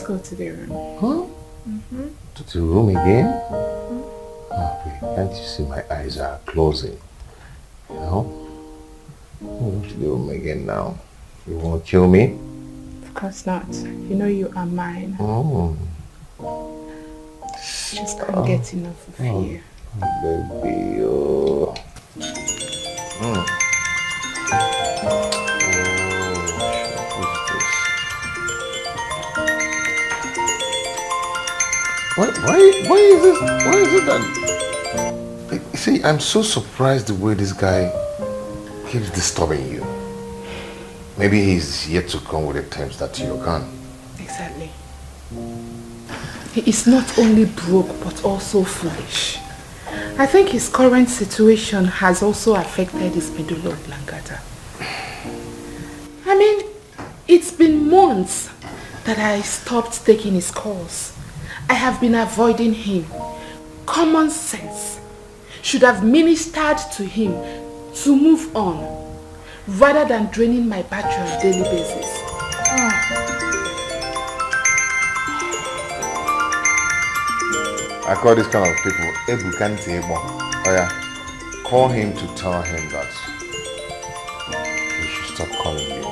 go to the room. Huh? To the room again? Oh, wait, can't you see my eyes are closing? You know? Go to the room again now. You won't kill me? Of course not. You know you are mine. Just can't get enough of you. Baby, oh. Why is this? Why is it that? See, I'm so surprised the way this guy keeps disturbing you. Maybe he's yet to come with the terms that you're gone. Exactly. He is not only broke but also foolish. I think his current situation has also affected his medulla oblongata. I mean, it's been months that I stopped taking his calls. I have been avoiding him. Common sense should have ministered to him to move on rather than draining my battery on a daily basis. I call this kind of people Ebukanti Ebo. Oh yeah, call him to tell him that he should stop calling you.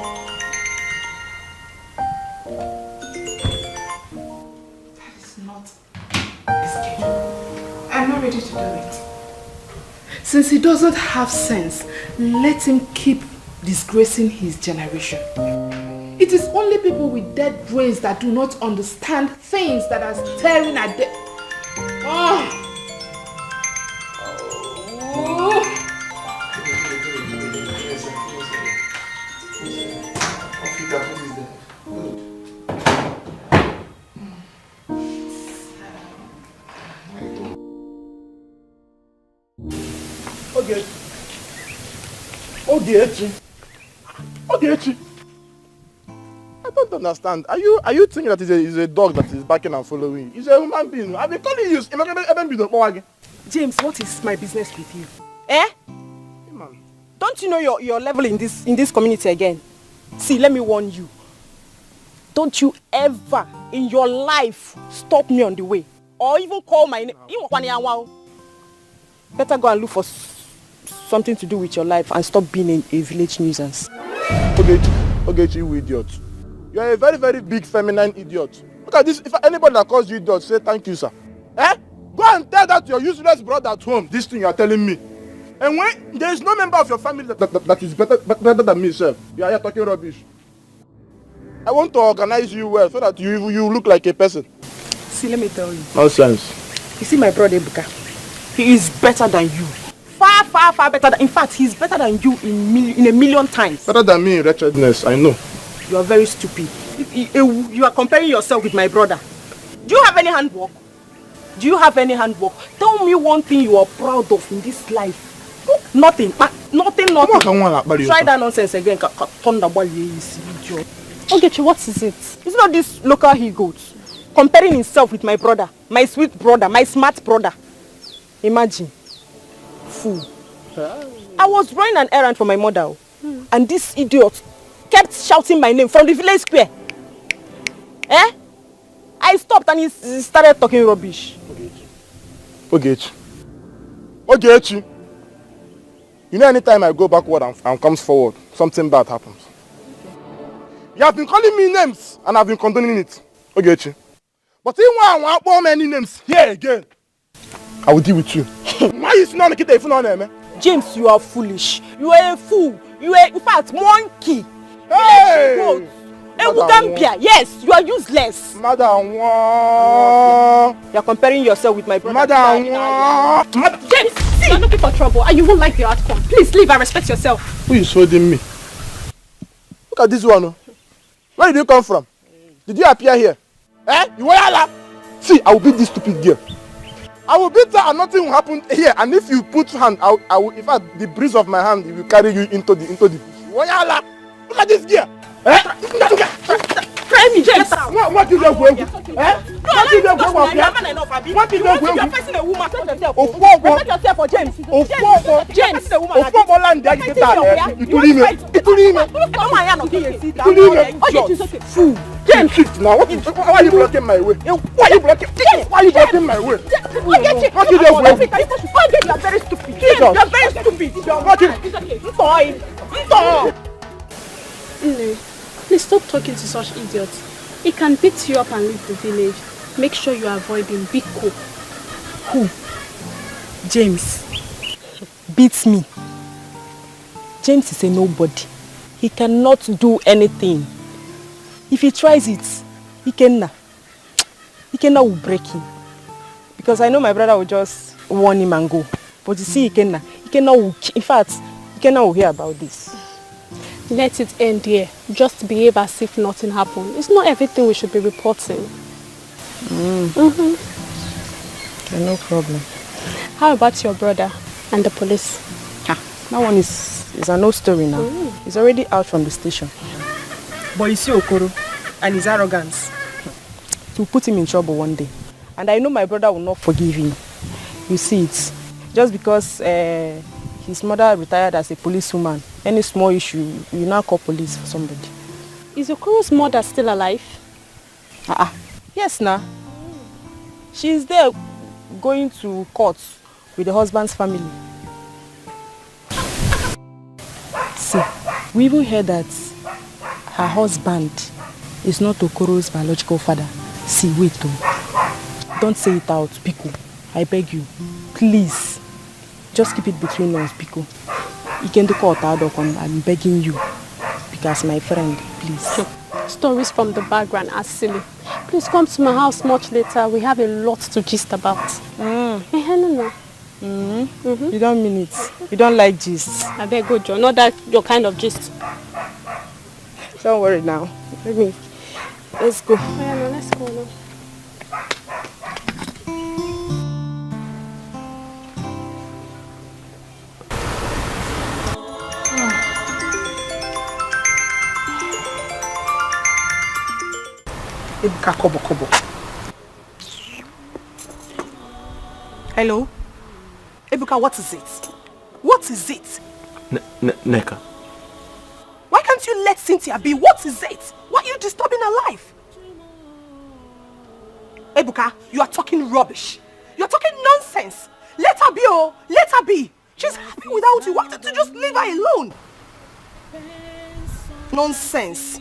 That is not a schedule. I'm not ready to do it. Since he doesn't have sense, let him keep disgracing his generation. It is only people with dead brains that do not understand things that are staring at them. Ogechi. I don't understand. Are you thinking that it's a dog that is barking and following you? It's a human being. I've been calling you. James, what is my business with you? Eh? Hey, man. Don't you know your level in this community again? See, let me warn you. Don't you ever in your life stop me on the way or even call my name. Better go and look for something to do with your life and stop being a village nuisance. Ogechi, you idiot. You are a very, very big feminine idiot. Look at this. If anybody that calls you idiot, say thank you, sir. Eh? Go and tell that to your useless brother at home. This thing you are telling me. And when there is no member of your family that is better than me, sir, you are here talking rubbish. I want to organize you well so that you look like a person. See, let me tell you. Nonsense. You see my brother Ebuka? He is better than you. Far, far, far better. In fact, he's better than you in a million times. Better than me in wretchedness, I know. You are very stupid. You are comparing yourself with my brother. Do you have any handwork? Do you have any handwork? Tell me one thing you are proud of in this life. Nothing. Nothing. Try that nonsense again. Okay, what is it? It's not this local he-goat comparing himself with my brother, my sweet brother, my smart brother. Imagine. Fool. I was running an errand for my mother, and this idiot kept shouting my name from the village square. Eh? I stopped and he started talking rubbish. Ogechi. You know, anytime I go backward and comes forward, something bad happens. You have been calling me names and I've been condoning it. Ogechi. But if I want many names here again, I will deal with you. Why is not Nikita if not name? James, you are foolish. You are a fool. You are, in fact, monkey. Hey! Yes, you are useless. Madam, you are comparing yourself with my brother. James, see, you are looking for trouble and you won't like the outcome. Please leave and respect yourself. Who is holding me? Look at this one. Where did you come from? Did you appear here? Eh? You were See, I will beat this stupid girl. I will beat her and nothing will happen here. And if you put hand, I will. In fact, the breeze of my hand will carry you into the. Look at this girl. Eh? Try me, James. What is your way? Eh? What is your way? What is your way? You are facing a woman. Respect yourself for James. James. Fool. James. now? Why are you blocking my way? Why are you blocking? Why are you blocking my way? What you are very stupid. You are very stupid. You are blocking. It's okay. No, please stop talking to such idiots. He can beat you up and leave the village. Make sure you avoid him. Be cool. Who? James. Beats me. James is a nobody. He cannot do anything. If he tries it, Ikenna will break him. Because I know my brother will just warn him and go. But you see Ikenna will, in fact, Ikenna will hear about this. Let it end here. Just behave as if nothing happened. It's not everything we should be reporting. Okay, no problem. How about your brother and the police? That one is an old story now. He's already out from the station. But you see Okoro and his arrogance to put him in trouble one day. And I know my brother will not forgive him. You see it. Just because his mother retired as a policewoman, any small issue, you now call police for somebody. Is Okoro's mother still alive? Yes, now. She's there going to court with the husband's family. See, we even heard that her husband is not Okoro's biological father. See, wait though. Don't say it out, Biko. I beg you. Please. Just keep it between us, Biko. I'm begging you. Because my friend, please. Stories from the background are silly. Please come to my house much later. We have a lot to gist about. No. You don't mean it. You don't like gist. I beg go, John. Not that your kind of gist. Don't worry now. Let's go. Oh, yeah, no, let's go now. Hello? Ebuka, what is it? What is it? Neka. Why can't you let Cynthia be? What is it? Why are you disturbing her life? Ebuka, you are talking rubbish. You're talking nonsense. Let her be, oh. Let her be. She's happy without you. Why don't you just leave her alone? Nonsense.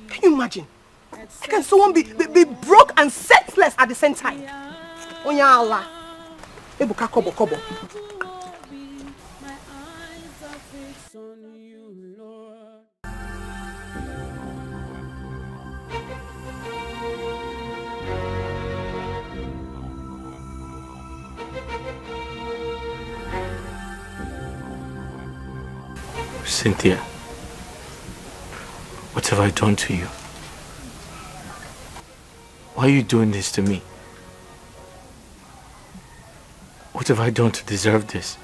Can you imagine? How can someone be broke and senseless at the same time? Onya Allah. Ebuka, kobo. Cynthia, what have I done to you? Why are you doing this to me? What have I done to deserve this?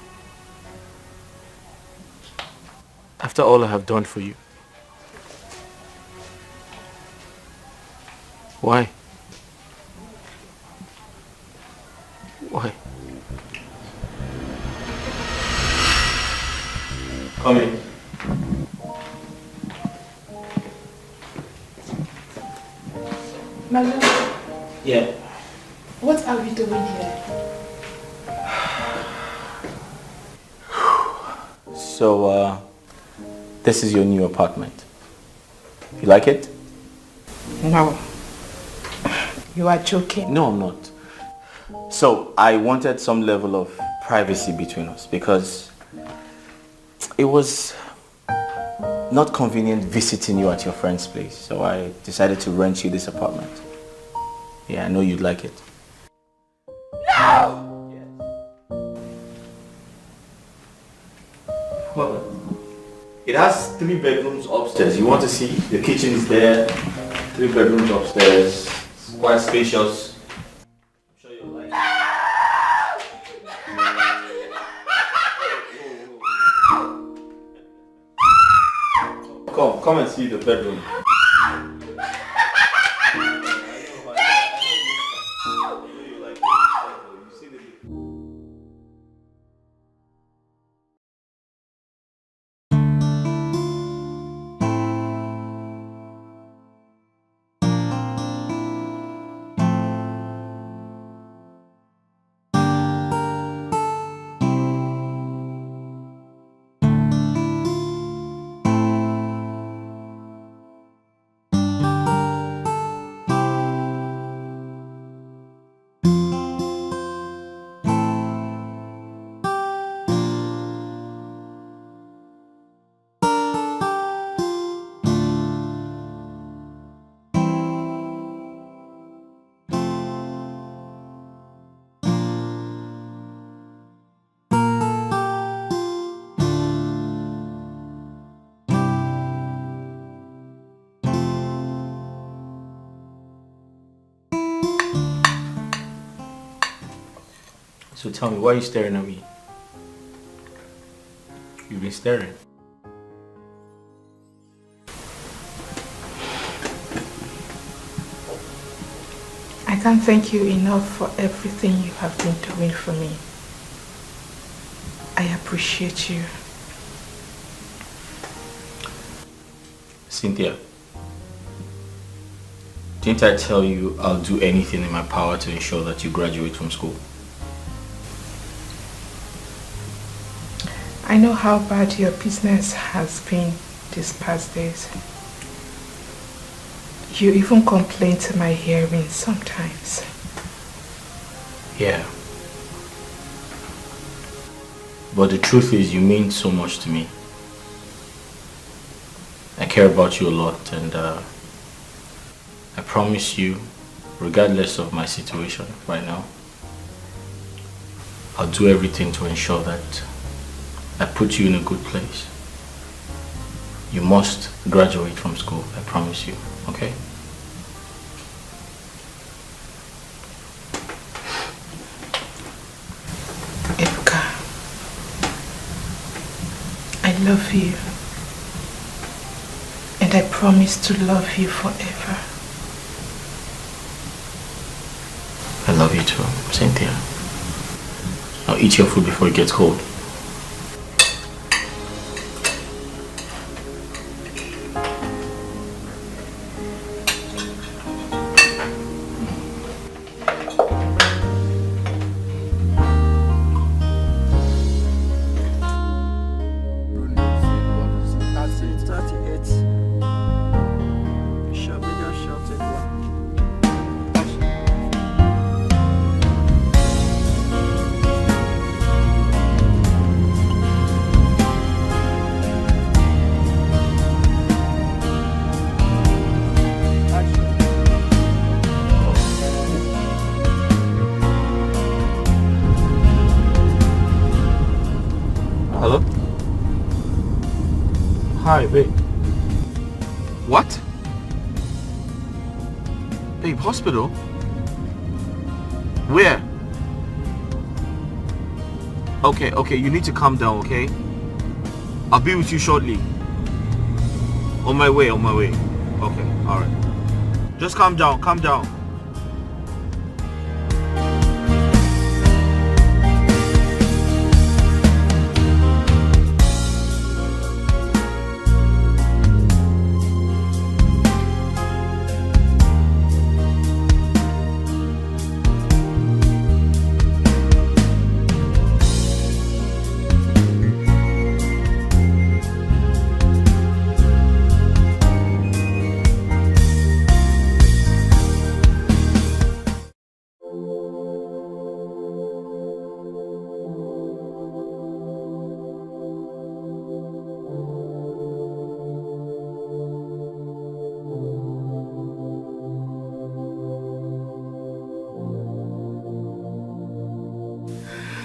After all I have done for you. Why? Why? Come in. My love, Yeah. what are we doing here? So, this is your new apartment. You like it? No. You are joking. No, I'm not. So, I wanted some level of privacy between us because it was not convenient visiting you at your friend's place. So I decided to rent you this apartment. Yeah, I know you'd like it. No! Well, it has 3 bedrooms upstairs. You want to see? The kitchen is there. 3 bedrooms upstairs. It's quite spacious. I'm sure you'll like it. Come and see the bedroom. So tell me, why are you staring at me? You've been staring. I can't thank you enough for everything you have been doing for me. I appreciate you. Cynthia, didn't I tell you I'll do anything in my power to ensure that you graduate from school? I know how bad your business has been these past days. You even complain to my hearing sometimes. Yeah. But the truth is, you mean so much to me. I care about you a lot, and I promise you, regardless of my situation right now, I'll do everything to ensure that I put you in a good place. You must graduate from school, I promise you, okay? Ebuka, I love you. And I promise to love you forever. I love you too, Cynthia. Now eat your food before it gets cold. Hi, babe. What? Babe, hospital? Where? Okay, you need to calm down, okay? I'll be with you shortly. On my way. Okay, alright. Just calm down.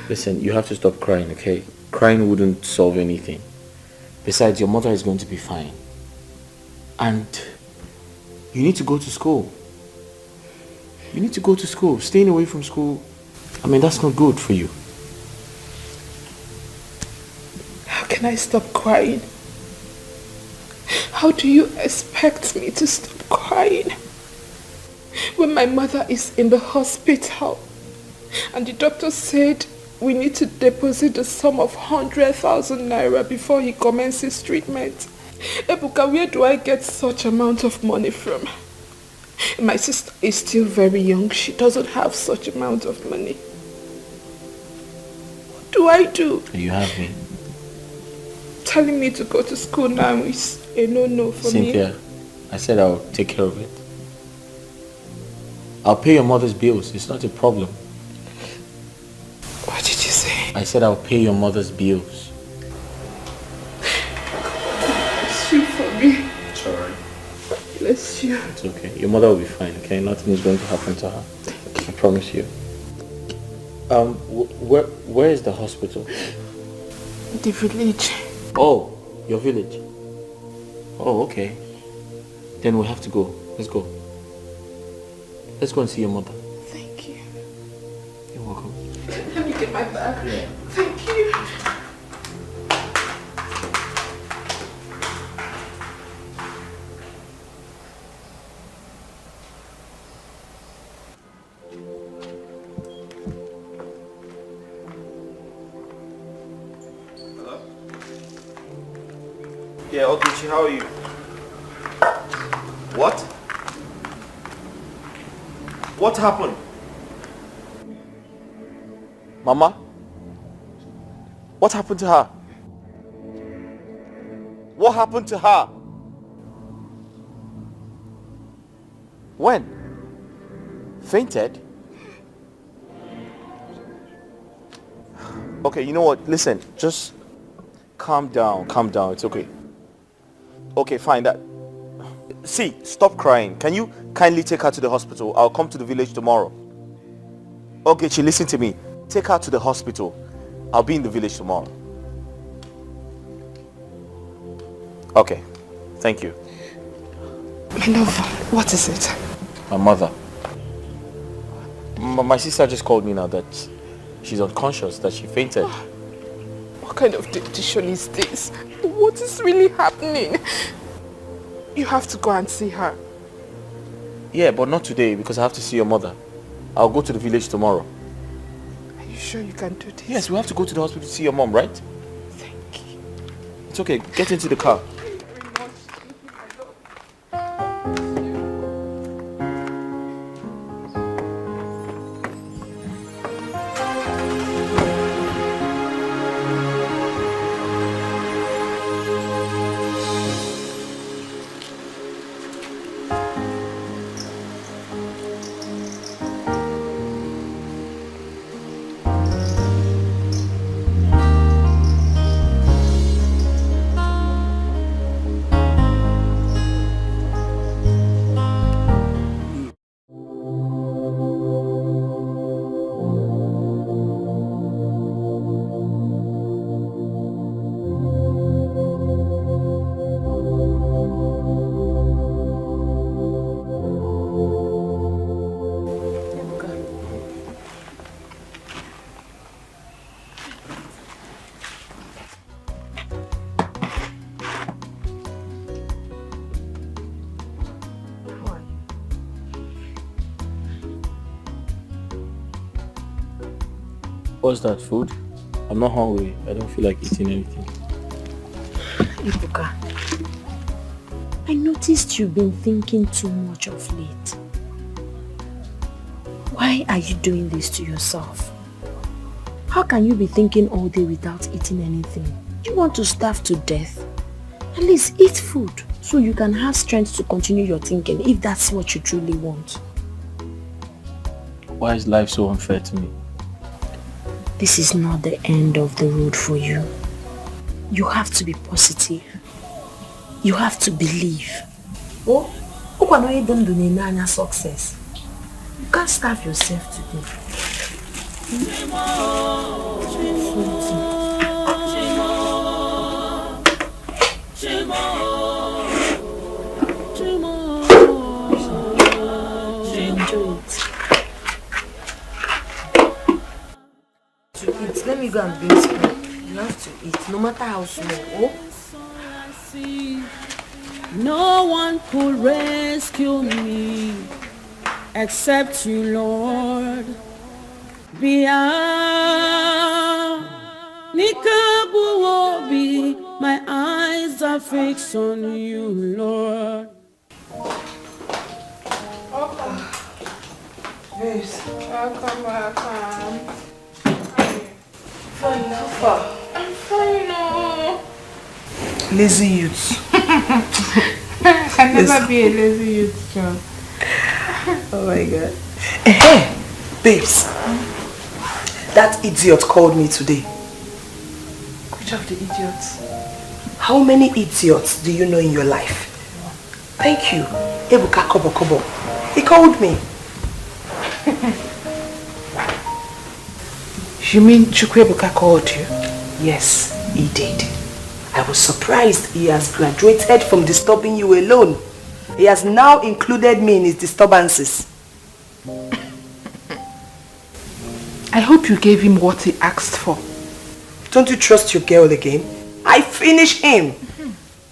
Listen, you have to stop crying, okay? Crying wouldn't solve anything. Besides, your mother is going to be fine. And you need to go to school. Staying away from school, I mean, that's not good for you. How can I stop crying? How do you expect me to stop crying when my mother is in the hospital and the doctor said we need to deposit the sum of 100,000 naira before he commences treatment? Ebuka, where do I get such amount of money from? My sister is still very young. She doesn't have such amount of money. What do I do? You have me. Telling me to go to school now is a no-no for me. Cynthia, I said I'll take care of it. I'll pay your mother's bills. It's not a problem. What did you say? I said I'll pay your mother's bills. Bless you for me. It's alright. Bless you. It's okay. Your mother will be fine, okay? Nothing is going to happen to her. I promise you. Where is the hospital? The village. Oh, your village. Oh, okay. Then we have to go. Let's go. Let's go and see your mother. Thank you. You're welcome. Let me taking my bag. Yeah. Thank you. Yeah, Ogechi, how are you? What? What happened? Mama? What happened to her? What happened to her? When? Fainted? Okay, you know what? Listen, just calm down, it's okay. Okay, fine. See, stop crying. Can you kindly take her to the hospital? I'll come to the village tomorrow. Okay, listen to me. Take her to the hospital. I'll be in the village tomorrow. Okay, thank you. My love, what is it? My mother. My sister just called me now that she's unconscious, that she fainted. What kind of decision is this? What is really happening? You have to go and see her. Yeah, but not today because I have to see your mother. I'll go to the village tomorrow. Are you sure you can do this? Yes, we have to go to the hospital to see your mom, right? Thank you. It's okay, get into the car. What's that, food? I'm not hungry. I don't feel like eating anything. Ibuka, I noticed you've been thinking too much of late. Why are you doing this to yourself? How can you be thinking all day without eating anything? You want to starve to death? At least eat food so you can have strength to continue your thinking if that's what you truly want. Why is life so unfair to me? This is not the end of the road for you. You have to be positive. You have to believe. Oh, success. You can't starve yourself today. Enjoy it. To eat, let me go and bring spoon. You have to eat, no matter how small. Oh? No one could rescue me except you, Lord. My eyes are fixed on you, Lord. Babes. Welcome. Fine, how far? I'm fine, oh. Lazy youth. I can never be a lazy youth, John. Oh my god. Hey, babes. That idiot called me today. Which of the idiots? How many idiots do you know in your life? Thank you. Ebuka Kobo. He called me. You mean Chukwebuka called you? Yes, he did. I was surprised he has graduated from disturbing you alone. He has now included me in his disturbances. I hope you gave him what he asked for. Don't you trust your girl again? I finish him.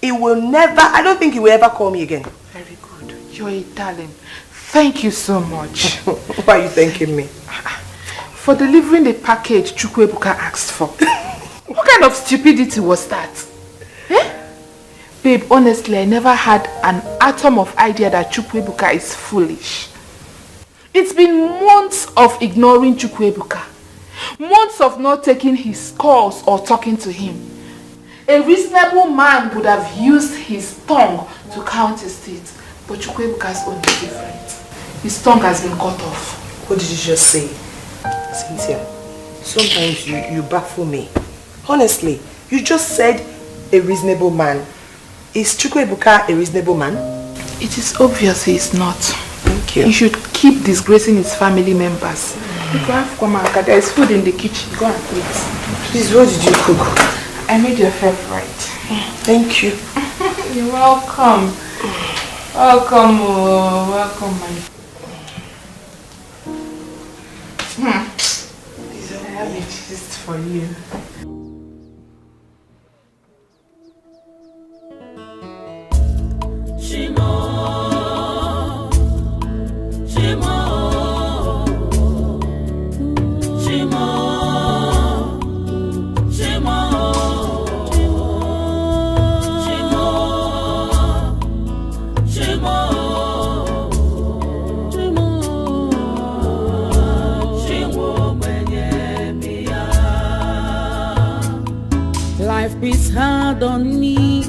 He will never, I don't think he will ever call me again. Very good. You're a darling. Thank you so much. Why are you thanking me? For delivering the package Chukwuebuka asked for. What kind of stupidity was that? Eh? Babe, honestly, I never had an atom of idea that Chukwuebuka is foolish. It's been months of ignoring Chukwuebuka. Months of not taking his calls or talking to him. A reasonable man would have used his tongue to count his teeth. But Chukwuebuka's own is different. His tongue has been cut off. What did you just say? Cynthia, sometimes you baffle me. Honestly, you just said a reasonable man. Is Chukwuebuka a reasonable man? It is obvious he is not. Thank you. He should keep disgracing his family members. There is food in the kitchen. Go and eat. Please, what did you cook? I made your favorite. Thank you. You're welcome. Welcome, welcome, my. I have a gist for you. Life is hard on me,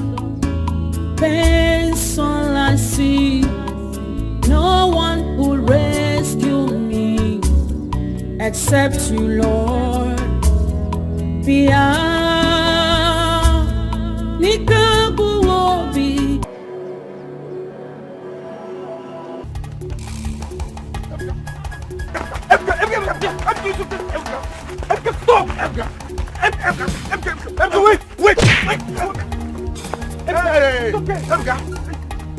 pain's all I see. No one will rescue me except you, Lord. Pia Nikabu Obi. Wait! Hey!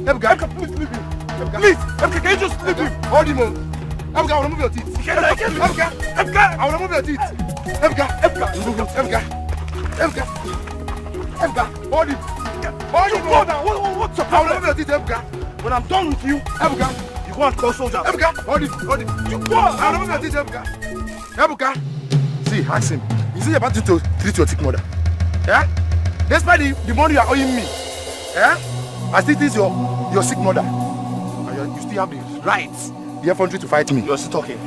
Emga, please leave him. Please, Emga, can you just leave him? Hold him on. Emga, I want to move your teeth. Emga, I want to move your teeth. Emga, hold him. Hold him on. What's up? I want to move your teeth, Emga. When I'm done with you, Emga, you go and call soldiers. Emga, hold him. You go. I want to move your teeth, Emga. See, ask him. Is he about to treat your sick mother? Yeah? Despite the money you are owing me, yeah? I still think your sick mother. And you still have the rights, the effrontery to fight me. You're still talking.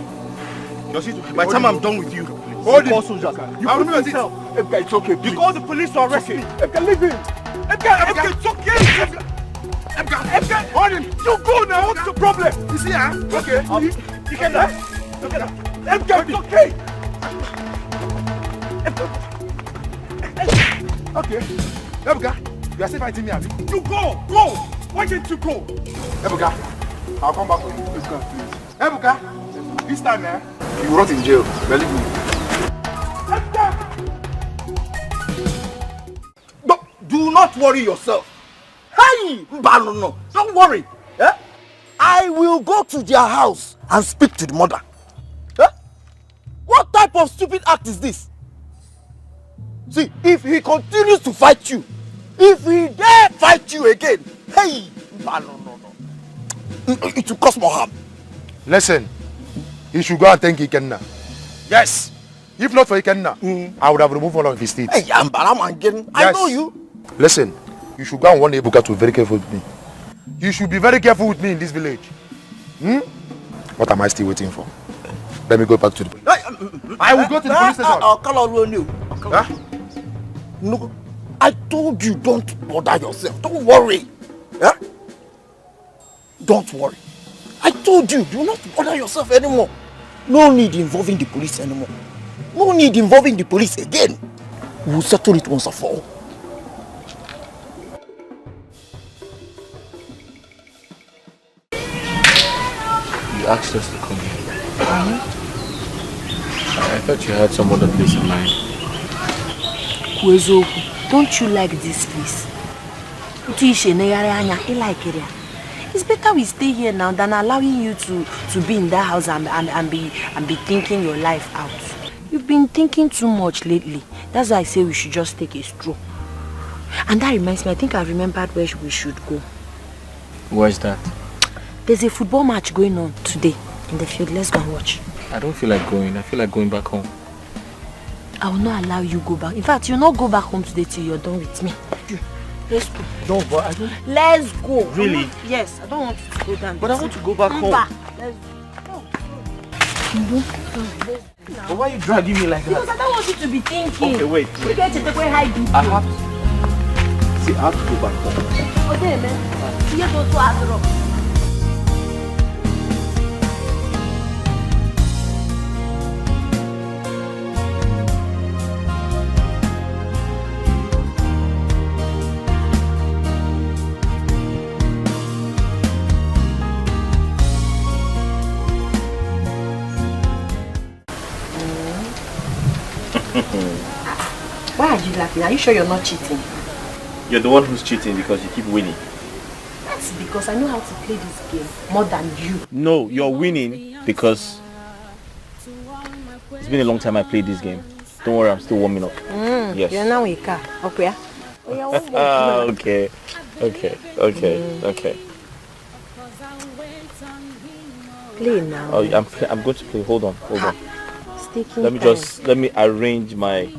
By the time I'm done with you, hold call soldiers. You put me yourself. Emga, it's okay. Please. You call the police to arrest me. Emga, leave him. Emga, it's okay. Emga, hold him. You go now. What's the problem? You see, huh? Okay. You can die. Emga, it's okay. Okay. Emga, you are still fighting me, Abby. You go! Why didn't you go? Emga, I'll come back for you. Let's go, please. Emga, this time, you will rot in jail. Believe me. Emga! No, do not worry yourself. Hey, no, don't worry. Eh? I will go to their house and speak to the mother. Eh? What type of stupid act is this? See, if he continues to fight you, if he dare fight you again, hey, no. It will cause more harm. Listen, he should go and thank Ikenna. Yes. If not for Ikenna, I would have removed one of his teeth. Hey, yes. I know you. Listen, you should go and warn Ebuka to be very careful with me. You should be very careful with me in this village. What am I still waiting for? Let me go back to the police. I will go to the police station. I'll call on you. Huh? No, I told you don't bother yourself. Don't worry. Huh? Don't worry. I told you, do not bother yourself anymore. No need involving the police anymore. No need involving the police again. We'll settle it once and for all. You asked us to come here. I thought you had some other place in mind. Don't you like this place? It's better we stay here now than allowing you to be in that house and be thinking your life out. You've been thinking too much lately. That's why I say we should just take a stroll. And that reminds me, I think I remembered where we should go. Where's that? There's a football match going on today in the field. Let's go and watch. I don't feel like going. I feel like going back home. I will not allow you go back. In fact, you'll not go back home today till you're done with me. Let's go. No, but I don't... Let's go. Really? Yes, I don't want you to go down. But I want to go back home. Let's go. But why are you dragging me like that? Because I don't want you to be thinking. Okay, wait. You get to take away high BP. I have to... See, I have to go back home. Okay, man. You go to Azro. Why are you laughing? Are you sure you're not cheating? You're the one who's cheating because you keep winning. That's because I know how to play this game more than you. No, you're winning because it's been a long time I played this game. Don't worry, I'm still warming up. Yes. You're now a car. Okay. Okay. Play now. Oh, I'm going to play. Hold on. Let me arrange my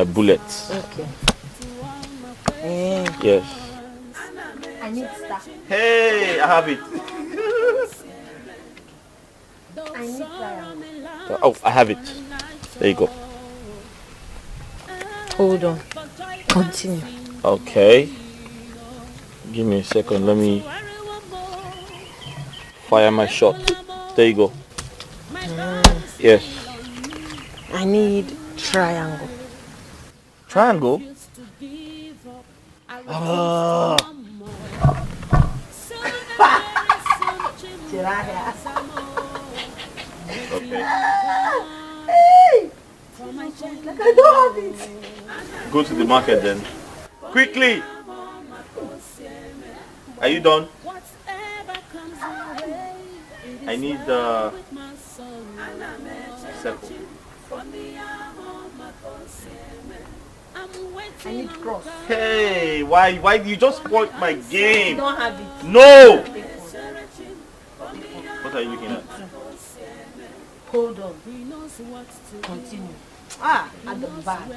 bullets. Okay. Yes. I need stuff. Hey, I have it. I need triangle. Oh, I have it. There you go. Hold on. Continue. Okay. Give me a second. Let me fire my shot. There you go. Yes. I need triangle. Triangle? Okay. Like I don't have it. Go to the market then. Quickly! Are you done? I need the circle. I need cross. Hey, why do you just spoil my game? You don't have it. No! What are you looking at? Hold on. Continue. At the back.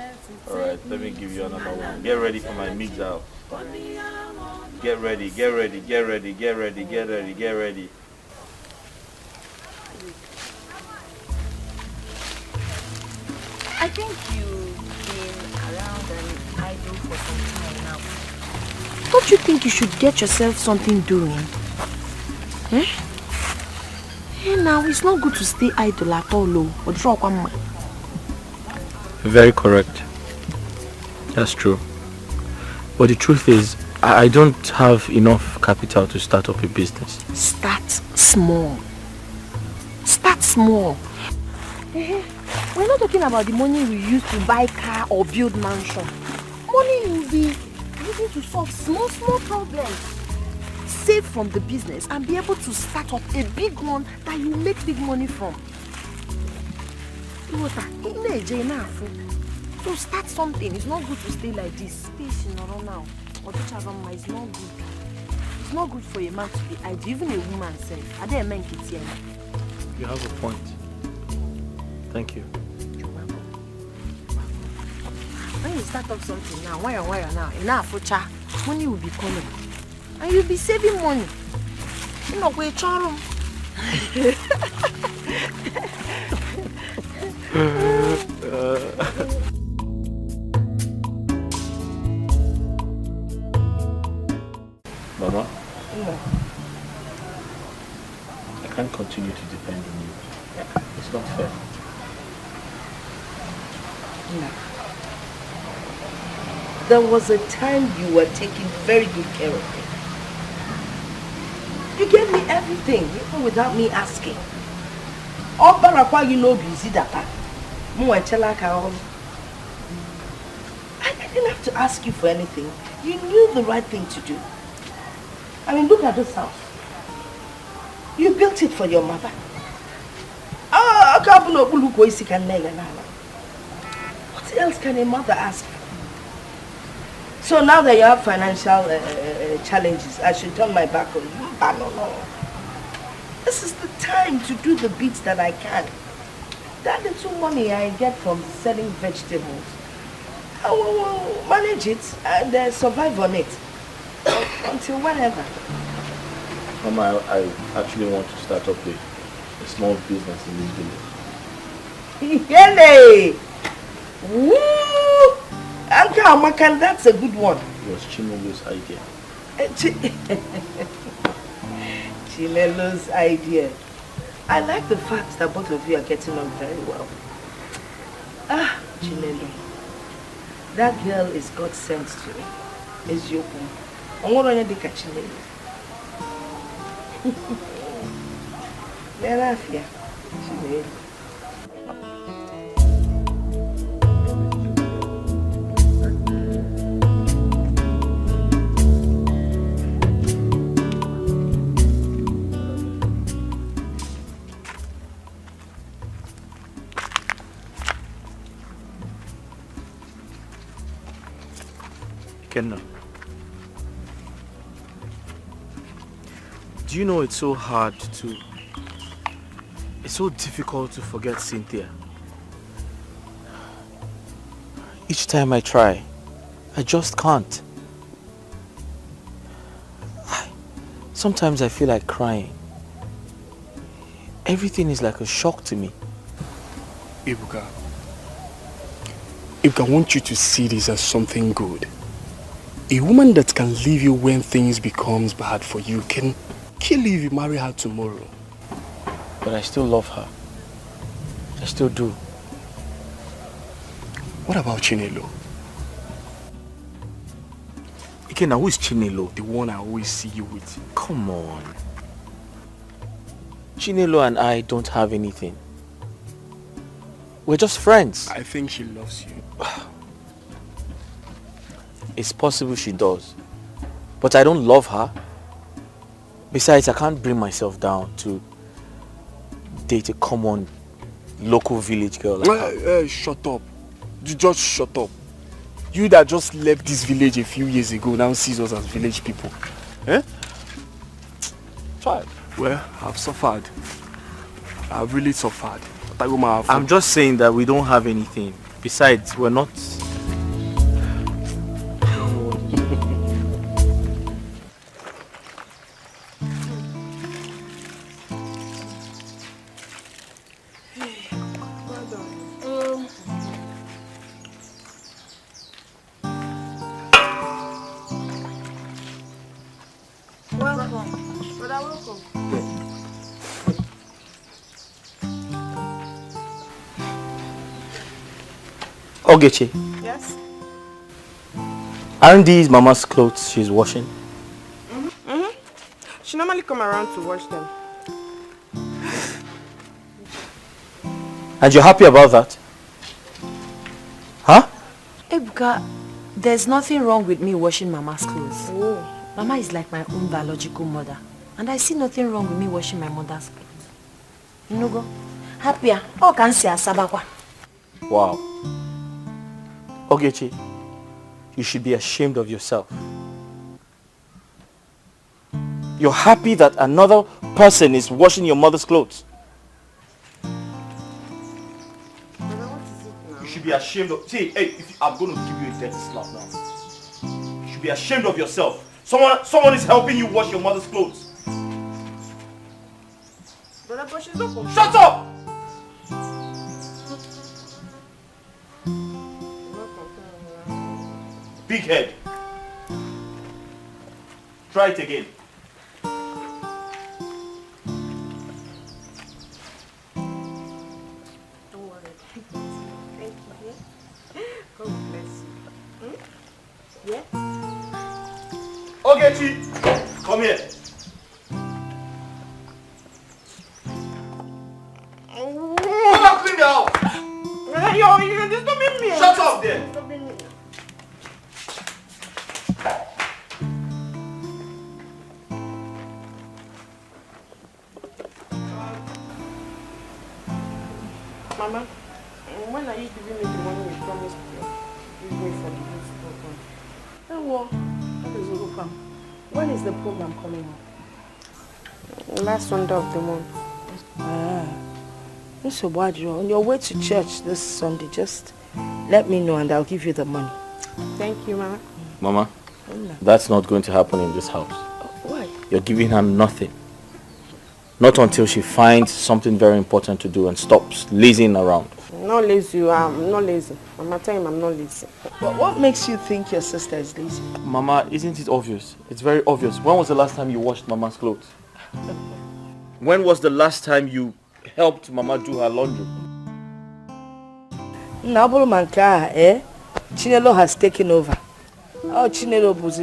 Alright, let me give you another one. Get ready for my mix out. Get ready. I think you've been around and idle for some time now. Don't you think you should get yourself something doing? Eh? Hey, now it's not good to stay idle at all. Very correct. That's true. But the truth is, I don't have enough capital to start up a business. Start small. Start small. We're not talking about the money we use to buy car or build mansion. Money you'll be using to solve small problems. Save from the business and be able to start up a big one that you make big money from. So start something. It's not good to stay like this. Space in around now. It's not good. It's not good for a man to be idle. Even a woman says. Are there men kids here? You have a point. Thank you. When you start up something now, wire now, money will be coming. And you'll be saving money. You know, we're charm. Mama? I can't continue to depend on you. It's not fair. No. There was a time you were taking very good care of me. You gave me everything, even without me asking. All barakwa you know busy that. I didn't have to ask you for anything. You knew the right thing to do. I mean, look at this house. You built it for your mother. Ah, okay, What else can a mother ask? So now that you have financial challenges, I should turn my back on you? No. This is the time to do the bits that I can. That little money I get from selling vegetables, I will manage it and survive on it. Until whenever. Mama, I actually want to start up a small business in this village. Yele! Woo! Anka, that's a good one. It was Chinelo's idea. Chinelo's idea. I like the fact that both of you are getting on very well. Ah, Chinelo. That girl is God sent to me. Is your home. I'm going to Dikeh Chinelo. Merafia. Chinelo. Kenna, do you know it's so difficult to forget Cynthia? Each time I try, I just can't. Sometimes I feel like crying. Everything is like a shock to me. Ibuka, I want you to see this as something good. A woman that can leave you when things becomes bad for you can kill you if you marry her tomorrow. But I still love her. I still do. What about Chinelo? Ikenna, who is Chinelo? The one I always see you with. Come on. Chinelo and I don't have anything. We're just friends. I think she loves you. It's possible she does. But I don't love her. Besides, I can't bring myself down to date a common local village girl like her. Shut up. You just shut up. You that just left this village a few years ago now sees us as village people. Eh? Try. Well, I've suffered. I've really suffered. I'm just saying that we don't have anything. Besides, we're not... Ogechi. Yes? Aren't these Mama's clothes she's washing? She normally come around to wash them. And you're happy about that? Huh? Ebuka, there's nothing wrong with me washing Mama's clothes. Oh. Mama is like my own biological mother. And I see nothing wrong with me washing my mother's clothes. Nugo, happier. Oh, can see a sabakwa. Wow. Ogechi, you should be ashamed of yourself. You're happy that another person is washing your mother's clothes. You should be ashamed of... See, hey, I'm going to give you a dirty slap now. You should be ashamed of yourself. Someone is helping you wash your mother's clothes. Shut up! Big head. Try it again. Don't worry. Thank you. God bless you. Yeah? Ogechi, come here. Come and clean the house. You're disturbing me. Shut up there. When are you giving me the money you promised to give me for the youth program? Oh, well, when is the program coming up? Last Sunday of the month. So on your way to church this Sunday, just let me know and I'll give you the money. Thank you, Mama. Mama, that's not going to happen in this house. Why? You're giving her nothing. Not until she finds something very important to do and stops lazing around. I'm not lazy. I'm not lazy. Mama, tell him I'm not lazy. But what makes you think your sister is lazy? Mama, isn't it obvious? It's very obvious. When was the last time you washed Mama's clothes? When was the last time you helped Mama do her laundry? Nabolo Manka, Chinelo has taken over. Oh, Chinelo was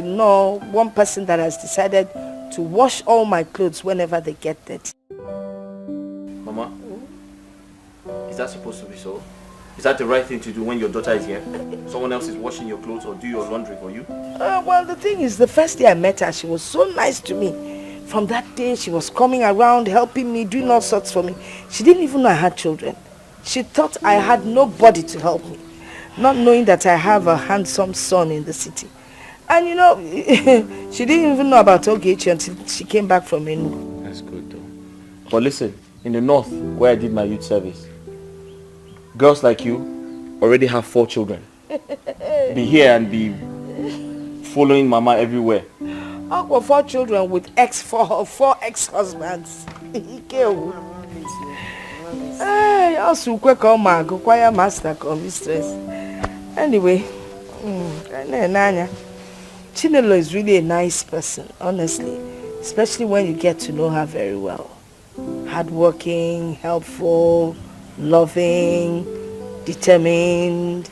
one person that has decided to wash all my clothes whenever they get dirty. Mama, is that supposed to be so? Is that the right thing to do when your daughter is here? Someone else is washing your clothes or do your laundry for you? Well, the thing is, the first day I met her, she was so nice to me. From that day, she was coming around, helping me, doing all sorts for me. She didn't even know I had children. She thought I had nobody to help me, not knowing that I have a handsome son in the city. And you know, she didn't even know about Ogechi until she came back from Enugu. That's good though. But listen, in the north, where I did my youth service, girls like you already have 4 children. Be here and be following Mama everywhere. I've got 4 children with four ex-husbands. Hey, also quick choir master mistress. Anyway, Chinelo is really a nice person, honestly, especially when you get to know her very well. Hardworking, helpful, loving, determined.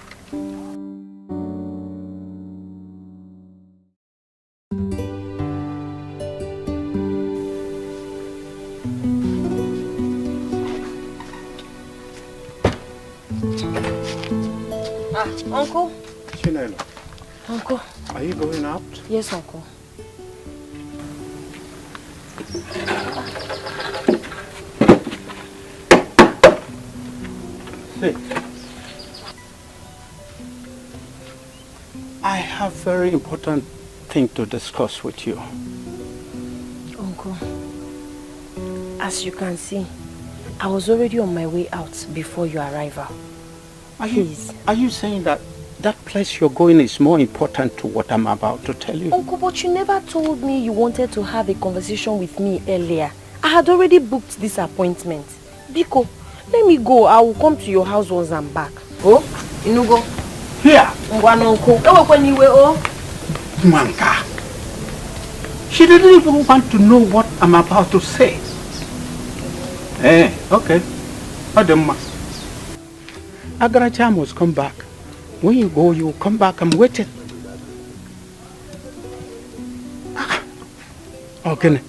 Uncle? Chinelo. Uncle? Are you going out? Yes, Uncle. Sit. I have very important thing to discuss with you. Uncle, as you can see, I was already on my way out before your arrival. Are you saying that place you're going is more important to what I'm about to tell you? Uncle, but you never told me you wanted to have a conversation with me earlier. I had already booked this appointment. Biko, let me go. I will come to your house once I'm back. Oh, Inugo. Here. Uncle. Manka. She didn't even want to know what I'm about to say. Okay. Ademma. Agaracha must come back. When you go, you come back. I'm waiting. Okay.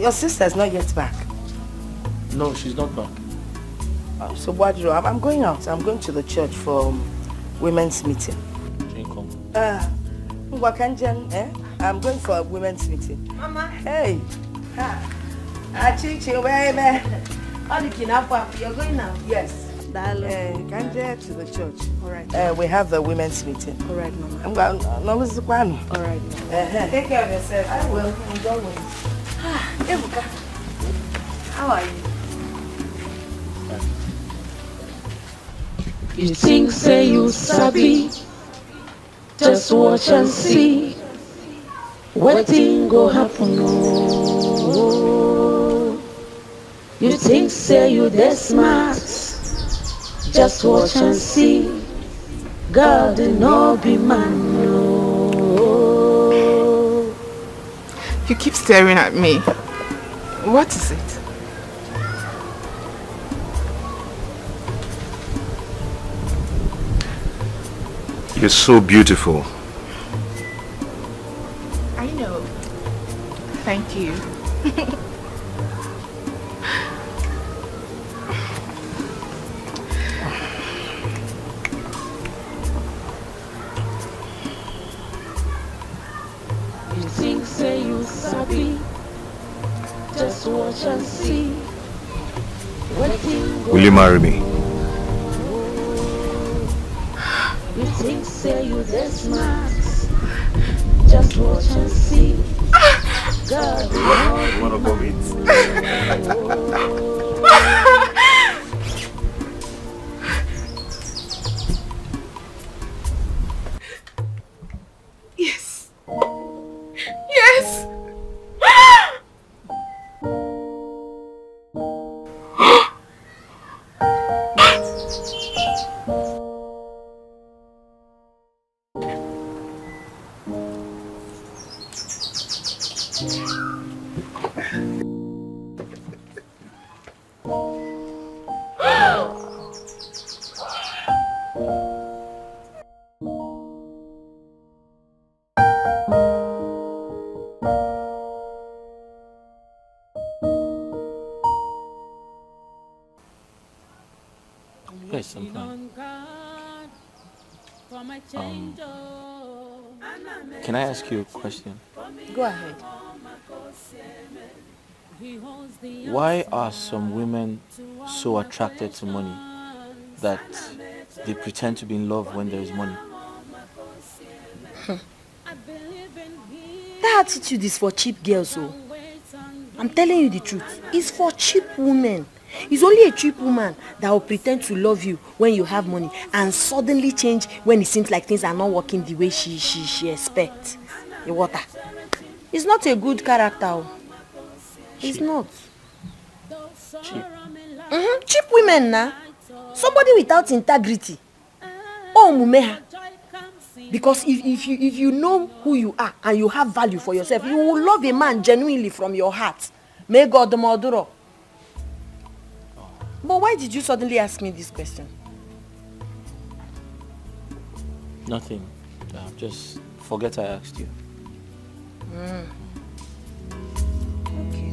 Your sister's not yet back. No, she's not back. So what do you do? I'm going out. I'm going to the church for women's meeting. I'm going for a women's meeting. Mama. Hey. Chichi, where you're going now? Yes. Kanje to the church. All right. We have the women's meeting. All right, Mama. I'm going to All right. take care of yourself. I will. Enjoy it. Ebuka, how are you? You think say you sabi, just watch and see what thing go happen. Oh, you think say you that smart, just watch and see. God no be man. No. You keep staring at me. What is it? You're so beautiful. I know. Thank you. watch and see. Will you marry me? You think say you this smart. Just watch and see. God, You wanna go meet? Yes. Yes. Yes, I'm fine. Can I ask you a question? Go ahead. Why are some women so attracted to money that they pretend to be in love when there is money? That attitude is for cheap girls, oh. I'm telling you the truth. It's for cheap women. It's only a cheap woman that will pretend to love you when you have money and suddenly change when it seems like things are not working the way she expects. The water. It's not a good character. Oh. It's not. Cheap. Cheap women now. Somebody without integrity. Oh, mumeha. Because if you know who you are and you have value for yourself, you will love a man genuinely from your heart. May God the Maduro. But why did you suddenly ask me this question? Nothing. Just forget I asked you. Okay.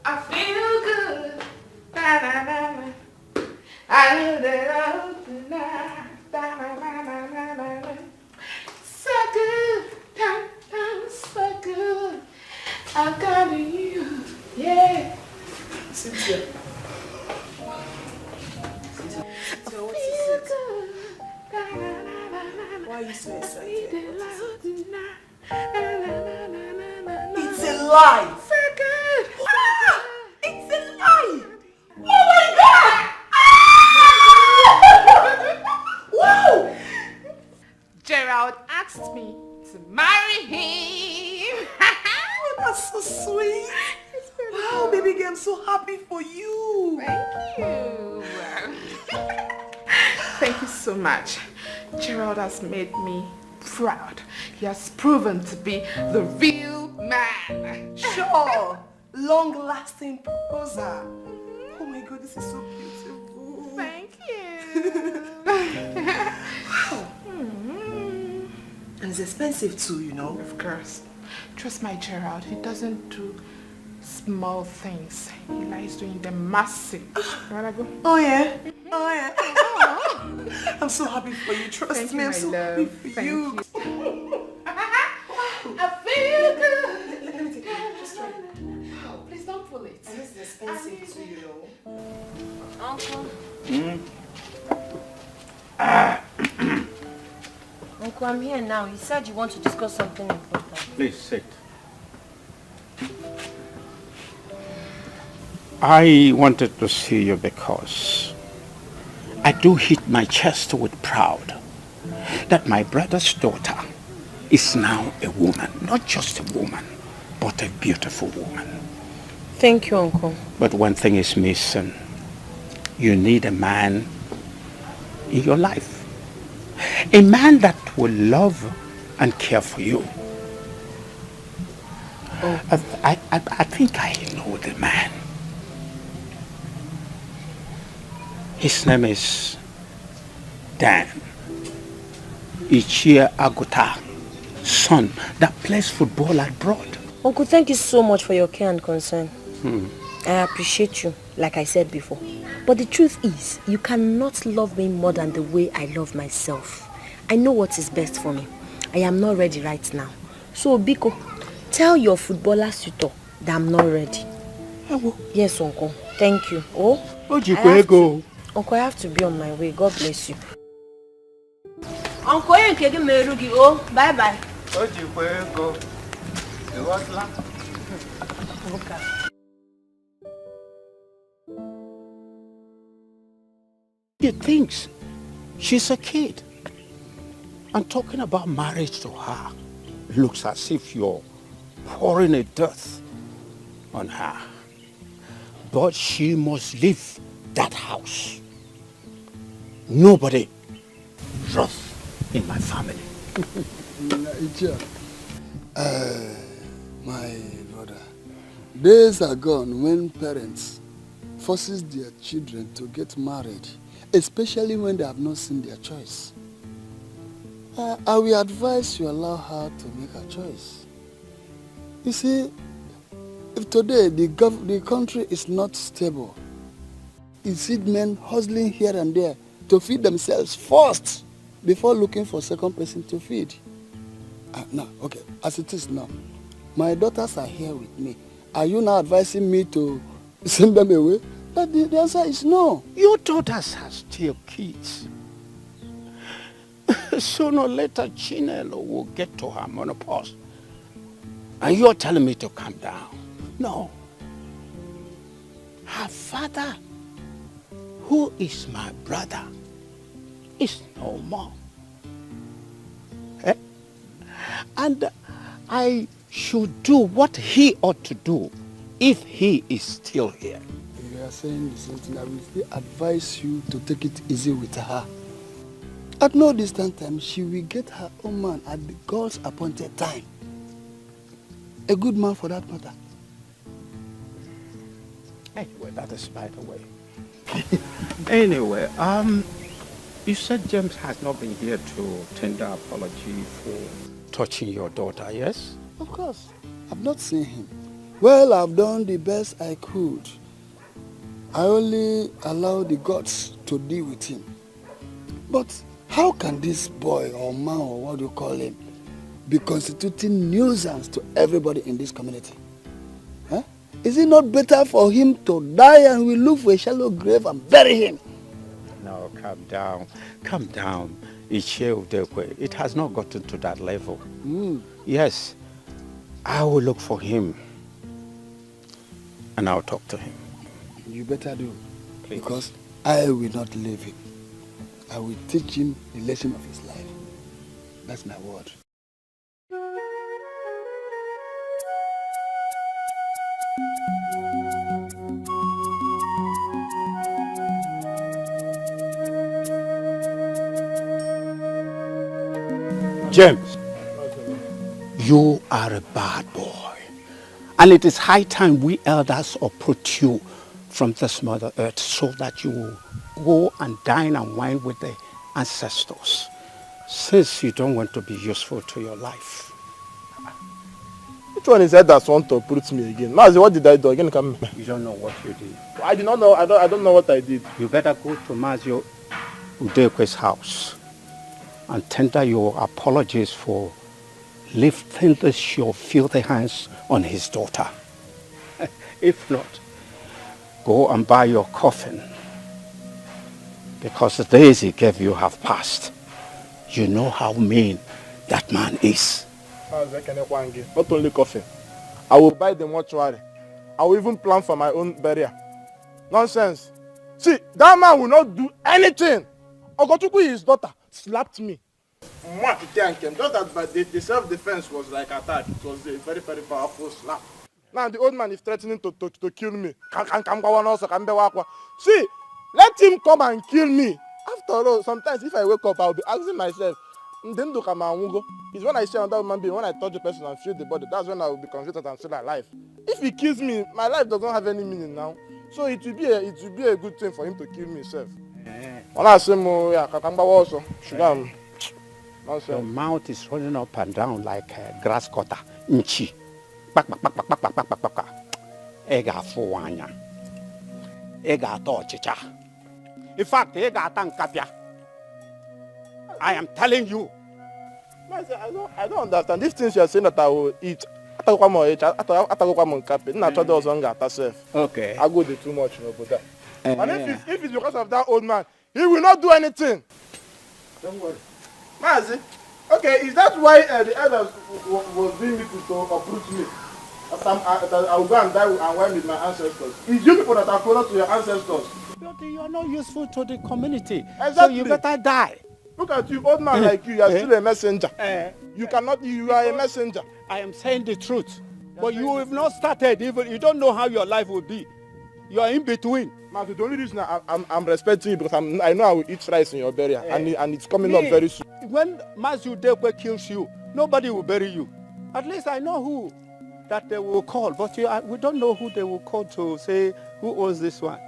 I feel good. Da, da, da, da. I knew that I would tonight. Da, da, da, da, da, da, da. So good. Da, da, so good. I got you. Yeah. Cynthia. Cynthia, what is it? Why are you so excited? It's a lie. So good. It's a lie. Oh my God. Wow. Gerald asked me to marry him. Oh, that's so sweet. Wow, baby girl, I'm so happy for you. Thank you. Thank you so much. Gerald has made me proud. He has proven to be the real man. Sure. Long-lasting proposal. Oh my God, this is so beautiful. Thank you. Wow. And it's expensive too, you know. Of course. Trust my Gerald. He doesn't do small things. He likes doing them massive. You wanna go? Oh yeah. Oh yeah. I'm so happy for you. Trust Thank me, you, I'm my so love. happy for Thank you. I feel good. Let me take it. Just try it. Oh, please don't pull it. And this is expensive too, you know. Uncle. Uncle, I'm here now. You said you want to discuss something important. Please sit. I wanted to see you because I do hit my chest with pride that my brother's daughter is now a woman. Not just a woman, but a beautiful woman. Thank you, Uncle. But one thing is missing. You need a man in your life. A man that will love and care for you. Oh. I think I know the man. His name is Dan Ichie Agota, son that plays football abroad. Uncle, thank you so much for your care and concern. I appreciate you, like I said before. But the truth is, you cannot love me more than the way I love myself. I know what is best for me. I am not ready right now. So, Biko, tell your footballer suitor that I'm not ready. Yes, Uncle. Thank you. Uncle, I have to be on my way. God bless you. Uncle, bye bye. He thinks she's a kid. And talking about marriage to her looks as if you're pouring a death on her. But she must leave that house. Nobody rough in my family. My brother, days are gone when parents forces their children to get married, especially when they have not seen their choice. I will advise you allow her to make her choice. You see, if today the country is not stable, you see men hustling here and there to feed themselves first before looking for a second person to feed. Now, okay, as it is now, my daughters are here with me. Are you now advising me to send them away? But the answer is no. Your daughters are still kids. Sooner or later, Chinelo will get to her menopause. And you're telling me to calm down. No. Her father, who is my brother, is no more. And I should do what he ought to do if he is still here. You are saying the same thing. I will still advise you to take it easy with her. At no distant time, she will get her own man at the God's appointed time. A good man for that matter. Anyway, that is by the way. Anyway, you said James has not been here to tender apology for touching your daughter, yes? Of course. I've not seen him. Well, I've done the best I could. I only allow the gods to deal with him. But how can this boy or man or what do you call him be constituting nuisance to everybody in this community? Huh? Is it not better for him to die and we look for a shallow grave and bury him? No, calm down. Calm down. It has not gotten to that level. Yes, I will look for him and I'll talk to him. You better do. Please. Because I will not leave him. I will teach him the lesson of his life. That's my word. James, you are a bad boy. And it is high time we elders uproot you from this Mother Earth so that you will go and dine and wine with the ancestors, since you don't want to be useful to your life. Which one is that that's want to uproot me again? Mazi, what did I do? Again, come. You don't know what you did. I did not know. I don't know what I did. You better go to Mazio Udekwe's house and tender your apologies for lifting your filthy hands on his daughter. If not, go and buy your coffin, because the days he gave you have passed. You know how mean that man is. Not only coffin, I will buy the mortuary. I will even plan for my own burial. Nonsense. See, that man will not do anything. Ogochukwu, his daughter, slapped me. Just that the self-defense was like attack. It was a very, very powerful slap. Now the old man is threatening to kill me. See, let him come and kill me. After all, sometimes if I wake up, I'll be asking myself, it's when I see another human being, when I touch the person and feel the body, that's when I will be convinced that I'm still alive. If he kills me, my life does not have any meaning now. So it will be a good thing for him to kill me himself. When I say your mouth is running up and down like a grass cutter. Nchi. Ega fuanya. Ega to chicha. In fact, ega tankapia. I am telling you. I don't understand. These things you are saying that I will eat. Okay. I go do too much, but and if it's because of that old man, he will not do anything. Don't worry. Mazi, okay, is that why the elders was doing me to uproot me? I will go and die and wine with my ancestors. It's you people that are closer to your ancestors. But you are not useful to the community. Exactly. So you better die. Look at you, old man like you are still a messenger. You are a messenger. I am saying the truth. But you have not started even, you don't know how your life will be. You are in between. Man, the only reason I'm respecting you because I know I will eat rice in your burial and it's coming up very soon. When Mazu Dekwe kills you, nobody will bury you. At least I know who that they will call, but we don't know who they will call to say who owns this one.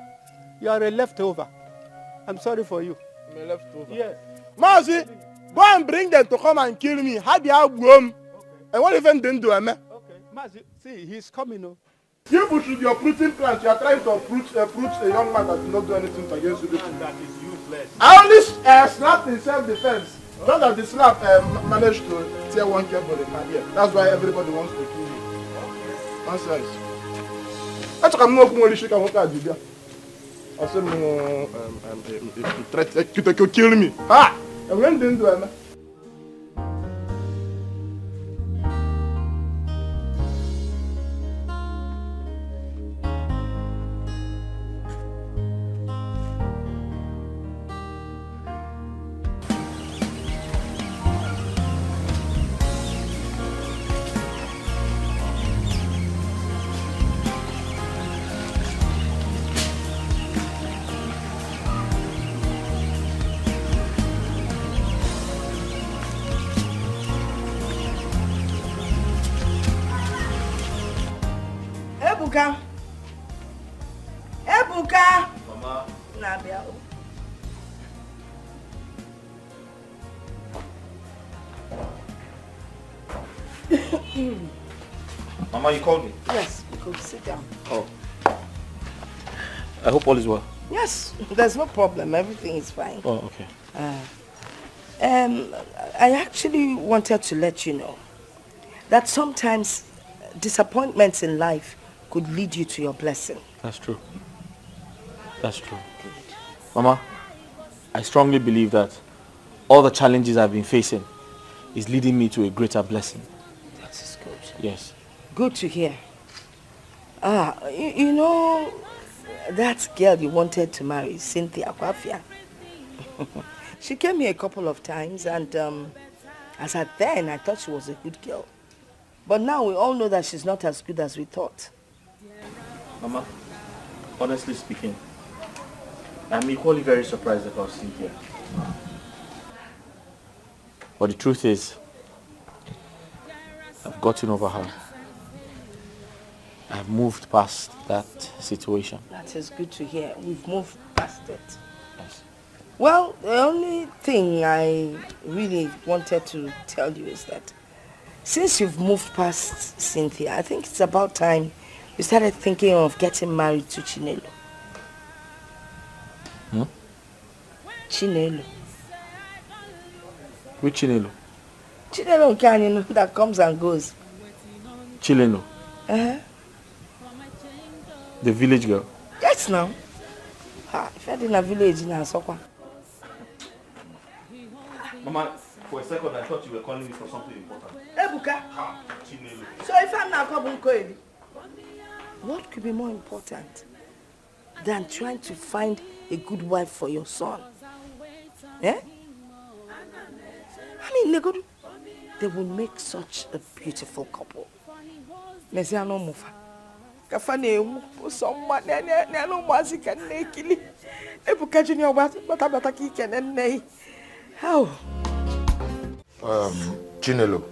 You are a leftover. I'm sorry for you. I'm a leftover? Yes. Mazi, go and bring them to come and kill me. How do you have room? And what even didn't do, man? Okay, Mazi, see, he's coming. Oh. You push your fruiting plants. You are trying to uproot a young man that did not do anything against you. That is useless. I only snapped in self-defense. Not that the snap managed to tear one cable in my ear. That's why everybody wants to kill me. Nonsense. That's why I'm not going to shake and walk. I said, you kill me. Ah! And when didn't do it, Ebuka. Mama. Nabia. Mama, you called me? Yes, you could sit down. Oh. I hope all is well. Yes, there's no problem. Everything is fine. Oh, okay. I actually wanted to let you know that sometimes disappointments in life could lead you to your blessing. That's true. That's true. Good. Mama, I strongly believe that all the challenges I've been facing is leading me to a greater blessing. That is good. Yes. Good to hear. You know, that girl you wanted to marry, Cynthia Kwafia. She came here a couple of times and as at then, I thought she was a good girl. But now we all know that she's not as good as we thought. Mama, honestly speaking, I'm equally very surprised about Cynthia. But the truth is, I've gotten over her. I've moved past that situation. That is good to hear. We've moved past it. Yes. Well, the only thing I really wanted to tell you is that since you've moved past Cynthia, I think it's about time you started thinking of getting married to Chinelo. Hmm? Chinelo. Which Chinelo? Chinelo Canyon that comes and goes. Chileno. Uh-huh. The village girl. Yes, now. If I didn't have village in Asokwa. Mama, for a second I thought you were calling me for something important. Ebuka. Chinelo. So if I'm not coming, what could be more important than trying to find a good wife for your son? Eh? I mean, they will make such a beautiful couple. Mesiano Mufa. Kafane someone no music and naked. Ebuka Junior what abataki can nay. How? Chinelo,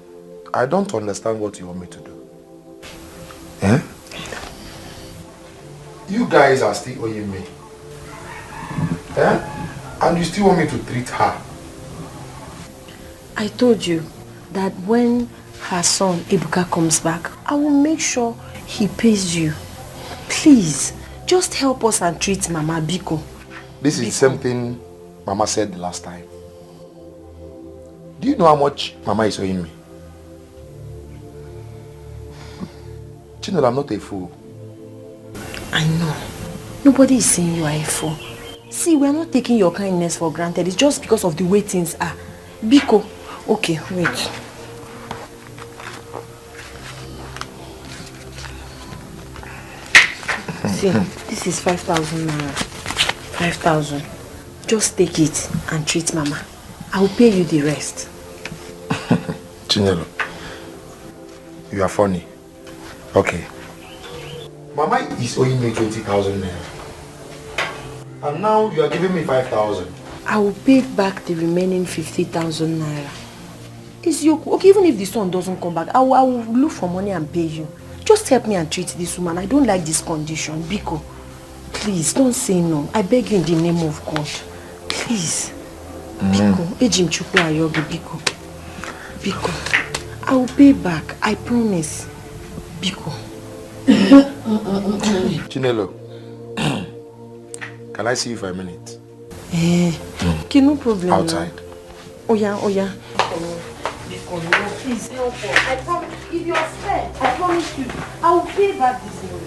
I don't understand what you want me to do. Eh? You guys are still owing me. Eh? And you still want me to treat her. I told you that when her son Ebuka comes back, I will make sure he pays you. Please, just help us and treat Mama Biko. This is something Mama said the last time. Do you know how much Mama is owing me? Chinelo, I'm not a fool. I know. Nobody is saying you are a fool. See, we are not taking your kindness for granted. It's just because of the way things are. Biko, okay, wait. See, this is 5,000 naira. 5,000. Just take it and treat Mama. I will pay you the rest. Chinelo, you are funny. Okay. Mama is owing me 20,000 naira. And now you are giving me 5,000. I will pay back the remaining 50,000 naira. It's your okay, even if the son doesn't come back, I will look for money and pay you. Just help me and treat this woman. I don't like this condition. Biko, please don't say no. I beg you in the name of God. Please. Biko, Ejim Chukwu Ayobi, Biko. Biko, I will pay back. I promise. Biko. Chinelo, can I see you for a minute? Okay, no problem. Outside. Oh yeah. Biko, no, please help us. I promise. If you're fair, I promise you, I will pay back this money.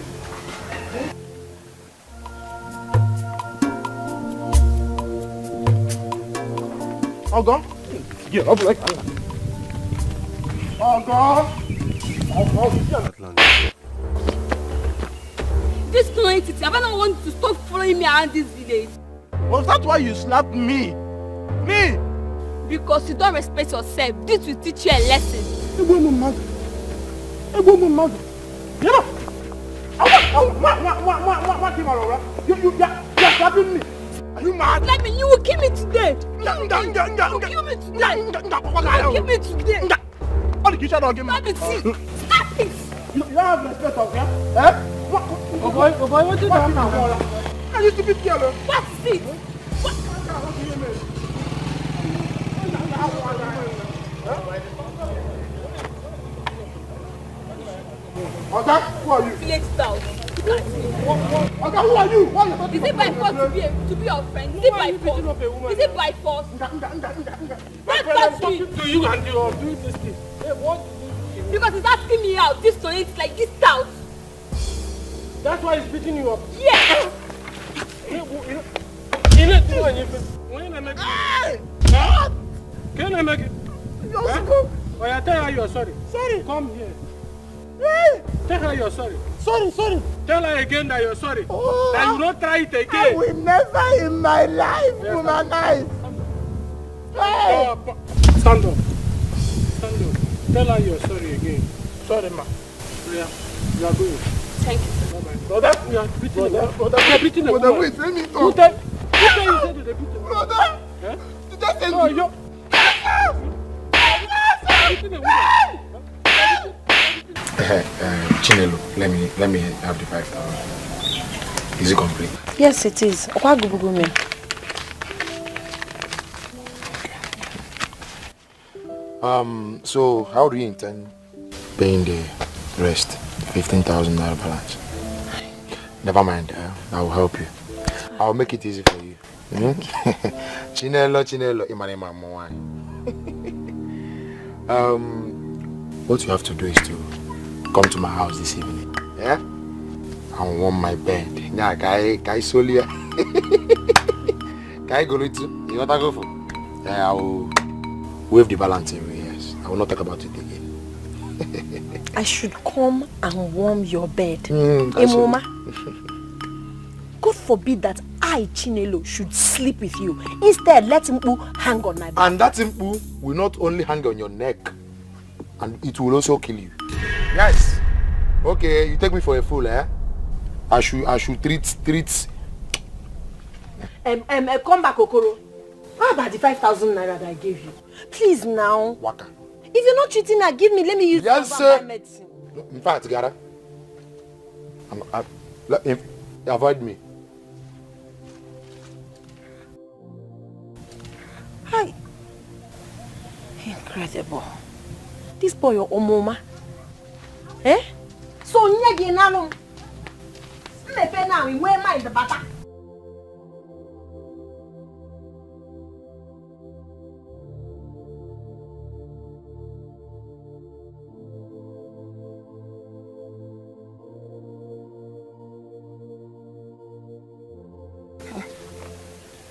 Ogo? Yeah, I'll be like Ogo! This entity, have I not want you to stop following me around this village? Was that why you slapped me? Me? Because you don't respect yourself. This will teach you a lesson. You know, you're slapping me. Are you mad? Let me, you will kill me today. You will kill me today. What did you try to give me? Stop it. Stop it. You have respect of her? Eh? Oh boy, what did you do now? Are you stupid girl? What is it? Oga, who are you? Village style. Oga, who are you? Why are you Is it by force to be your friend? Is it by force? Is it by force? What touch me? To you and you are doing this thing. Hey, what? Because he's asking me out. This tonight is like this stout. That's why he's beating you up. Yeah. Can I make it? Oh, I tell her you're sorry. Sorry. Come here. Tell her you're sorry. Sorry. Tell her again that you're sorry. Oh, that you don't try it again. I will never in my life womanize. Hey. Stand up. Tell her you're sorry again. Sorry, ma. Yeah. You are going. Thank you. Brother, we are beating the woman. Brother, wait, let me talk. Who tell you said to the beating? Brother, just tell me. Oh, you're beating the woman. Chinelo, let me have the 5,000. Is it complete? Yes, it is. So how do you intend paying the rest? 15,000 naira balance. Never mind, I will help you. I'll make it easy for you. Chinelo, Imanema Mwani. What you have to do is to come to my house this evening. Yeah? I warm my bed. Yeah, Kai Solia. Kai go to you want to go for? Yeah, I will waive the balance away, yes. I will not talk about it again. I should come and warm your bed. Emoma. God forbid that I, Chinelo, should sleep with you. Instead, let Mpu hang on my back. And that Mpu will not only hang on your neck, and it will also kill you. Yes. Okay, you take me for a fool, eh? I should treat. Come back, Okoro. How about the 5,000 naira that I gave you? Please now. Waka. If you're not treating her, give me. Let me use yes, medicine. In fact, Gara, avoid me. Hi. Incredible. This boy, your Omoma. Eh? So nyagi nano. Mepe na we mind the butter.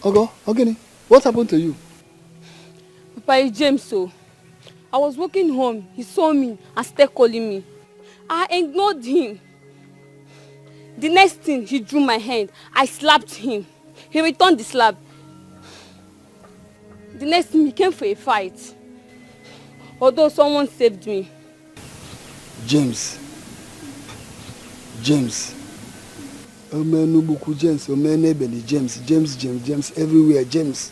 Ogo, Ogini, what happened to you? Papa, it's James, so I was walking home. He saw me and started calling me. I ignored him. The next thing, he drew my hand. I slapped him. He returned the slap. The next thing, he came for a fight. Although someone saved me. James. Omenubuku James, Omenebeli James, everywhere, James.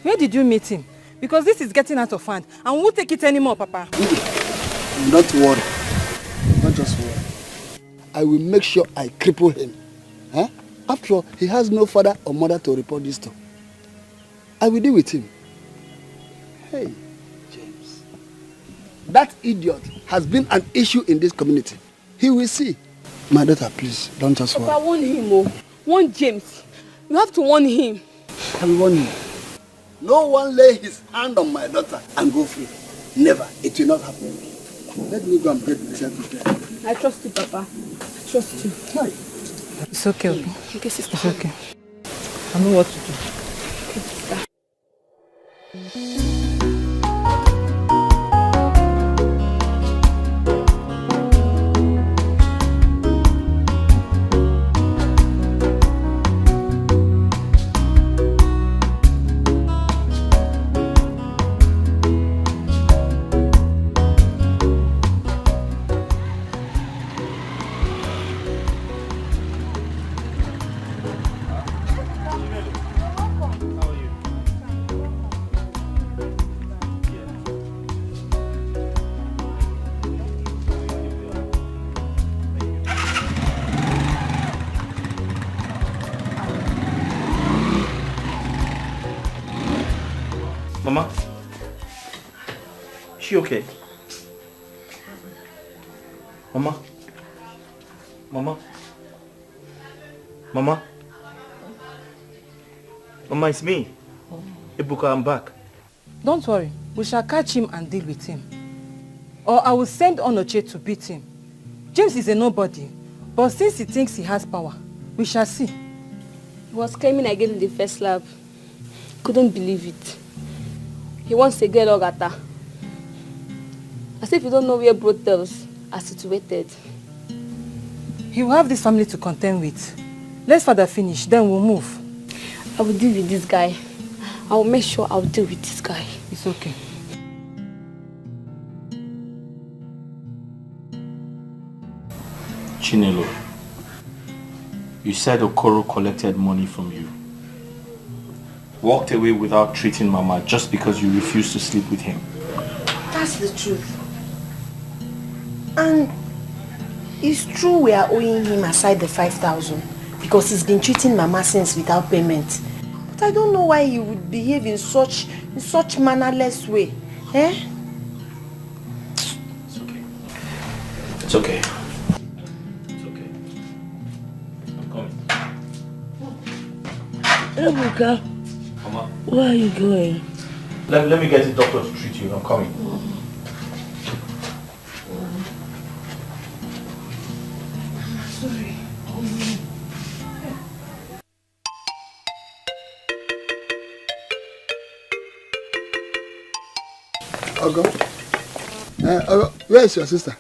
Where did you meet him? Because this is getting out of hand and we won't take it anymore, Papa. Don't worry. Don't just worry. I will make sure I cripple him. Huh? After all, he has no father or mother to report this to. I will deal with him. Hey, James. That idiot has been an issue in this community. He will see. My daughter, please, don't just worry. Papa, warn him, oh. Warn James. You have to warn him. I will warn him. No one lay his hand on my daughter and go free. Never. It will not happen. Let me go and break myself with I trust you, Papa. I trust you. Hi. It's okay, okay? Okay, sister. It's okay. I know what to do. Okay, sister. Mama? Is she okay? Mama? Mama? Mama? Mama, it's me. Ebuka, I'm back. Don't worry. We shall catch him and deal with him. Or I will send Onoche to beat him. James is a nobody. But since he thinks he has power, we shall see. He was claiming I gave him the first slap. Couldn't believe it. He wants to get Ogata. As if you don't know where brothels are situated. He will have this family to contend with. Let's father finish, then we'll move. I will deal with this guy. I will make sure I will deal with this guy. It's okay. Chinelo, you said Okoro collected money from you. Walked away without treating Mama just because you refused to sleep with him. That's the truth. And it's true we are owing him aside the 5,000 because he's been treating Mama since without payment. But I don't know why he would behave in such mannerless way. Eh? It's okay. It's okay. It's okay. I'm coming. Ebuka, Mama. where are you going? Let me get the doctor to treat you. I'm coming. Sorry. Ogo. Ogo, where is your sister?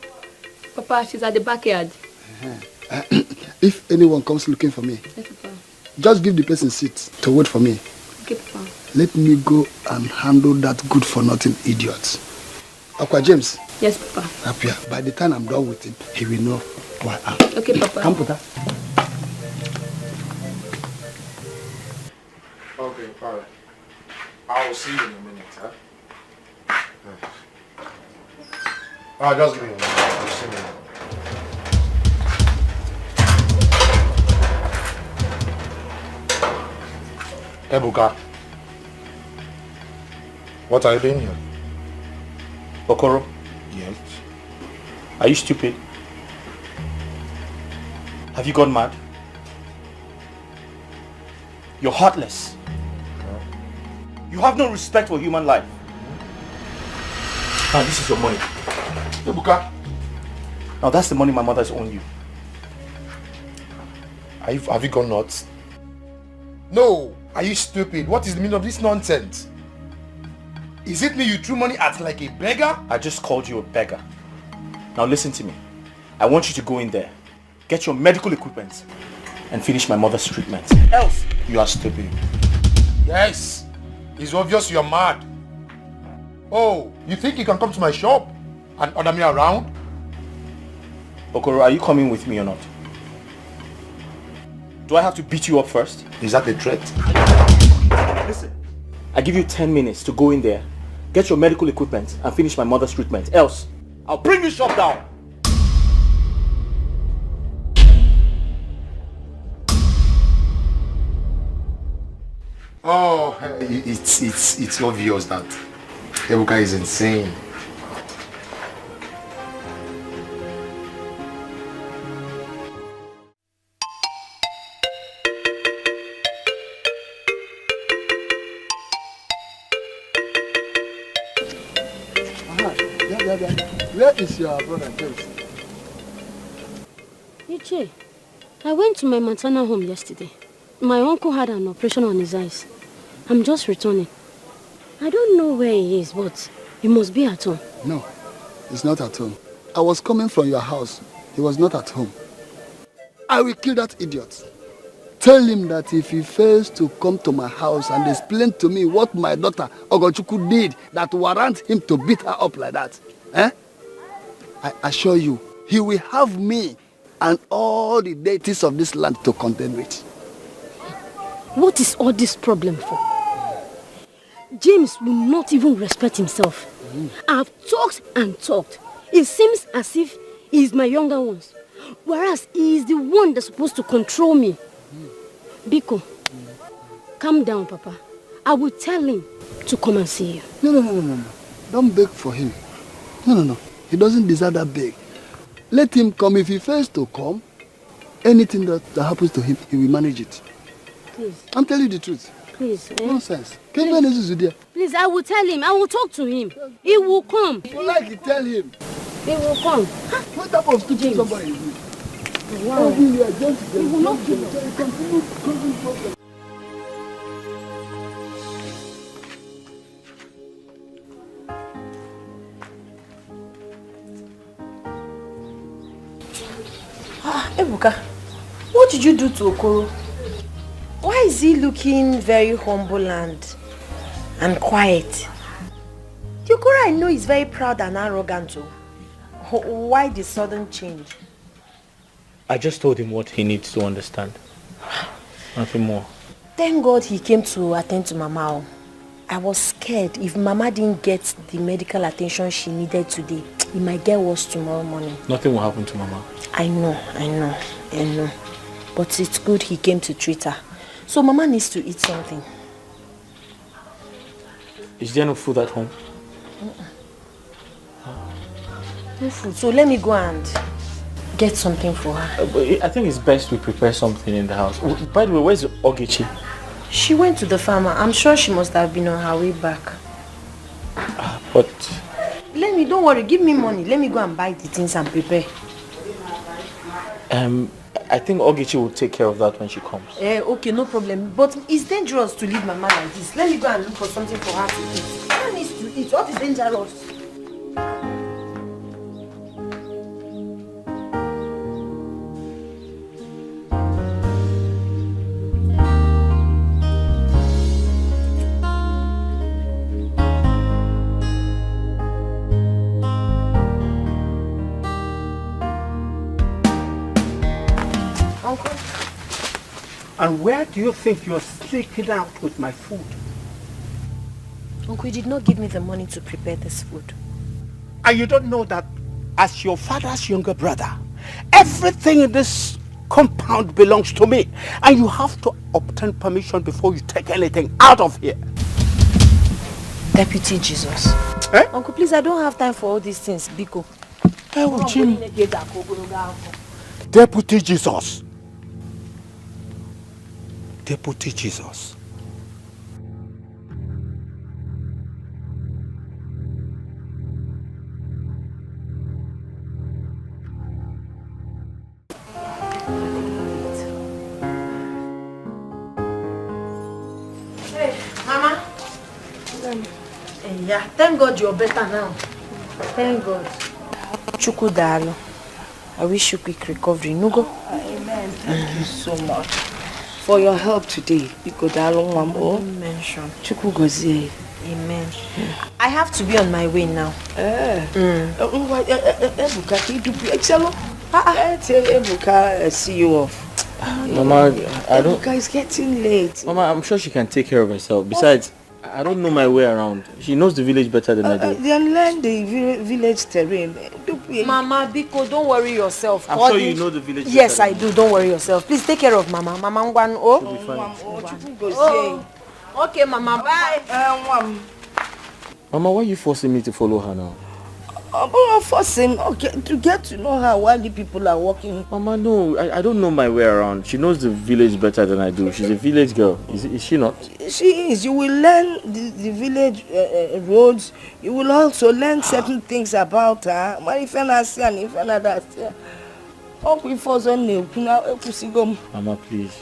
Papa, she's at the backyard. If anyone comes looking for me, Yes, Papa. just give the person seat to wait for me. Okay, Papa. Let me go and handle that good-for-nothing idiot. Aqua James. Yes, Papa. Up here. By the time I'm done with him, he will know who I am. Okay, Papa. Come, Puta. Okay, alright. I will see you in a minute, huh? Just give me a minute. I'll see you. Ebuka, what are you doing here? Okoro, Yes. are you stupid? Have you gone mad? You're heartless. You have no respect for human life. Now this is your money. Ebuka. Now that's the money my mother's owed you. Have you gone nuts? No! Are you stupid? What is the meaning of this nonsense? Is it me you threw money at like a beggar? I just called you a beggar. Now listen to me. I want you to go in there, get your medical equipment, and finish my mother's treatment. Else, you are stupid. Yes! It's obvious you're mad. Oh, you think you can come to my shop and order me around? Okoro, are you coming with me or not? Do I have to beat you up first? Is that a threat? Listen, I give you 10 minutes to go in there, get your medical equipment, and finish my mother's treatment. Else, I'll bring your shop down. Oh, it's obvious that Ebuka is insane. Where is your brother James? Iche, I went to my maternal home yesterday. My uncle had an operation on his eyes. I'm just returning. I don't know where he is, but he must be at home. No, he's not at home. I was coming from your house. He was not at home. I will kill that idiot. Tell him that if he fails to come to my house and explain to me what my daughter Ogochukwu did that warrant him to beat her up like that, I assure you, he will have me and all the deities of this land to contend with. What is all this problem for? James will not even respect himself. I've talked and talked. It seems as if he is my younger ones, whereas he is the one that's supposed to control me. Biko, calm down, Papa. I will tell him to come and see you. No. Don't beg for him. No. He doesn't deserve that beg. Let him come. If he fails to come, anything that happens to him, he will manage it. Please. I'm telling you the truth. Please. Nonsense. Please, I will tell him. I will talk to him. He will come. If you like it, tell him. He will come. What type of stupid somebody is this? Wow. He will not kill us. Ebuka, what did you do to Okoro? Why is he looking very humble and quiet? The Okoro I know is very proud and arrogant too. Why the sudden change? I just told him what he needs to understand. Nothing more. Thank God he came to attend to Mama. I was scared if Mama didn't get the medical attention she needed today, it might get worse tomorrow morning. Nothing will happen to Mama. I know. But it's good he came to treat her. So Mama needs to eat something. Is there no food at home? No food. So let me go and get something for her. I think it's best we prepare something in the house. By the way, where's Ogechi? She went to the farmer. I'm sure she must have been on her way back. But... Don't worry, give me money. Let me go and buy the things and prepare. I think Ogechi will take care of that when she comes. Okay, no problem. But it's dangerous to leave Mama like this. Let me go and look for something for her to eat. Mama needs to eat. What is dangerous? And where do you think you're sneaking out with my food? Uncle, you did not give me the money to prepare this food. And you don't know that as your father's younger brother, everything in this compound belongs to me. And you have to obtain permission before you take anything out of here. Deputy Jesus. Uncle, please, I don't have time for all these things, Biko. Oh, Jim. Deputy Jesus. Deputy Jesus. Hey, Mama. Yeah, thank God you're better now. Thank God. Chukudalo. I wish you quick recovery. Nugo. Amen. Thank you so much for your help today. Mention. Chukugozie. Amen. I have to be on my way now. Ebuka, see you off. Mama, I don't... Ebuka is getting late. Mama, I'm sure she can take care of herself. Besides, I don't know my way around. She knows the village better than I do. Then learn the village terrain. Mama, Biko, don't worry yourself. I'm sure you know the village better. Yes, I do. Don't worry yourself. Please take care of Mama. Mama Ngwan. She'll be fine. Okay, Mama. Bye. Mama, why are you forcing me to follow her now? I'm not forcing, okay, to get to know her while the people are walking. Mama, no, I don't know my way around. She knows the village better than I do. She's a village girl. Is she not? She is. You will learn the village roads. You will also learn certain things about her. Mama, please.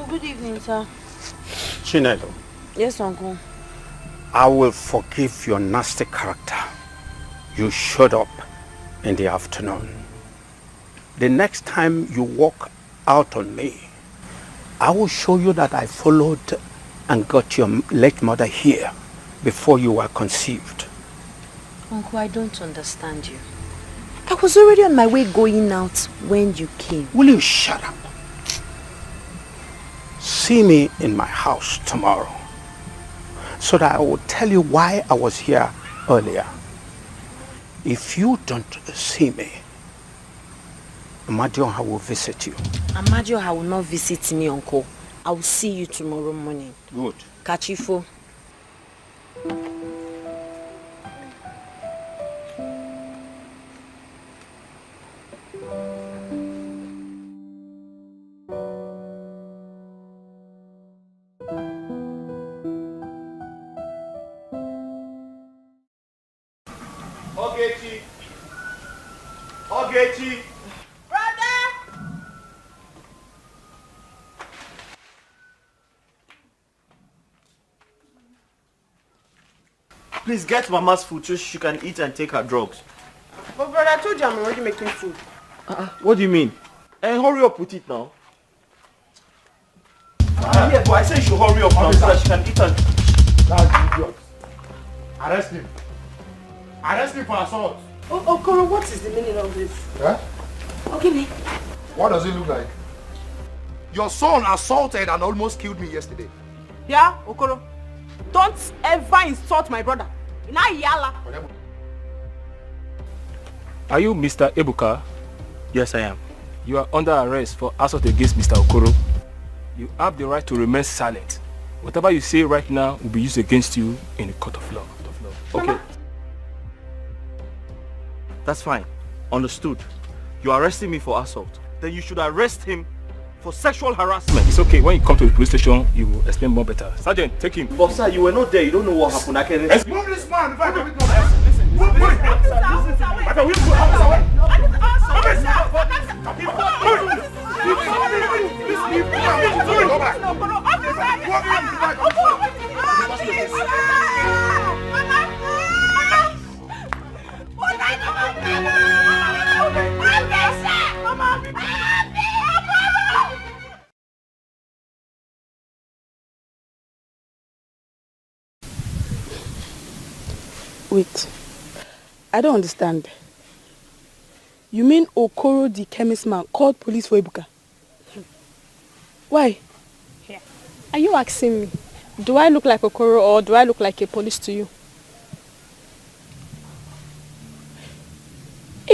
Good evening, sir. Chinedu, Yes, Uncle. I will forgive your nasty character. You showed up in the afternoon. The next time you walk out on me, I will show you that I followed and got your late mother here before you were conceived. Uncle, I don't understand you. I was already on my way going out when you came. Will you shut up? See me in my house tomorrow so that I will tell you why I was here earlier. If you don't see me, Amadioha will visit you. Amadioha will not visit me, Uncle. I will see you tomorrow morning. Good. Kachifo. Ogechi. Please get Mama's food so she can eat and take her drugs. But brother, I told you I'm already making food. What do you mean? Hurry up with it now. Yeah, but I said you should hurry up now so that she can eat and... That's idiot. Arrest him. Arrest him for assault. Oh, Koro, what is the meaning of this? Huh? Okay, me. What does it look like? Your son assaulted and almost killed me yesterday. Yeah, Okoro. Don't ever insult my brother. Yala. Are you Mr. Ebuka? Yes, I am. You are under arrest for assault against Mr. Okoro. You have the right to remain silent. Whatever you say right now will be used against you in the court of law. Okay. That's fine. Understood. You are arresting me for assault. Then you should arrest him for sexual harassment. It's okay. When you come to the police station, you will explain more better. Sergeant, take him. But sir, you were not there. You don't know what happened. I can... Let's move this man. If I can listen. Move it. Wait, I don't understand. You mean Okoro the chemist man called police for Ebuka? Why? Yeah. Are you asking me, do I look like Okoro or do I look like a police to you?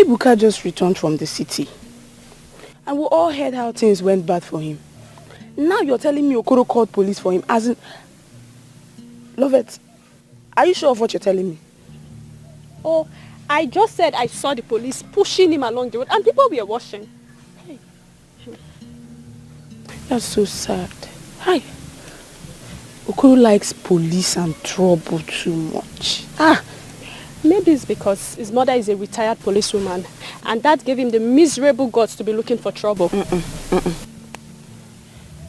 Ebuka just returned from the city. And we all heard how things went bad for him. Now you're telling me Okoro called police for him as in... Lovett, are you sure of what you're telling me? Oh, I just said I saw the police pushing him along the road and people were watching. Hey. That's so sad. Hi. Okoro likes police and trouble too much. Maybe it's because his mother is a retired policewoman and that gave him the miserable guts to be looking for trouble.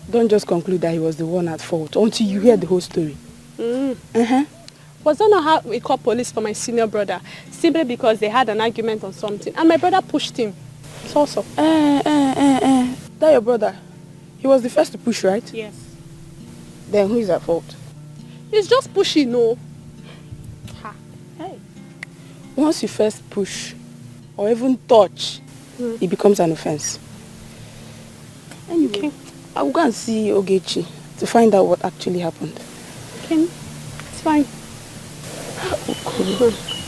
Don't just conclude that he was the one at fault until you hear the whole story. Was that not how we called police for my senior brother? Simply because they had an argument on something and my brother pushed him. It's also. That your brother? He was the first to push, right? Yes. Then who is at fault? He's just pushing, no. Hey. Once you first push or even touch, it becomes an offense. Anyway, I will go and see Ogechi to find out what actually happened. Okay, it's fine.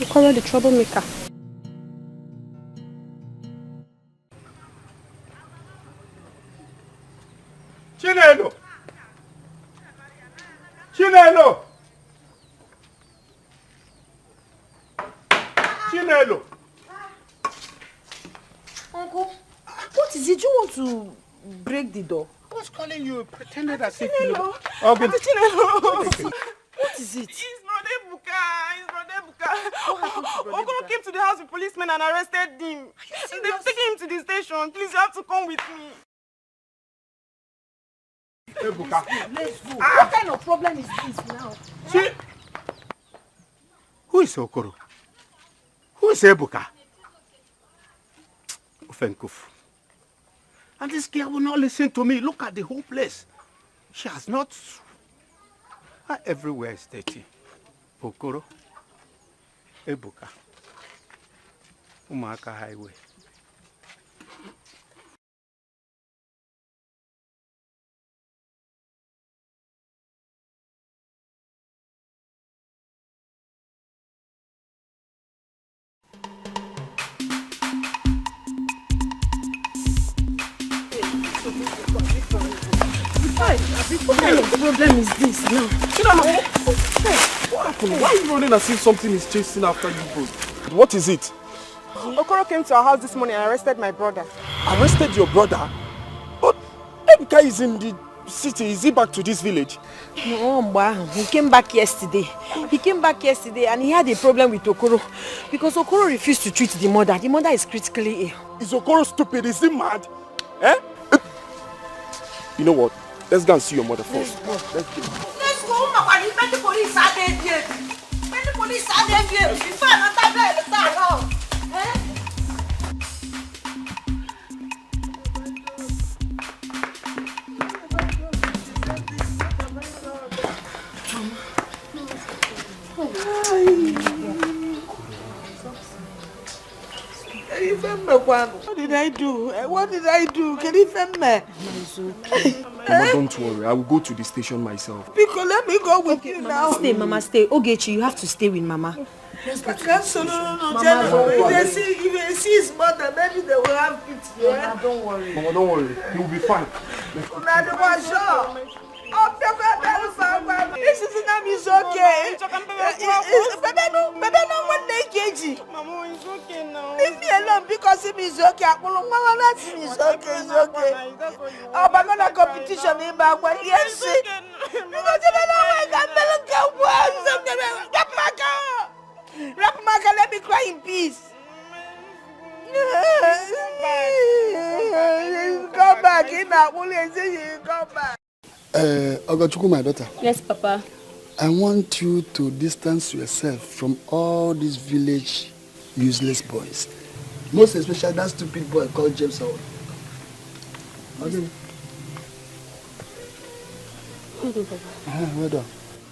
Okoro the troublemaker. Chinelo! Chinelo! Chinelo! Uncle, what is it? You want to break the door? I was calling you, pretended as if you know. Chinelo! What is it? It's Brother Ebuka. It's Brother Ebuka. Okoro came to the house with policemen and arrested him. And they've taken him to the station. Please, you have to come with me. Ebuka. Let's go. What kind of problem is this now? See? Who is Okoro? Who is Ebuka? Ofenkufu. And this girl will not listen to me. Look at the whole place. She has not... Everywhere is dirty. Okoro. Ebuka. Umaka Highway. What kind of problem is this now? What happened? Why are you running as if something is chasing after you both? What is it? Okoro came to our house this morning and arrested my brother. Arrested your brother? But Ebuka is in the city. Is he back to this village? No, he came back yesterday. And he had a problem with Okoro. Because Okoro refused to treat the mother. The mother is critically ill. Is Okoro stupid? Is he mad? Eh? You know what? Let's go and see your mother first. Let's go. Let's go, Mama. When the police are there, before another day, start out. What did I do? What did I do? Can you defend me? Mama, don't worry. I will go to the station myself. Because let me go with you now. Mama, stay. Ogechi, you have to stay with Mama. I can't solo. If they see his mother, maybe they will have it here. Mama, don't worry. Mama, don't worry. He will be fine. This is not is okay. Baby, no one kg. Mama, it's okay now. Leave me alone because him is okay. Mama, that's him is okay. It's okay. Oh, but not a competition in back when yes. Because you don't know where Rapmaka, let me cry in peace. Come back in that will say you come back. Ogachuku, my daughter. Yes, Papa. I want you to distance yourself from all these village useless boys. Most especially that stupid boy called James Howard. Okay. Well done.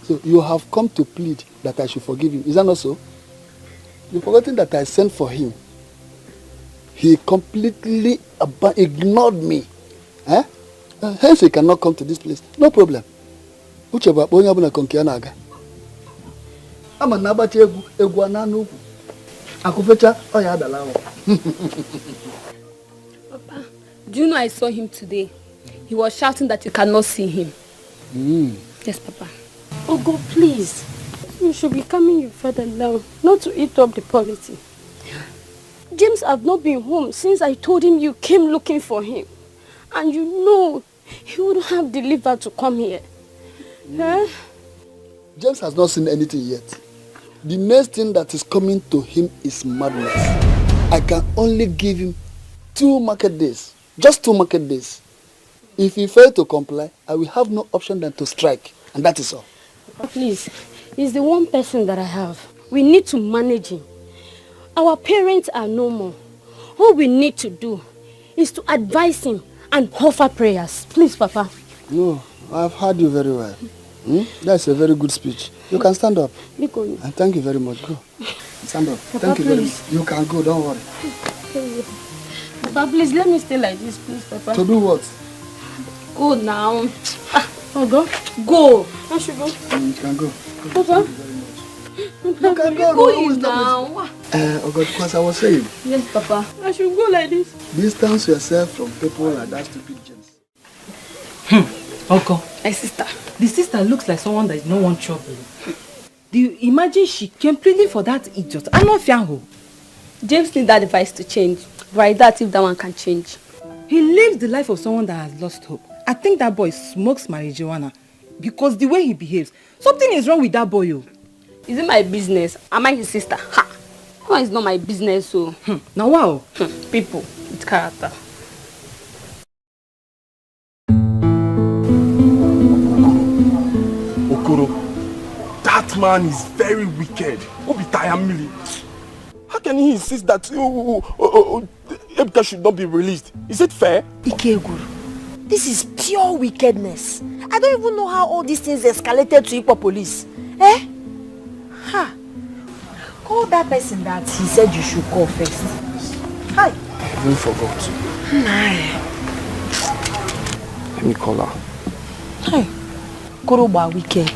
So you have come to plead that I should forgive him. Is that not so? You've forgotten that I sent for him. He completely ignored me. Eh? Hence he cannot come to this place. No problem. Ucheba bonya buna konkiana aga. Ama nabati egwu ananu. Akufecha, oh yeah, Dalawa. Papa, do you know I saw him today? He was shouting that you cannot see him. Yes, Papa. Oh God, please. You should be calming your father now, not to eat up the policy. James have not been home since I told him you came looking for him. And you know, he would have the liver to come here. Huh? James has not seen anything yet. The next thing that is coming to him is madness. I can only give him 2 market days. Just 2 market days. If he fails to comply, I will have no option than to strike. And that is all. Please, he's the one person that I have. We need to manage him. Our parents are no more. All we need to do is to advise him and offer prayers. Please, Papa. No, I've heard you very well. That's a very good speech. You can stand up. And thank you very much. Go. Stand up. Papa, thank you very please. much. You can go, don't worry. Papa, please let me stay like this, please, Papa. To do what? Go now. Go. Go. I should go. You can go. Papa. You can go. Go now. Oh God, because I was saying. Yes, Papa. I should go like this. Distance yourself from people like that stupid James. Uncle. My sister. The sister looks like someone that is no one trouble. Do you imagine she came pleading for that idiot? I'm not fianho. James needs that advice to change. Right, that if that one can change. He lives the life of someone that has lost hope. I think that boy smokes marijuana because the way he behaves. Something is wrong with that boy. Oh. Is it my business? Am I his sister? Ha! No, it's not my business, so. Now wow. People with character. Okoro, that man is very wicked. How can he insist that Ebuka should not be released? Is it fair? Ikeguru, this is pure wickedness. I don't even know how all these things escalated to Ipo police. Eh? Ha! Call that person that he said you should call first. Hi. I even forgot. Let me call her. Hi. Koroba wicked.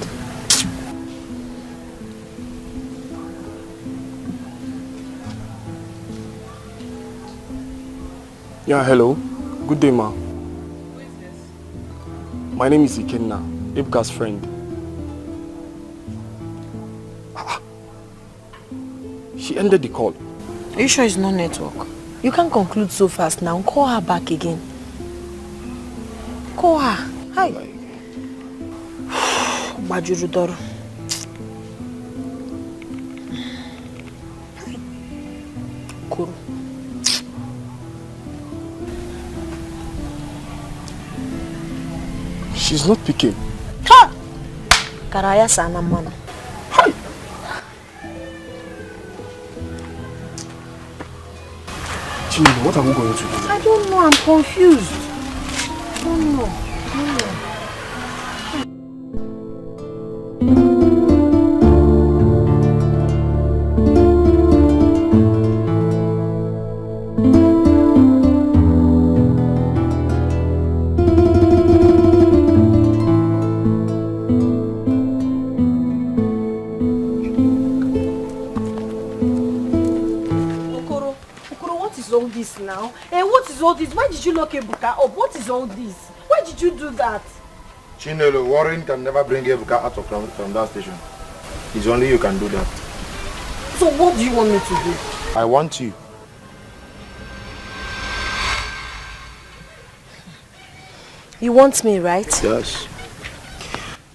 Yeah, hello. Good day, ma. My name is Ikenna, Ebuka's friend. She ended the call. Are you sure it's not network? You can't conclude so fast now. Call her back again. Call her. Hi. Bajurudoro. Kuru. She's not picking. Ha! Karaya sana mana. Chino, what are we going to do? I don't know, I'm confused. I don't know. Now, what is all this? Why did you lock Ebuka up? What is all this? Why did you do that? Chinelo, Warren can never bring Ebuka out from that station. It's only you can do that. So what do you want me to do? I want you. You want me, right? Yes.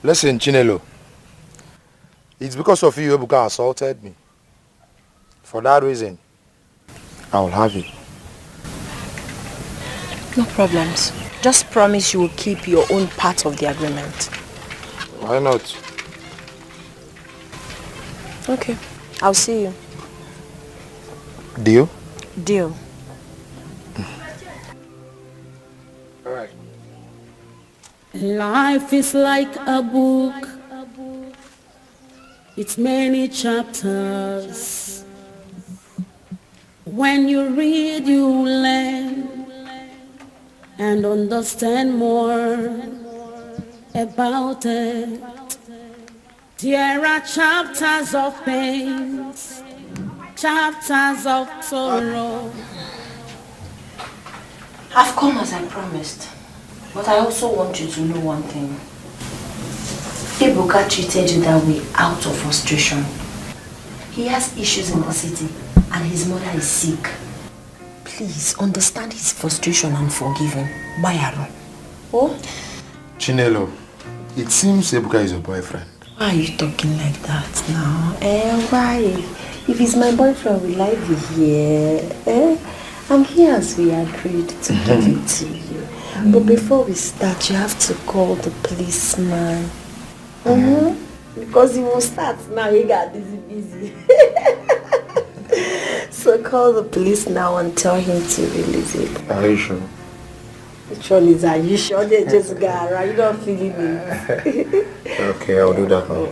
Listen, Chinelo. It's because of you Ebuka assaulted me. For that reason, I will have you. No problems. Just promise you will keep your own part of the agreement. Why not? Okay. I'll see you. Deal? Deal. Alright. Life is like a book. It's many chapters. When you read, you learn and understand more about it. There are chapters of pains chapters of sorrow. I've come as I promised. But I also want you to know one thing. Ebuka treated you that way out of frustration. He has issues in the city and his mother is sick. Please understand his frustration and forgive him. Bayaro. Oh? Chinelo, it seems Ebuka is your boyfriend. Why are you talking like that now? Why? If he's my boyfriend, will I be here? I'm here as we agreed to give it to you. But before we start, you have to call the policeman. Because he will start now. He got busy. So call the police now and tell him to release it. Are you sure? Which one is are you sure? They just got right. You don't feel it. Okay, I'll do that now.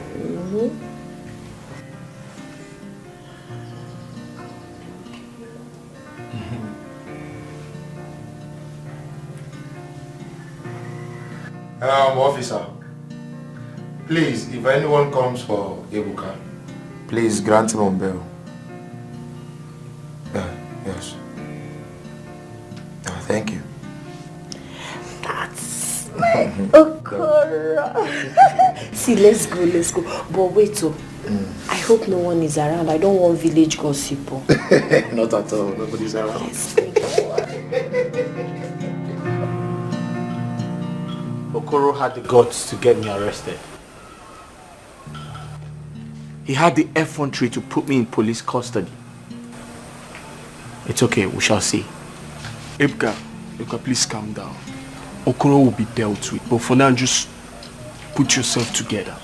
Officer, please, if anyone comes for Ebuka, please grant him on bail. Yes. Thank you. That's Okoro. See, let's go. But wait, I hope no one is around. I don't want village gossip. Not at all. Nobody's around. Let's go. Okoro had the guts to get me arrested. He had the effrontery to put me in police custody. It's okay, we shall see. Ebuka, please calm down. Okoro will be dealt with, but for now, just put yourself together.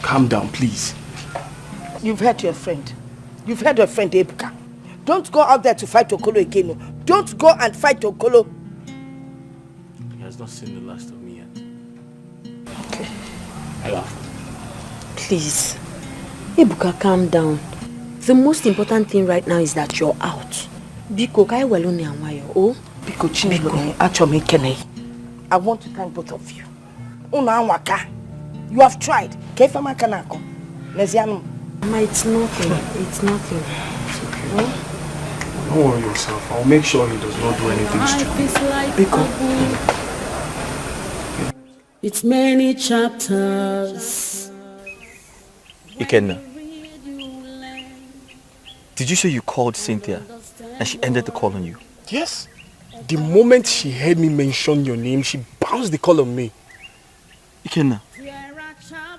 Calm down, please. You've hurt your friend. You've hurt your friend, Ebuka. Don't go out there to fight Okoro again. Don't go and fight Okoro. He has not seen the last of me yet. Okay. I laugh. Please, Ebuka, calm down. The most important thing right now is that you're out. Biko, kai welone anwayo. Oh, Biko Chinelo, Achome Kene. I want to thank both of you. Una anwaka. You have tried. Kefama kanako. Neziano. Ma, it's nothing. It's nothing. It's okay. Oh? Don't worry yourself. I'll make sure he does not do anything stupid. Biko. It's many chapters. Ikenna, did you say you called Cynthia and she ended the call on you? Yes. The moment she heard me mention your name, she bounced the call on me. Ikenna,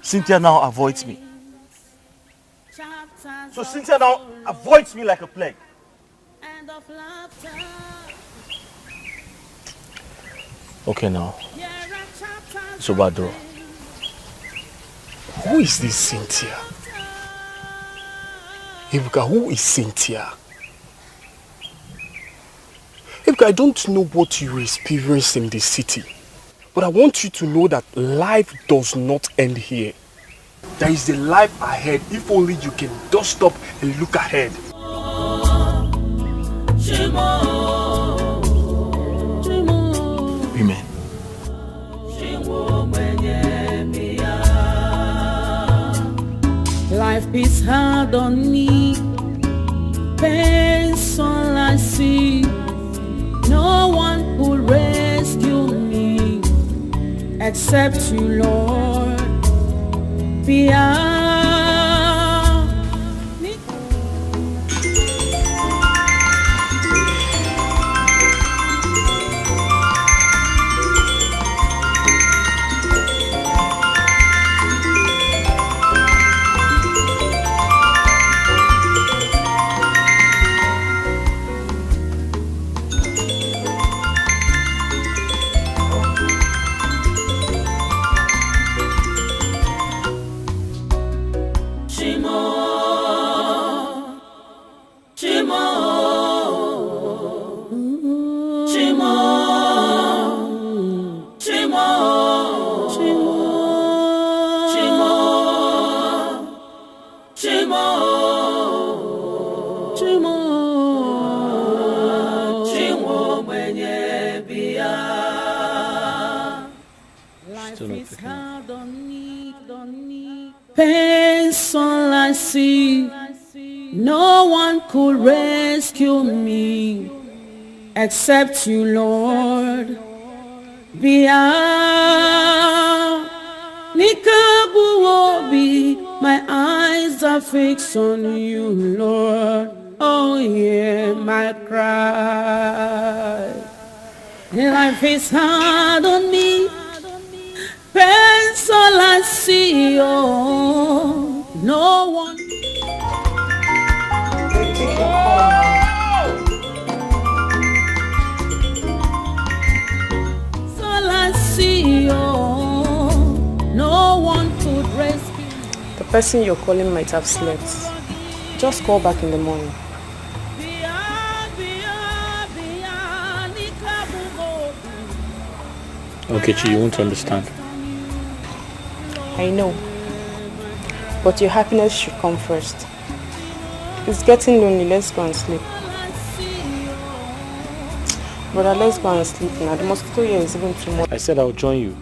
Cynthia now avoids me. So Cynthia now avoids me like a plague. Okay now. Sobadro. Who is this Cynthia? Ebuka, who is Cynthia? Ebuka, I don't know what you experience in the city, but I want you to know that life does not end here. There is a life ahead if only you can dust up and look ahead. Amen. Life is hard on me, pain's all I see. No one will rescue me except you, Lord. Beyond me. Pain's all I see. No one could rescue me except you, Lord. My eyes are fixed on you, Lord. Oh yeah, my cry. Life is hard on me. Pain's all I see. Oh, no one. All I see. Oh, no one could rescue. The person you're calling might have slept. Just call back in the morning. Okay, Chi, you won't understand. I know. But your happiness should come first. It's getting lonely. Let's go and sleep. Brother, let's go and sleep now. The mosquito here is even too much. I said I'll join you.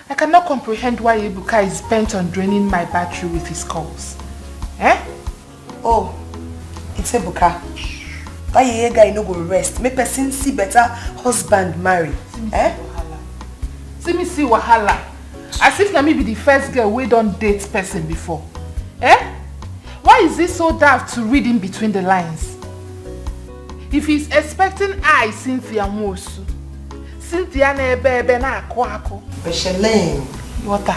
I cannot comprehend why Ebuka is bent on draining my battery with his calls. Eh? Oh, it's Ebuka. Why you guy no go rest? Make person see better husband marry. See me see wahala. As if na me be the first girl we don't date person before. Eh? Why is he so daft to read in between the lines? If he's expecting I, Cynthia Mosu, Cynthia na ebe na ako. Besheleng. Water.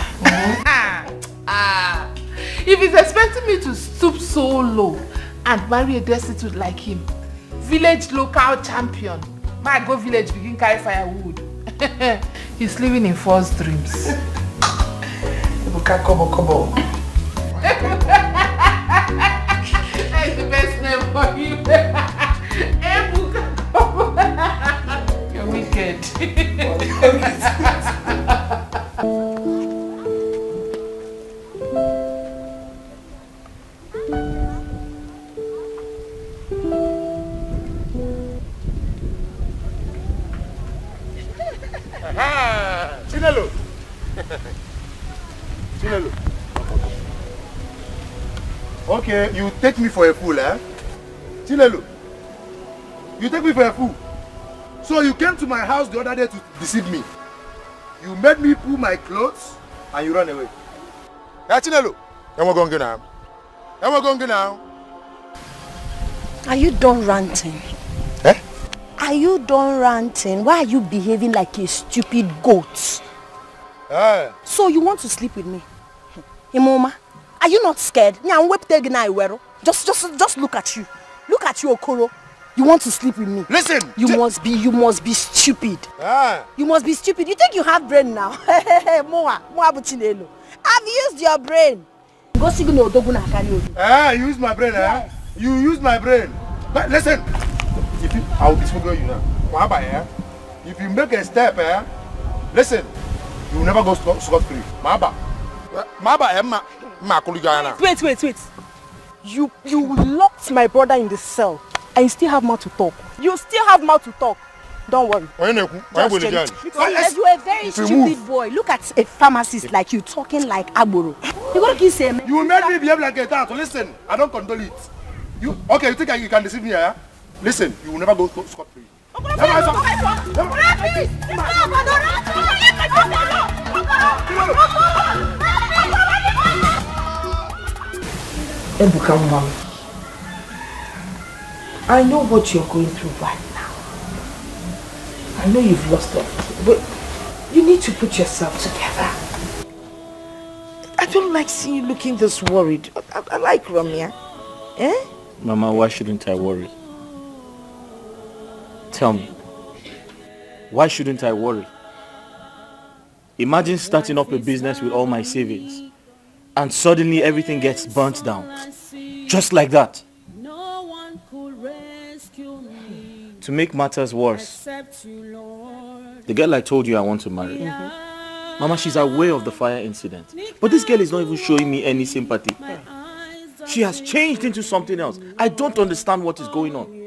If he's expecting me to stoop so low and marry a destitute like him, village local champion, my go village begin carry firewood. He's living in false dreams. Ebuka Kobo. That's the best name for you. Ebuka Kobo. You're wicked. Chinelo. Chinelo. Okay, you take me for a fool, eh? Chinelo. You take me for a fool. So you came to my house the other day to deceive me. You made me pull my clothes and you run away. Hey, Chinelo. We're going now. We're going now. Are you done ranting? Eh? Are you done ranting? Why are you behaving like a stupid goat? So you want to sleep with me? Imoma, are you not scared? Just look at you. Look at you, Okoro. You want to sleep with me? Listen! You must be stupid. You must be stupid. You think you have brain now? Moa Buchinelo. I've used your brain. Go signal Doguna Kanyo. You use my brain, yes. You use my brain. But listen, I will disfigure you now. If you make a step, listen, you will never go scot-free. Wait. You locked my brother in the cell and you still have mouth to talk. Don't worry. Because you're a very stupid boy. Look at a pharmacist like you talking like Agboro. You gonna kiss him? You made me behave like a tat. Listen, I don't condole it. You think you can deceive me, eh? Listen, you will never go scot-free. Ebuka Mom, I know what you're going through right now. I know you've lost everything, but you need to put yourself together. I don't like seeing you looking this worried. I like Ramya. Eh? Mama, why shouldn't I worry? Tell me, why shouldn't I worry? Imagine starting up a business with all my savings and suddenly everything gets burnt down. Just like that. To make matters worse, the girl I told you I want to marry. Mama, she's aware of the fire incident. But this girl is not even showing me any sympathy. She has changed into something else. I don't understand what is going on.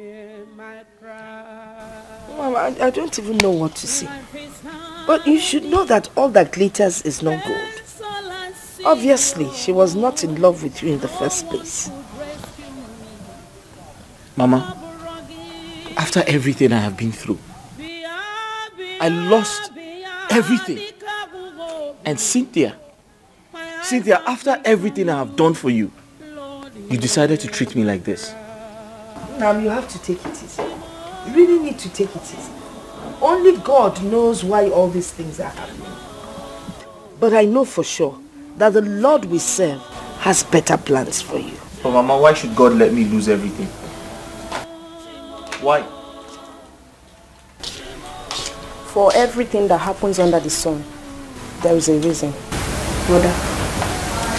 I don't even know what to say. But you should know that all that glitters is not gold. Obviously, she was not in love with you in the first place. Mama, after everything I have been through, I lost everything. And Cynthia, after everything I have done for you, you decided to treat me like this. Now you have to take it easy. You really need to take it easy. Only God knows why all these things are happening. But I know for sure that the Lord we serve has better plans for you. But Mama, why should God let me lose everything? Why? For everything that happens under the sun, there is a reason. Brother,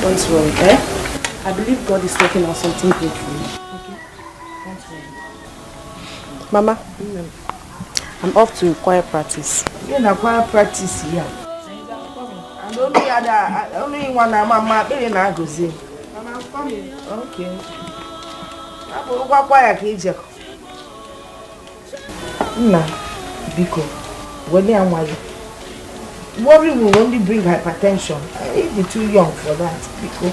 don't worry, eh? I believe God is working on something good for you. Okay? Don't worry. Mama, I'm off to choir practice. You're in a choir practice here. And only one Mama, really not go see. Mama, I'm coming. Okay. I'm going to choir cage. Nah, Biko, when they are worry will only bring hypertension. You're too young for that, Biko.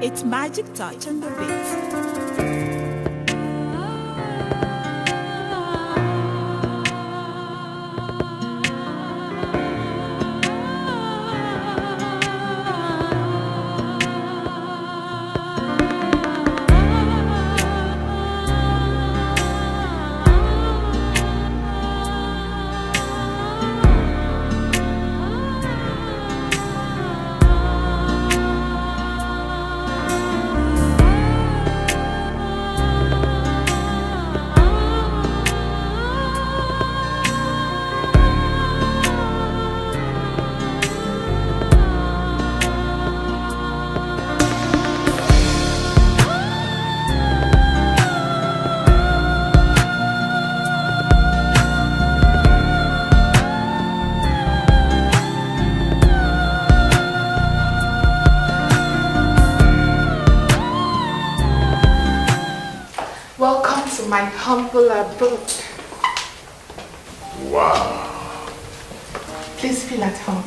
It's magic touch on the beat. Welcome to my humble abode. Wow. Please feel at home.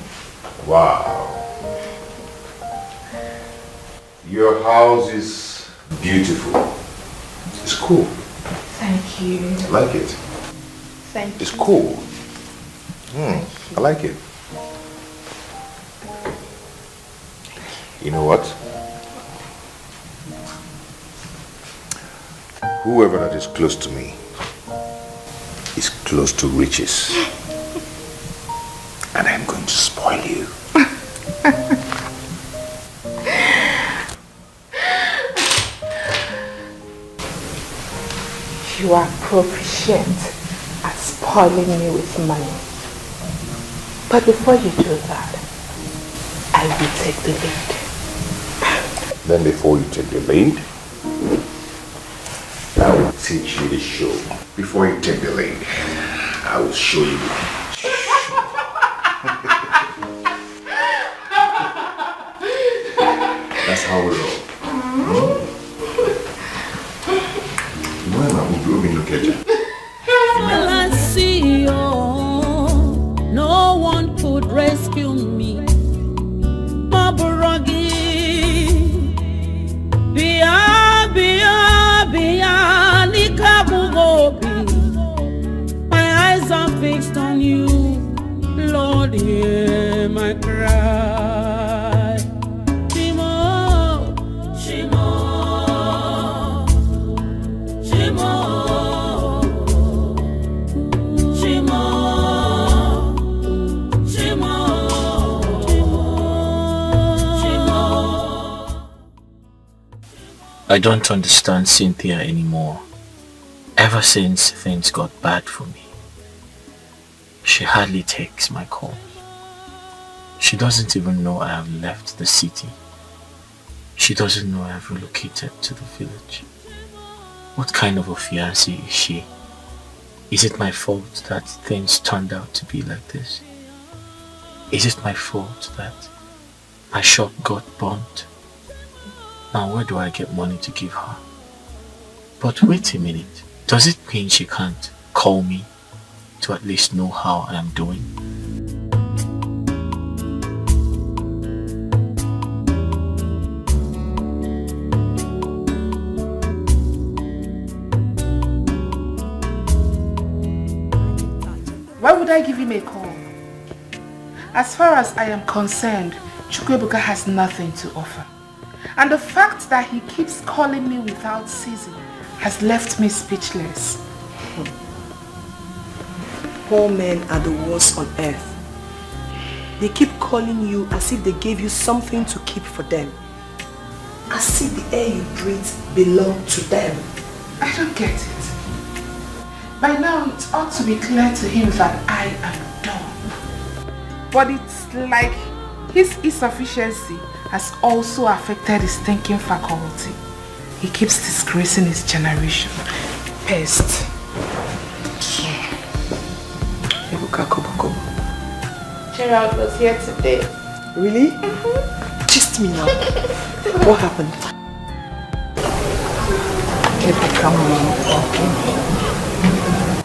Wow. Your house is beautiful. It's cool. Thank you. I like it. Thank you. It's cool. I like it. You know what? Whoever that is close to me is close to riches. And I'm going to spoil you. You are proficient at spoiling me with money. But before you do that, I will take the lead. Then before you take the lead, I will teach you the show. Before you take the lead, I will show you the That's how we roll. We'll be looking at you. All I see, oh, no one could rescue me. Maburagi, Bia, Nikabugobi. My eyes are fixed on you, Lord, hear my cry. Shimo, Shimo, Shimo. I don't understand Cynthia anymore. Ever since things got bad for me, she hardly takes my calls. She doesn't even know I have left the city. She doesn't know I have relocated to the village. What kind of a fiancé is she? Is it my fault that things turned out to be like this? Is it my fault that my shop got burnt? Now where do I get money to give her? But wait a minute, does it mean she can't call me to at least know how I am doing? Why would I give him a call? As far as I am concerned, Chukwuebuka has nothing to offer. And the fact that he keeps calling me without ceasing has left me speechless. Poor men are the worst on earth. They keep calling you as if they gave you something to keep for them. As if the air you breathe belonged to them. I don't get it. By now it ought to be clear to him that I am done. But it's like his insufficiency has also affected his thinking faculty. He keeps disgracing his generation. Pest. Gerald was here today. Really? Just me now. What happened?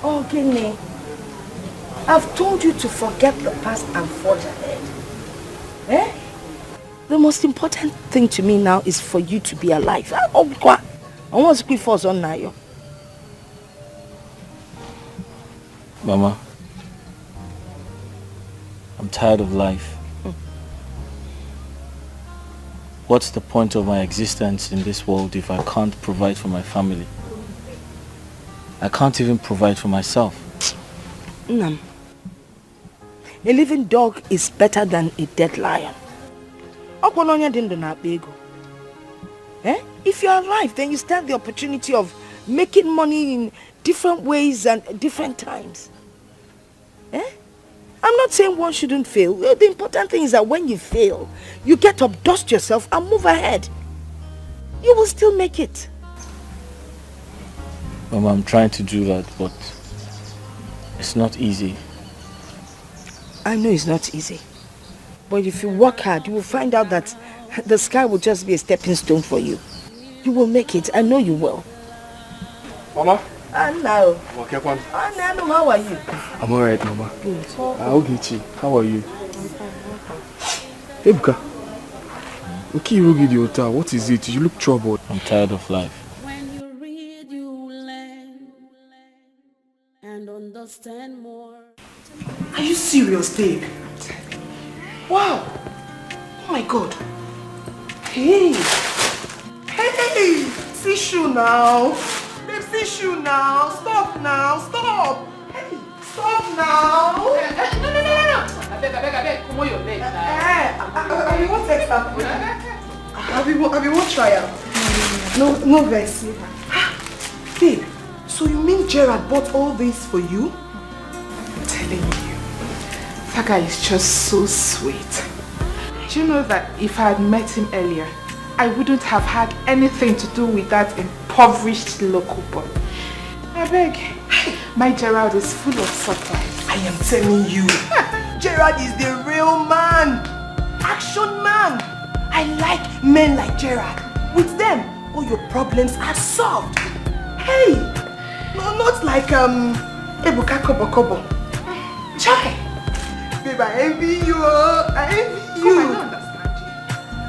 Oh, Gini, I've told you to forget the past and forge ahead. Eh? The most important thing to me now is for you to be alive. I want to speak for on now. Mama, I'm tired of life. What's the point of my existence in this world if I can't provide for my family? I can't even provide for myself. Nam, a living dog is better than a dead lion. Eh? If you're alive, then you stand the opportunity of making money in different ways and different times. Eh? I'm not saying one shouldn't fail. The important thing is that when you fail, you get up, dust yourself and move ahead. You will still make it. Mama, I'm trying to do that, but it's not easy. I know it's not easy. But if you work hard, you will find out that the sky will just be a stepping stone for you. You will make it. I know you will. Mama? Hello. Okay, how are you? I'm alright, Mama. Good. Ogechi, how are you? Ebuka. Okay, Rugi the hotel. What is it? You look troubled. I'm tired of life. When you read, you learn and understand more. Are you serious, Dave? Wow. Oh my God. Hey. Hey. See shoe now. Babe, see shoe now. Stop now. Stop. Hey. Stop now. No. I beg. Come on, your leg now. I won't take that. I won't try out. No vex. Babe, so you mean Gerard bought all this for you? I'm telling you, that guy is just so sweet. Do you know that if I had met him earlier, I wouldn't have had anything to do with that impoverished local boy. I beg, my Gerard is full of surprise. I am telling you, Gerard is the real man. Action man. I like men like Gerard. With them, all your problems are solved. Hey, no, not like Ebuka Kobo. Chai. Babe, I envy you. I envy you. I don't understand you.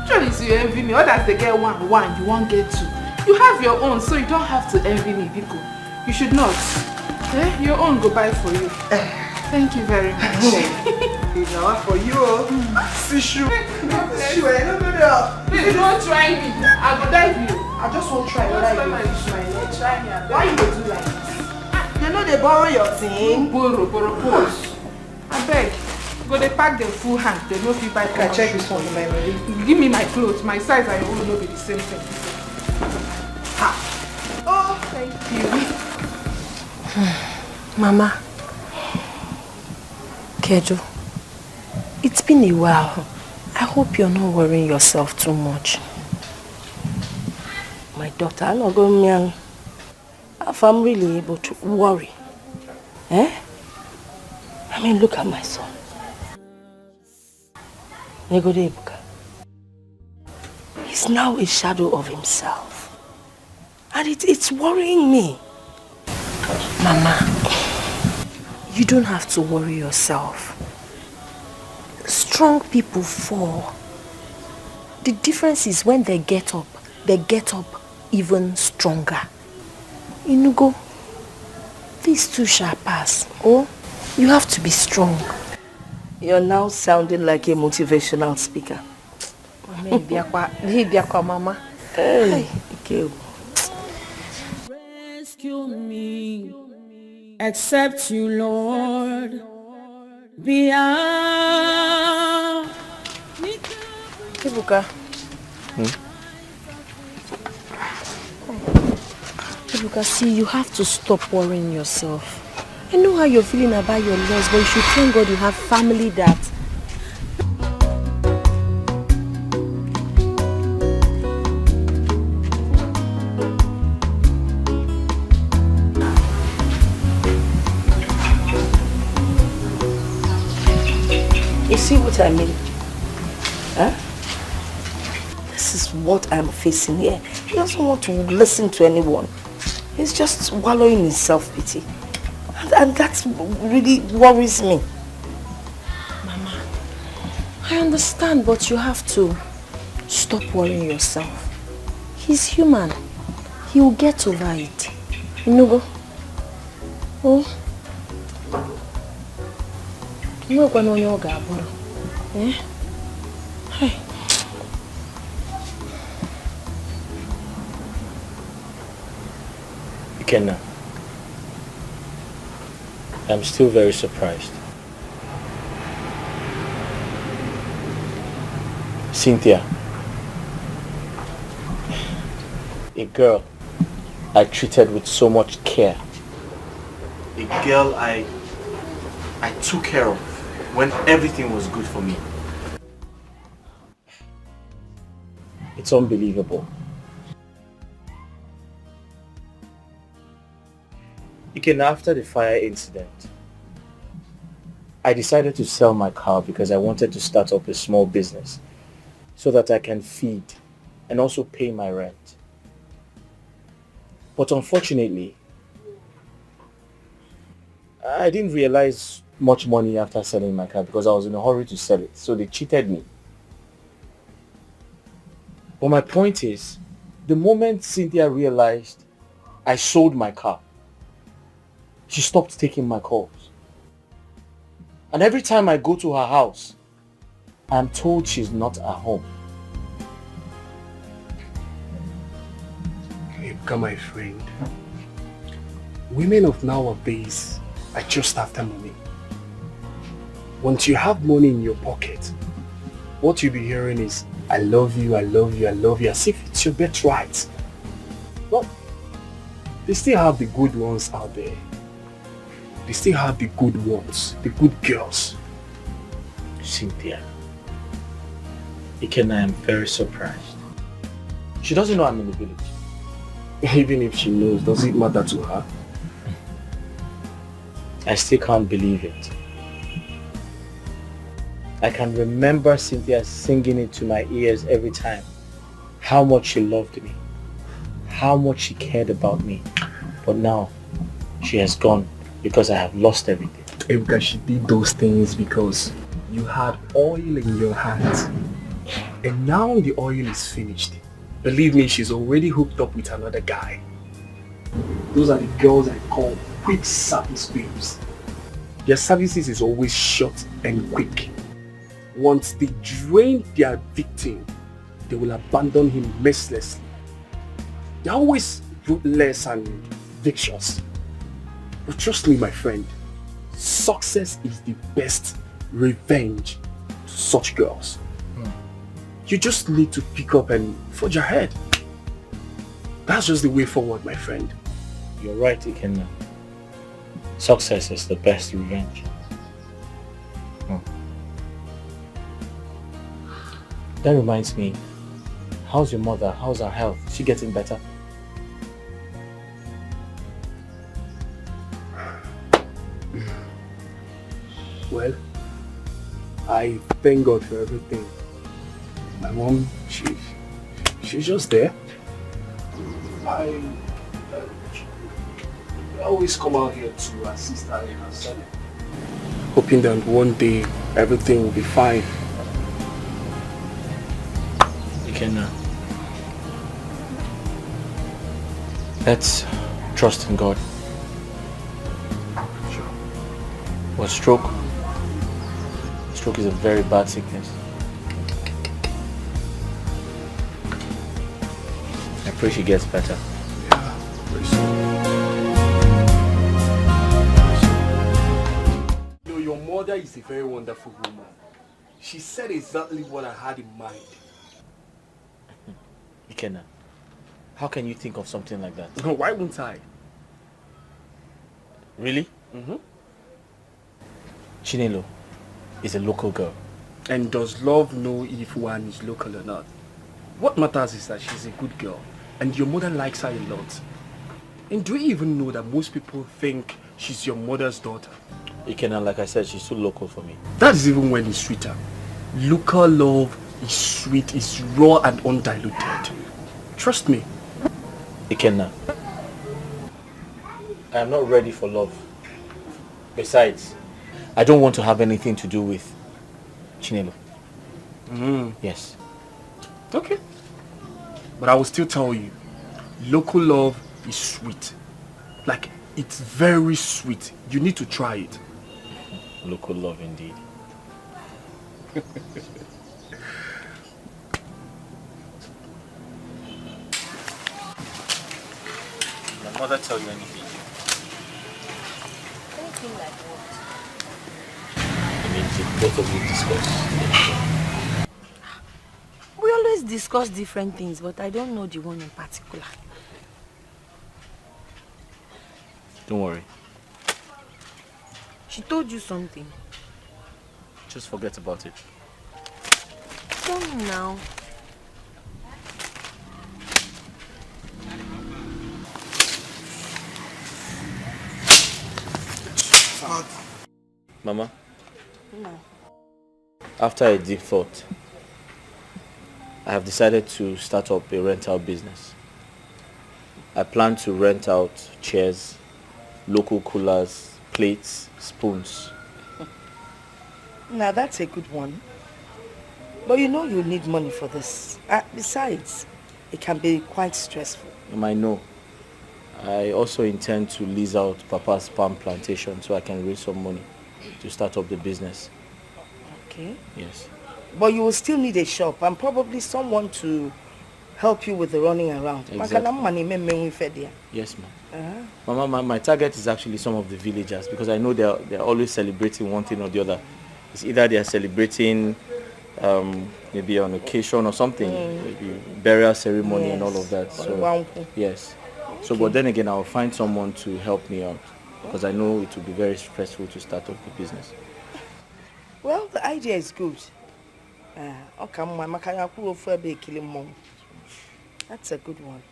Sure is you envy me. Others they get one, you won't get two. You have your own, so you don't have to envy me, Biko. You should not. Eh? Your own go buy for you. Thank you very much. Now for you. Sishu. Sishu, no. Please don't try me. I will dive you. I just won't try. Try me. Why you do like this? You know they borrow your thing. Borrow, pose. I beg. Go they pack them full hand. They no fit buy. Can I check this one in my money? Give me my clothes. My size and your own will be the same thing. Oh, thank you. Mama. Kejo, it's been a while. I hope you're not worrying yourself too much. My daughter, I'm not going to if I'm really able to worry. Eh? I mean, look at my son. Negode Ebuka. He's now a shadow of himself. And it's worrying me. Mama, you don't have to worry yourself. Strong people fall. The difference is when they get up even stronger. Inugo, these too shall pass. Oh, you have to be strong. You're now sounding like a motivational speaker. Mama. Hey, okay. Rescue me, accept you, Lord. Beyond. Ibuka. Ibuka, see, you have to stop worrying yourself. I know how you're feeling about your loss, but you should thank God you have family that... You see what I mean? Huh? This is what I'm facing here. He doesn't want to listen to anyone. He's just wallowing in self-pity. And that really worries me. Mama, I understand, but you have to stop worrying yourself. He's human. He will get over it. Inugo. Oh. No one yoga, eh? Hey. Ikenna, I'm still very surprised. Cynthia, a girl I treated with so much care. A girl I took care of when everything was good for me. It's unbelievable. Again, after the fire incident, I decided to sell my car because I wanted to start up a small business so that I can feed and also pay my rent. But unfortunately, I didn't realize much money after selling my car because I was in a hurry to sell it, so they cheated me. But my point is, the moment Cynthia realized I sold my car, she stopped taking my calls. And every time I go to her house, I'm told she's not at home. Ebuka, my friend, women of nowadays are just after money. Once you have money in your pocket, what you'll be hearing is, I love you, I love you, I love you, as if it's your birthright. Well, they still have the good ones out there. They still have the good ones, the good girls. Cynthia, Ikenna, I am very surprised. She doesn't know I'm in the village. Even if she knows, does it matter to her? I still can't believe it. I can remember Cynthia singing it to my ears every time. How much she loved me. How much she cared about me. But now, she has gone because I have lost everything. Ebuka, she did those things because you had oil in your hands. And now the oil is finished. Believe me, she's already hooked up with another guy. Those are the girls I call quick service babes. Their services is always short and quick. Once they drain their victim, they will abandon him mercilessly. They're always ruthless and vicious. But trust me, my friend, success is the best revenge to such girls. You just need to pick up and forge ahead. That's just the way forward, my friend. You're right, Ikenna. Success is the best revenge. That reminds me, how's your mother? How's her health? Is she getting better? I thank God for everything. My mom, she's just there. I always come out here to assist her in her study. Hoping that one day everything will be fine. You can let's trust in God. Sure. What stroke? Stroke is a very bad sickness. I pray she gets better. Yeah, very soon. You know, your mother is a very wonderful woman. She said exactly what I had in mind. Ikenna, how can you think of something like that? Why won't I? Really? Mm-hmm. Chinelo is a local girl. And does love know if one is local or not? What matters is that she's a good girl. And your mother likes her a lot. And do you even know that most people think she's your mother's daughter? Ikenna, like I said, she's too local for me. That is even when it's sweeter. Local love is sweet, is raw and undiluted. Trust me. Ikenna, I am not ready for love. Besides, I don't want to have anything to do with Chinelo. Yes. Okay. But I will still tell you, local love is sweet. Like, it's very sweet. You need to try it. Local love indeed. My mother tell you anything? Anything like what? I mean, did both of you discuss? We always discuss different things, but I don't know the one in particular. Don't worry. She told you something. Just forget about it. Tell me now. Mama, No. after a deep thought, I have decided to start up a rental business. I plan to rent out chairs, local coolers, plates, spoons. Now that's a good one. But you know you need money for this. Besides, it can be quite stressful. I know. I also intend to lease out Papa's palm plantation so I can raise some money to start up the business. Okay. Yes. But you will still need a shop and probably someone to help you with the running around. Exactly. Yes, ma'am. Mama, my target is actually some of the villagers because I know they're always celebrating one thing or the other. It's either they are celebrating maybe an occasion or something, maybe burial ceremony and all of that. So yes. Okay. So, but then again, I'll find someone to help me out because I know it will be very stressful to start up the business. Well, the idea is good. That's a good one.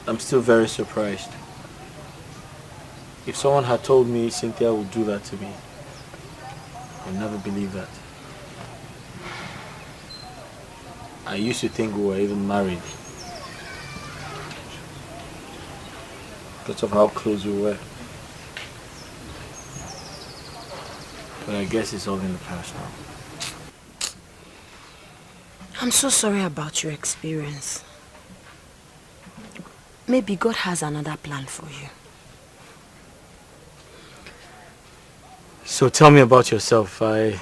I'm still very surprised. If someone had told me Cynthia would do that to me, I would never believe that. I used to think we were even married because of how close we were. But I guess it's all in the past now. I'm so sorry about your experience. Maybe God has another plan for you. So tell me about yourself. I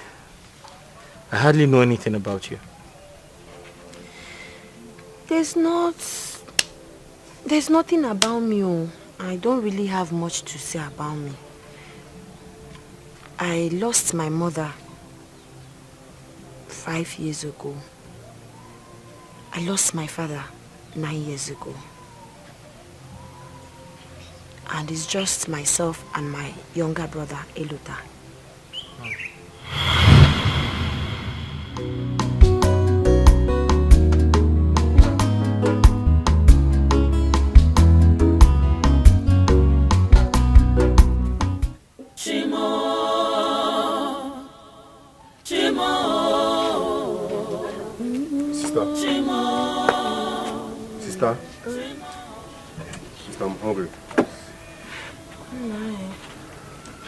hardly know anything about you. There's nothing about me. Oh. I don't really have much to say about me. I lost my mother 5 years ago. I lost my father 9 years ago. And it's just myself and my younger brother, Eluta. Chimo Sister, I'm hungry.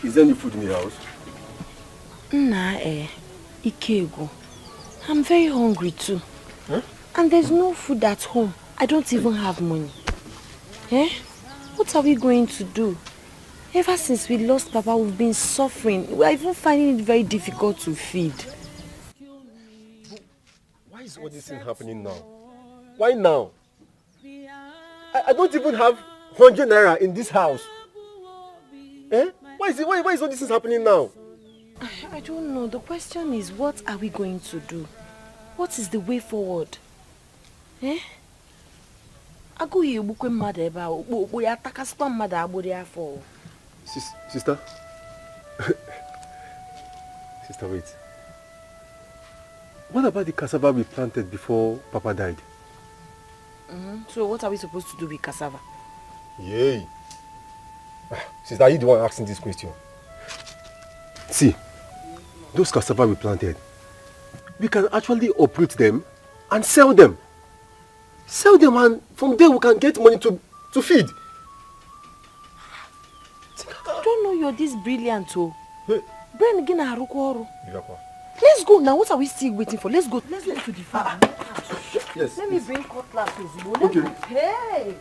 Is there any food in the house? Ikego. I'm very hungry too. Huh? And there's no food at home. I don't even have money. What are we going to do? Ever since we lost Papa, we've been suffering. We're even finding it very difficult to feed. Why is all this thing happening now? Why now? I don't even have 100 naira in this house. Why is all this thing happening now? I don't know. The question is, what are we going to do? What is the way forward? Sister? Sister, wait. What about the cassava we planted before Papa died? So what are we supposed to do with cassava? Yay! Sister, are you the one asking this question? See, those cassava we planted, we can actually uproot them and sell them. Sell them, and from there we can get money to feed. I don't know you're this brilliant, oh. Brain again, let's go now. What are we still waiting for? Let's go. Let's get to the farm. Yes. Let me bring cutlass. Okay. Hey.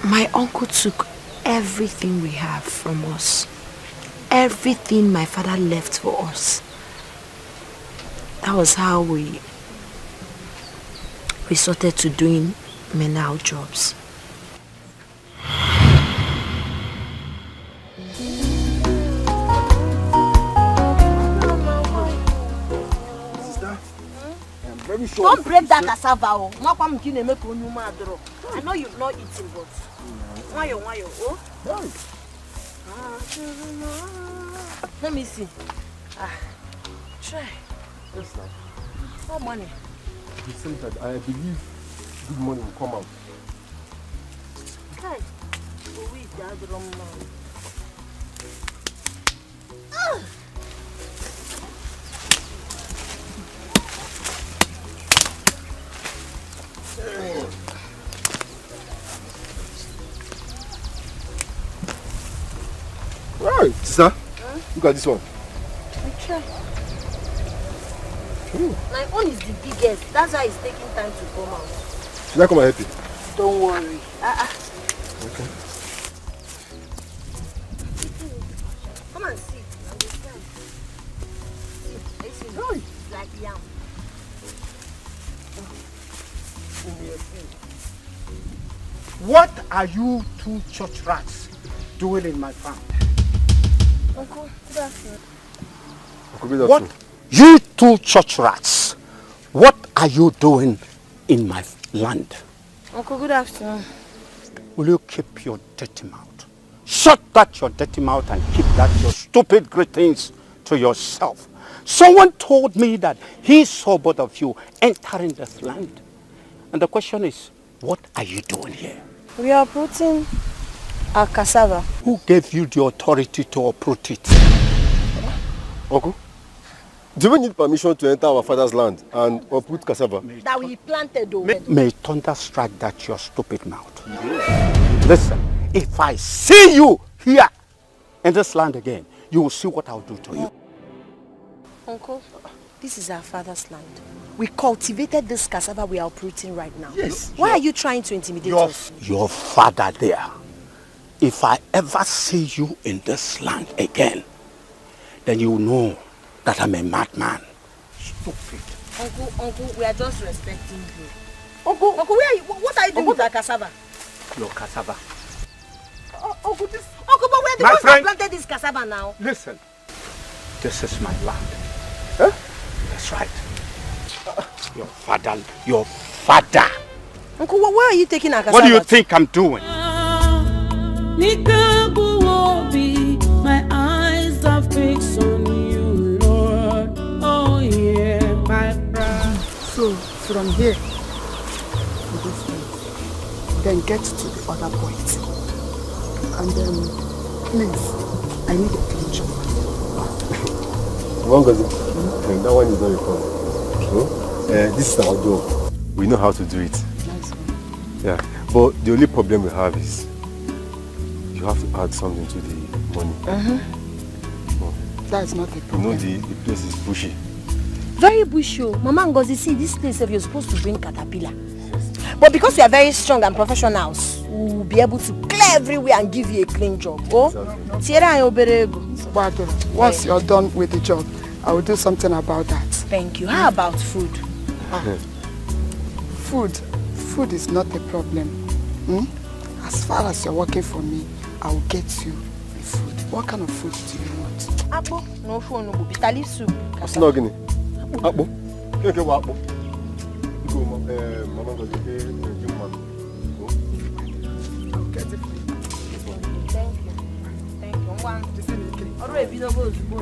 My uncle took everything we have from us. Everything my father left for us. That was how we resorted to doing menial jobs. Very sure. Don't break that cassava. I know you've not eaten, but oh. Let me see. Try. Yes, sir. What money? He said that I believe good money will come out. Hey. We got wrong man. Right, sister. Look at this one. We try. My own is the biggest. That's why it's taking time to come out. Should I come and help you? Don't worry. Okay. Come and sit. Understand? See, it's like yam. What are you two church rats doing in my farm? Uncle, good afternoon. What? You two church rats, what are you doing in my land? Uncle, good afternoon. Will you keep your dirty mouth? Shut that your dirty mouth and keep that your stupid greetings to yourself. Someone told me that he saw both of you entering this land. And the question is, what are you doing here? We are uprooting our cassava. Who gave you the authority to uproot it? Uncle, do we need permission to enter our father's land and uproot cassava? That we planted though. May thunder strike that your stupid mouth. Listen, if I see you here in this land again, you will see what I'll do to you. Uncle, this is our father's land. We cultivated this cassava we are uprooting right now. Yes. Why are you trying to intimidate us? Your father there. If I ever see you in this land again, then you know that I'm a madman. Stupid. Uncle, we are just respecting you. Uncle, where are you? What are you doing with that cassava? Your cassava. Uncle, but we're the ones that planted this cassava now. Listen, this is my land. Huh? That's right. Your father. Uncle, where are you taking our cassava? What do you think I'm doing? My eyes are fixed on you, Lord. Oh yeah, my bride. So, from here to this point, then get to the other point. And then, please, I I need a clean job. That one is not a problem. This is our job. We know how to do it. Nice one. Yeah, but the only problem we have is you have to add something to the money. That's not a You problem. know the place is bushy. Very bushy. Mama Ngozi, see this place if you're supposed to bring caterpillar. But because you are very strong and professionals, we'll be able to clear everywhere and give you a clean job. Oh, Once you're done with the job, I will do something about that. Thank you. How about food? Food is not a problem. As far as you're working for me, I will get you the food. What kind of food do you want? Apple, no phone, no bitter leaf soup. Snogini. Apple. Okay, what apple? Go, Mama goes to give money. I'll get it for you. Thank you. Thank you. Alright, we don't go to go.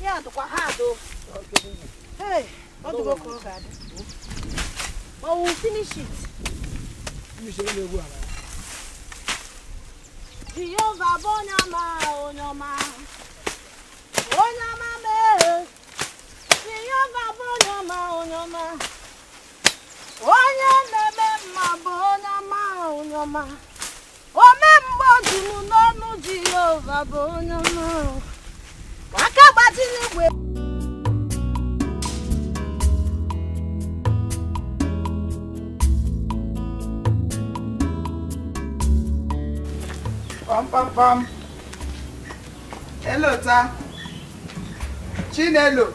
Yeah, to hey, what do we go for? Oh, we'll finish it. Jehovah Bonyama, Onyama, Onyama me. Jehovah Bonyama, Onyama, Onyama me, Bonyama, Onyama. Omembo junu nonu Jehovah Bonyama. Wakabati ni we. Pam pam pam. Hello, ta. Chinelo.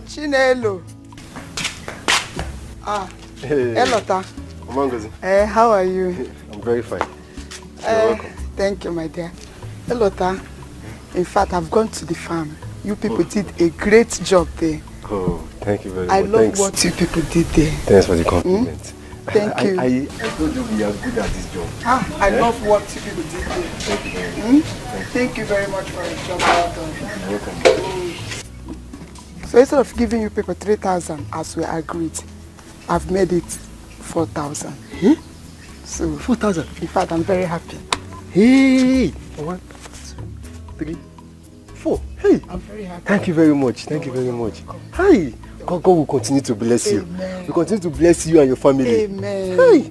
Chinelo. Hey. Hello, ta. How are you? I'm very fine. You're welcome. Thank you, my dear. Hello, ta. In fact, I've gone to the farm. You people did a great job there. Oh, thank you very much. I love what you people did there. Thanks for the compliment. Thank you. I told you we are good at this job. I love what you people did there. Thank you very much for your job well done. You're welcome. So instead of giving you people 3,000 as we agreed, I've made it 4,000. So 4,000. In fact, I'm very happy. Hey! 1, 2, 3, 4. Hey! I'm very happy. Thank you very much. Thank you very much. Hi! God will continue to bless you. Amen. We continue to bless you and your family. Amen. Hey!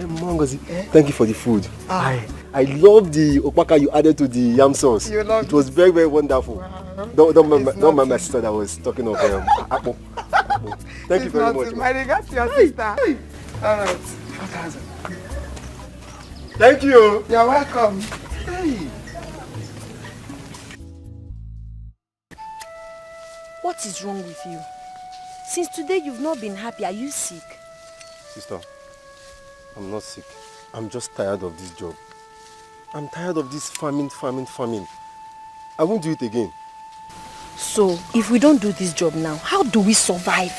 Mangozi, thank you for the food. I love the opaka you added to the yam sauce. You love it was very, very wonderful. Wow. Don't mind my sister that was talking of apple. Thank you very much. My regards to your sister. Hey. All right. 4,000. Thank you. You're welcome. Hey. What is wrong with you? Since today you've not been happy. Are you sick? Sister, I'm not sick. I'm just tired of this job. I'm tired of this farming. I won't do it again. So, if we don't do this job now, how do we survive?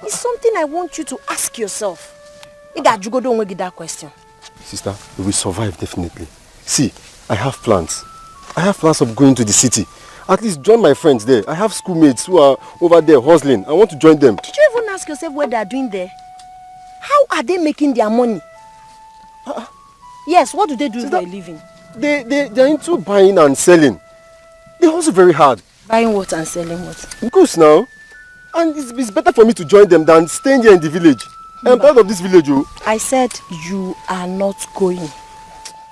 It's something I want you to ask yourself. You don't get that question. Sister, we will survive definitely. See, I have plans. I have plans of going to the city. At least join my friends there. I have schoolmates who are over there hustling. I want to join them. Did you even ask yourself what they are doing there? How are they making their money? Yes, what do they do for a living? They're into buying and selling. They hustle very hard. Buying what and selling what? Goods now. And it's better for me to join them than staying here in the village. I'm part of this village. I said you are not going.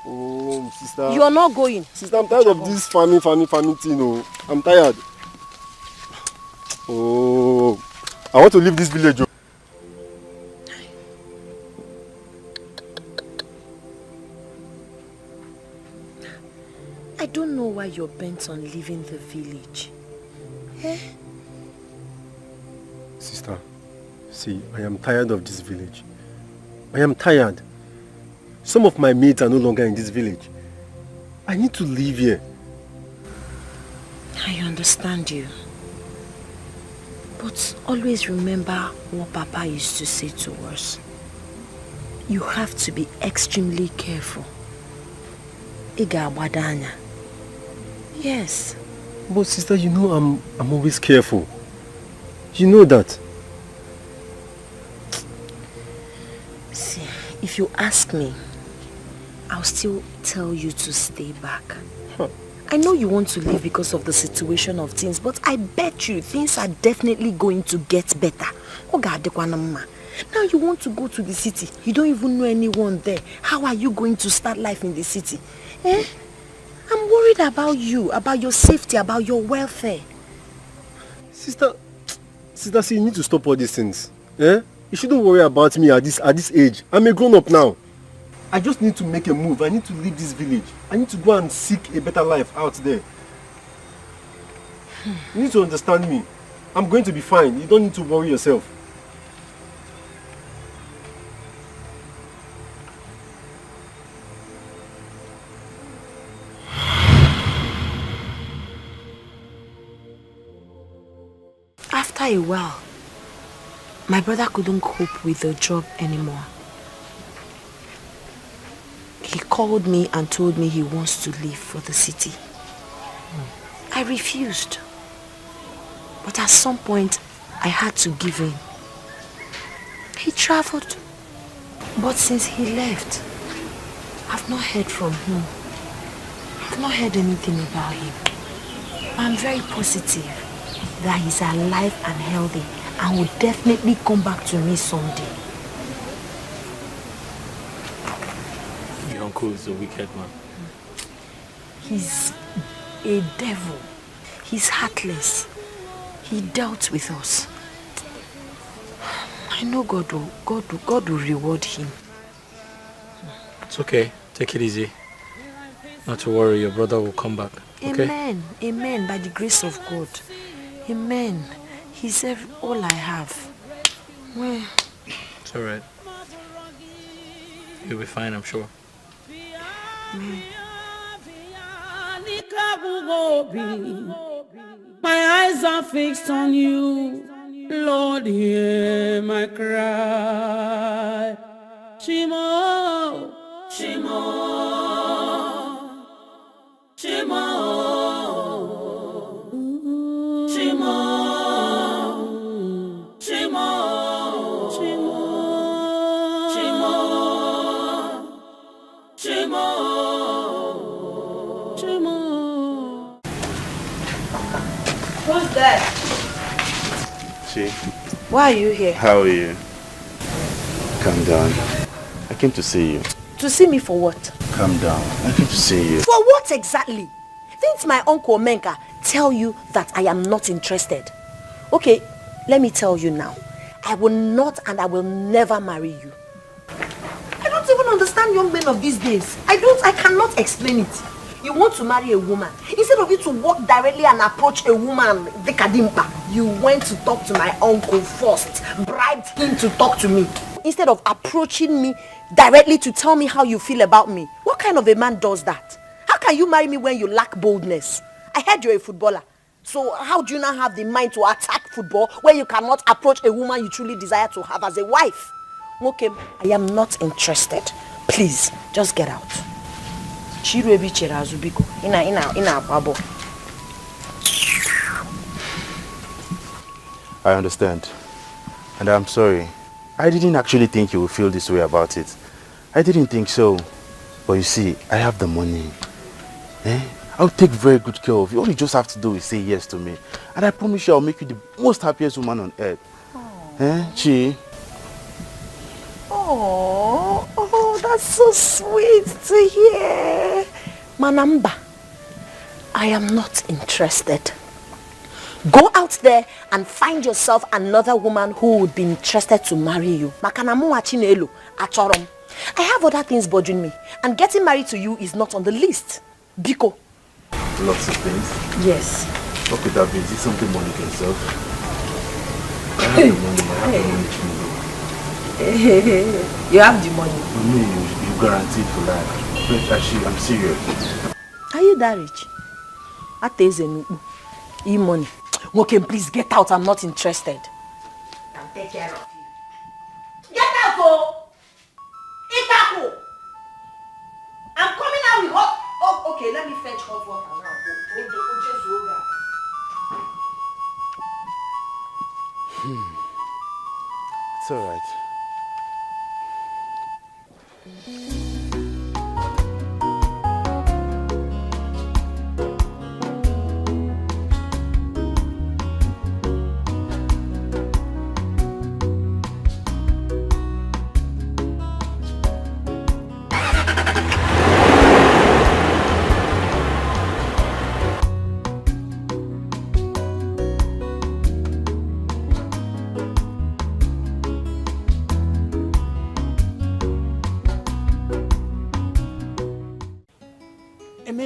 Oh, sister. You are not going. Sister, I'm tired of this farming thing. Oh. I'm tired. Oh, I want to leave this village. Oh. I don't know why you're bent on leaving the village. Eh? Sister, see, I am tired of this village. I am tired. Some of my mates are no longer in this village. I need to leave here. I understand you. But always remember what Papa used to say to us. You have to be extremely careful. Iga wadanya. Yes. But sister, you know I'm always careful. You know that. See, if you ask me, I'll still tell you to stay back. I know you want to leave because of the situation of things, but I bet you things are definitely going to get better. Now you want to go to the city. You don't even know anyone there. How are you going to start life in the city? I'm worried about you, about your safety, about your welfare. Sister, see, you need to stop all these things. You shouldn't worry about me at this age. I'm a grown-up now. I just need to make a move. I need to leave this village. I need to go and seek a better life out there. You need to understand me. I'm going to be fine. You don't need to worry yourself. After a while, my brother couldn't cope with the job anymore. He called me and told me he wants to leave for the city. I refused. But at some point, I had to give in. He traveled. But since he left, I've not heard from him. I've not heard anything about him. I'm very positive that he's alive and healthy and will definitely come back to me someday. Your uncle is a wicked man. He's a devil. He's heartless. He dealt with us. I know God will reward him. It's okay. Take it easy. Not to worry, your brother will come back. Okay? Amen. Amen. By the grace of God. Amen. He's all I have. Well, it's alright. You'll be fine, I'm sure. My eyes are fixed on you. Lord, hear my cry. Shimo, Shimo, Shimo. Who's that? Chi. Why are you here? How are you? Calm down. I came to see you. To see me for what? Calm down. I came to see you. For what exactly? Didn't my uncle Menka tell you that I am not interested? Okay, let me tell you now. I will not and I will never marry you. I don't even understand young men of these days. I cannot explain it. You want to marry a woman. Instead of you to walk directly and approach a woman, Dekadimpa, you went to talk to my uncle first, bribed him to talk to me. Instead of approaching me directly to tell me how you feel about me. What kind of a man does that? How can you marry me when you lack boldness? I heard you're a footballer. So how do you now have the mind to attack football when you cannot approach a woman you truly desire to have as a wife? Okay, I am not interested. Please, just get out. Chiruebi Cherazubiko. Ina babo. I understand. And I'm sorry. I didn't actually think you would feel this way about it. I didn't think so. But you see, I have the money. I'll take very good care of you. All you just have to do is say yes to me. And I promise you I'll make you the most happiest woman on earth. Chi? Oh, that's so sweet to hear. Manamba, I am not interested. Go out there and find yourself another woman who would be interested to marry you. I have other things bothering me, and getting married to you is not on the list. Biko. Lots of things? Yes. What could that be? Is it something money can solve? I have the money. You have the money. You guaranteed for life. But actually, I'm serious. Are you that rich? E-money. Okay, please get out. I'm not interested. I'll take care of you. Get out, oh! Okay, let me fetch hot water now. It's alright.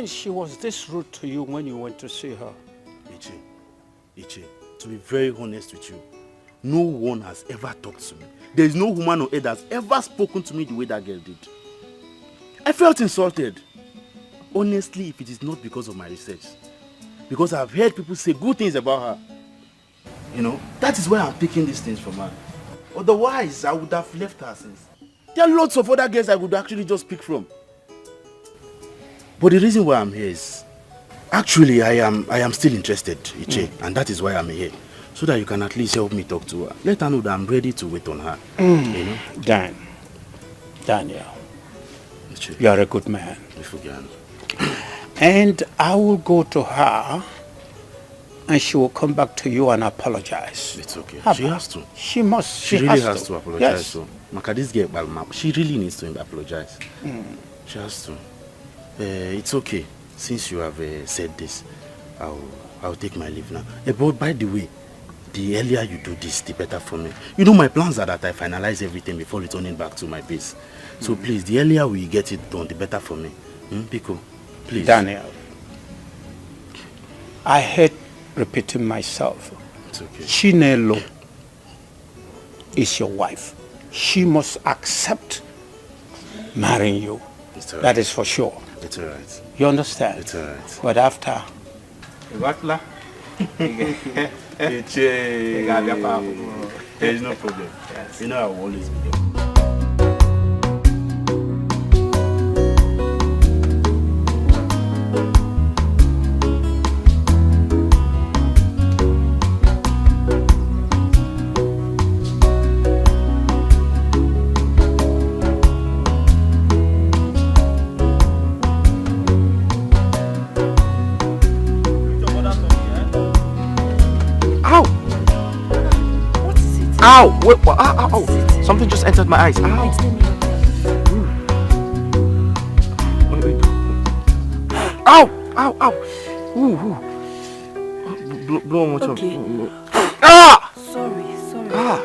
She was this rude to you when you went to see her. Iche, to be very honest with you, no one has ever talked to me. There is no woman on earth that has ever spoken to me the way that girl did. I felt insulted. Honestly, if it is not because of my research, because I've heard people say good things about her, you know, that is why I'm picking these things from her. Otherwise, I would have left her since. There are lots of other girls I would actually just pick from. But the reason why I'm here is, actually, I am still interested, Iche, and that is why I'm here. So that you can at least help me talk to her. Let her know that I'm ready to wait on her. You know? Daniel, Iche, you are a good man. Forget. And I will go to her, and she will come back to you and apologize. It's okay. How She about- has to. She must. She really has to apologize. Yes. So, Maka, this girl, she really needs to apologize. She has to. It's okay. Since you have said this, I'll take my leave now. But by the way, the earlier you do this, the better for me. You know, my plans are that I finalize everything before returning back to my base. So please, the earlier we get it done, the better for me. Pico, please. Daniel, I hate repeating myself. It's okay. Chinelo is your wife. She must accept marrying you. It's all right. That is for sure. It's all right. You understand? It's all right. But after... There is no problem. Yes. You know I will always be there. Ow! Wait, what? Ow, ow, ow! Something just entered my eyes. Ow! Wait. Ow! Ow! Ow! Ooh! Blow one more time. Okay. Ah! Sorry. Ah!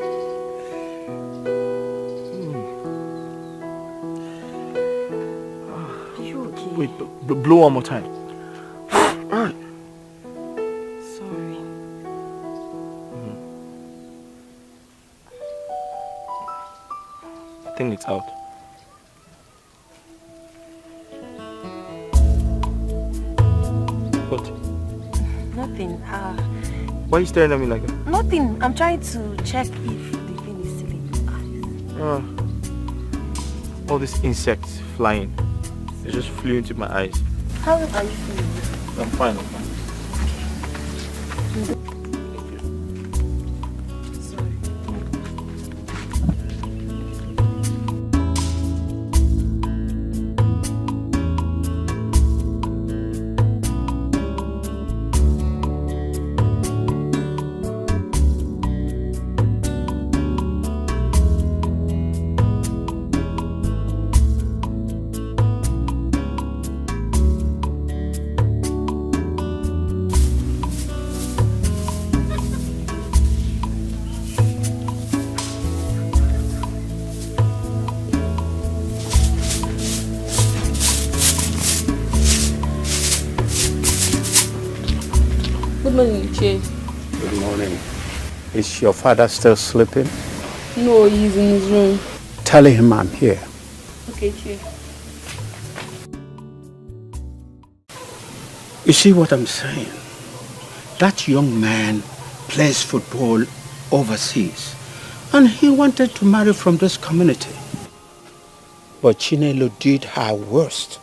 Are you okay? Wait, blow one more time. Ah! Sorry. I think it's out. What? Nothing. Why are you staring at me like that? Nothing. I'm trying to check if the thing is still in your eyes. All these insects flying. They just flew into my eyes. How are you feeling? I'm fine. Good morning, Che. Good morning. Is your father still sleeping? No, he's in his room. Tell him I'm here. Okay, Che. You see what I'm saying? That young man plays football overseas, and he wanted to marry from this community. But Chinelo did her worst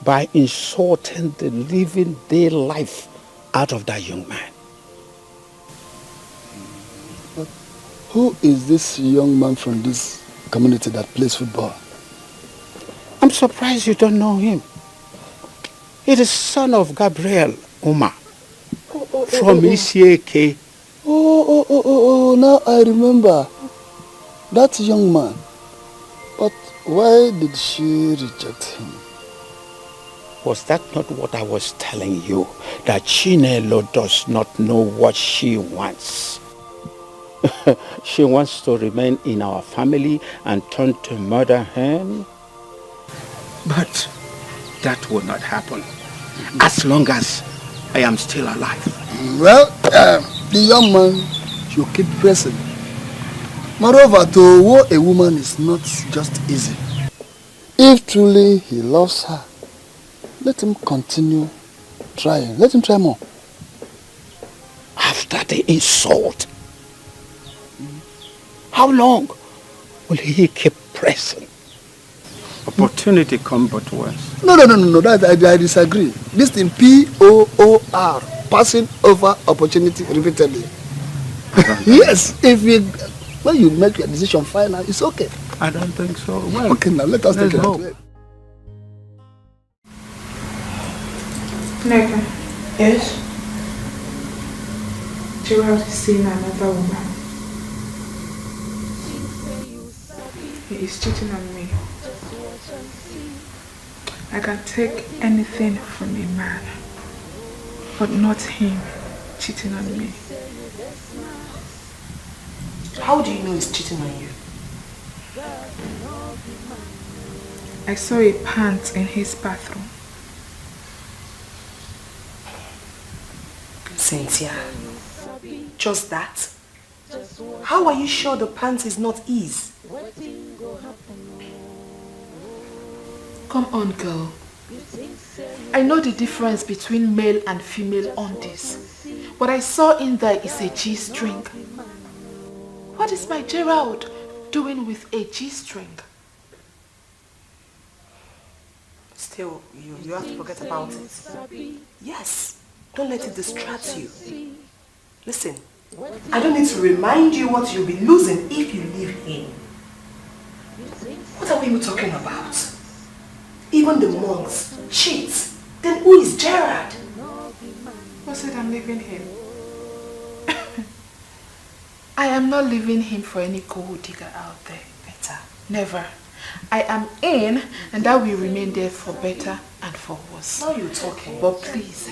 by insulting the living day life out of that young man. Who is this young man from this community that plays football? I'm surprised you don't know him. He is son of Gabriel Uma from Isieke. Oh, now I remember. That young man. But why did she reject him? Was that not what I was telling you? That Chinelo does not know what she wants. She wants to remain in our family and turn to mother hen. But that will not happen as long as I am still alive. Well, the young man should keep pressing. Moreover, to woo a woman is not just easy. If truly he loves her, let him continue trying. Let him try more. After the insult, how long will he keep pressing? Opportunity come but once. No, that I disagree. This thing POOR, passing over opportunity repeatedly. Yes, when you make your decision final, it's okay. I don't think so. Well, okay, now let us take it hope. out. Neka. Yes? Gerald is seeing another woman. He is cheating on me. I can take anything from a man, but not him cheating on me. How do you know he's cheating on you? I saw a pant in his bathroom. Cynthia, just that? How are you sure the pants is not his? Come on, girl. I know the difference between male and female undies. What I saw in there is a G-string. What is my Gerald doing with a G-string? Still, you have to forget about it. Yes, don't let it distract you. Listen, I don't need to remind you what you'll be losing if you leave him. What are we even talking about? Even the monks cheat. Then who is Gerard? Who said I'm leaving him? I am not leaving him for any gold digger out there. Better. Never. I am in, and that will remain there for better and for worse. Now you're talking. But please,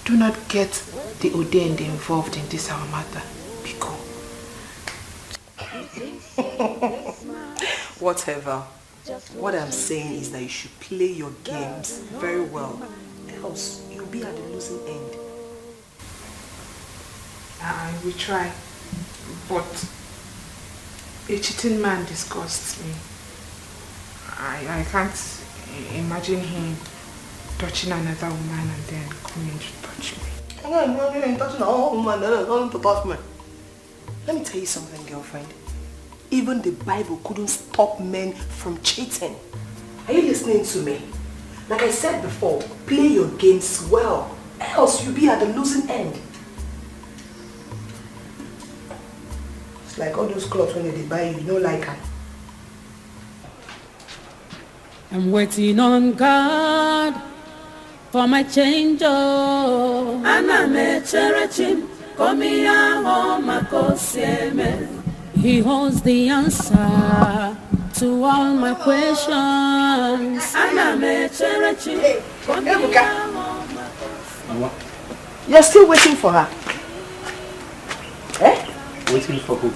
do not get the Odende involved in this our matter. Be cool. Whatever. What I'm saying is that you should play your games very well. Else, you'll be at the losing end. I will try. But a cheating man disgusts me. I can't imagine him touching another woman and then coming to touch me. Let me tell you something, girlfriend. Even the Bible couldn't stop men from cheating. Are you listening to me? Like I said before, play your games well. Else you'll be at the losing end. It's like all those clothes when they buy you don't like them. I'm waiting on God for my change. Oh, Anna me cherechim, komi home makosieme. He holds the answer to all my questions. Anna me cherechim, komi home. You're still waiting for her? Eh? Waiting for who?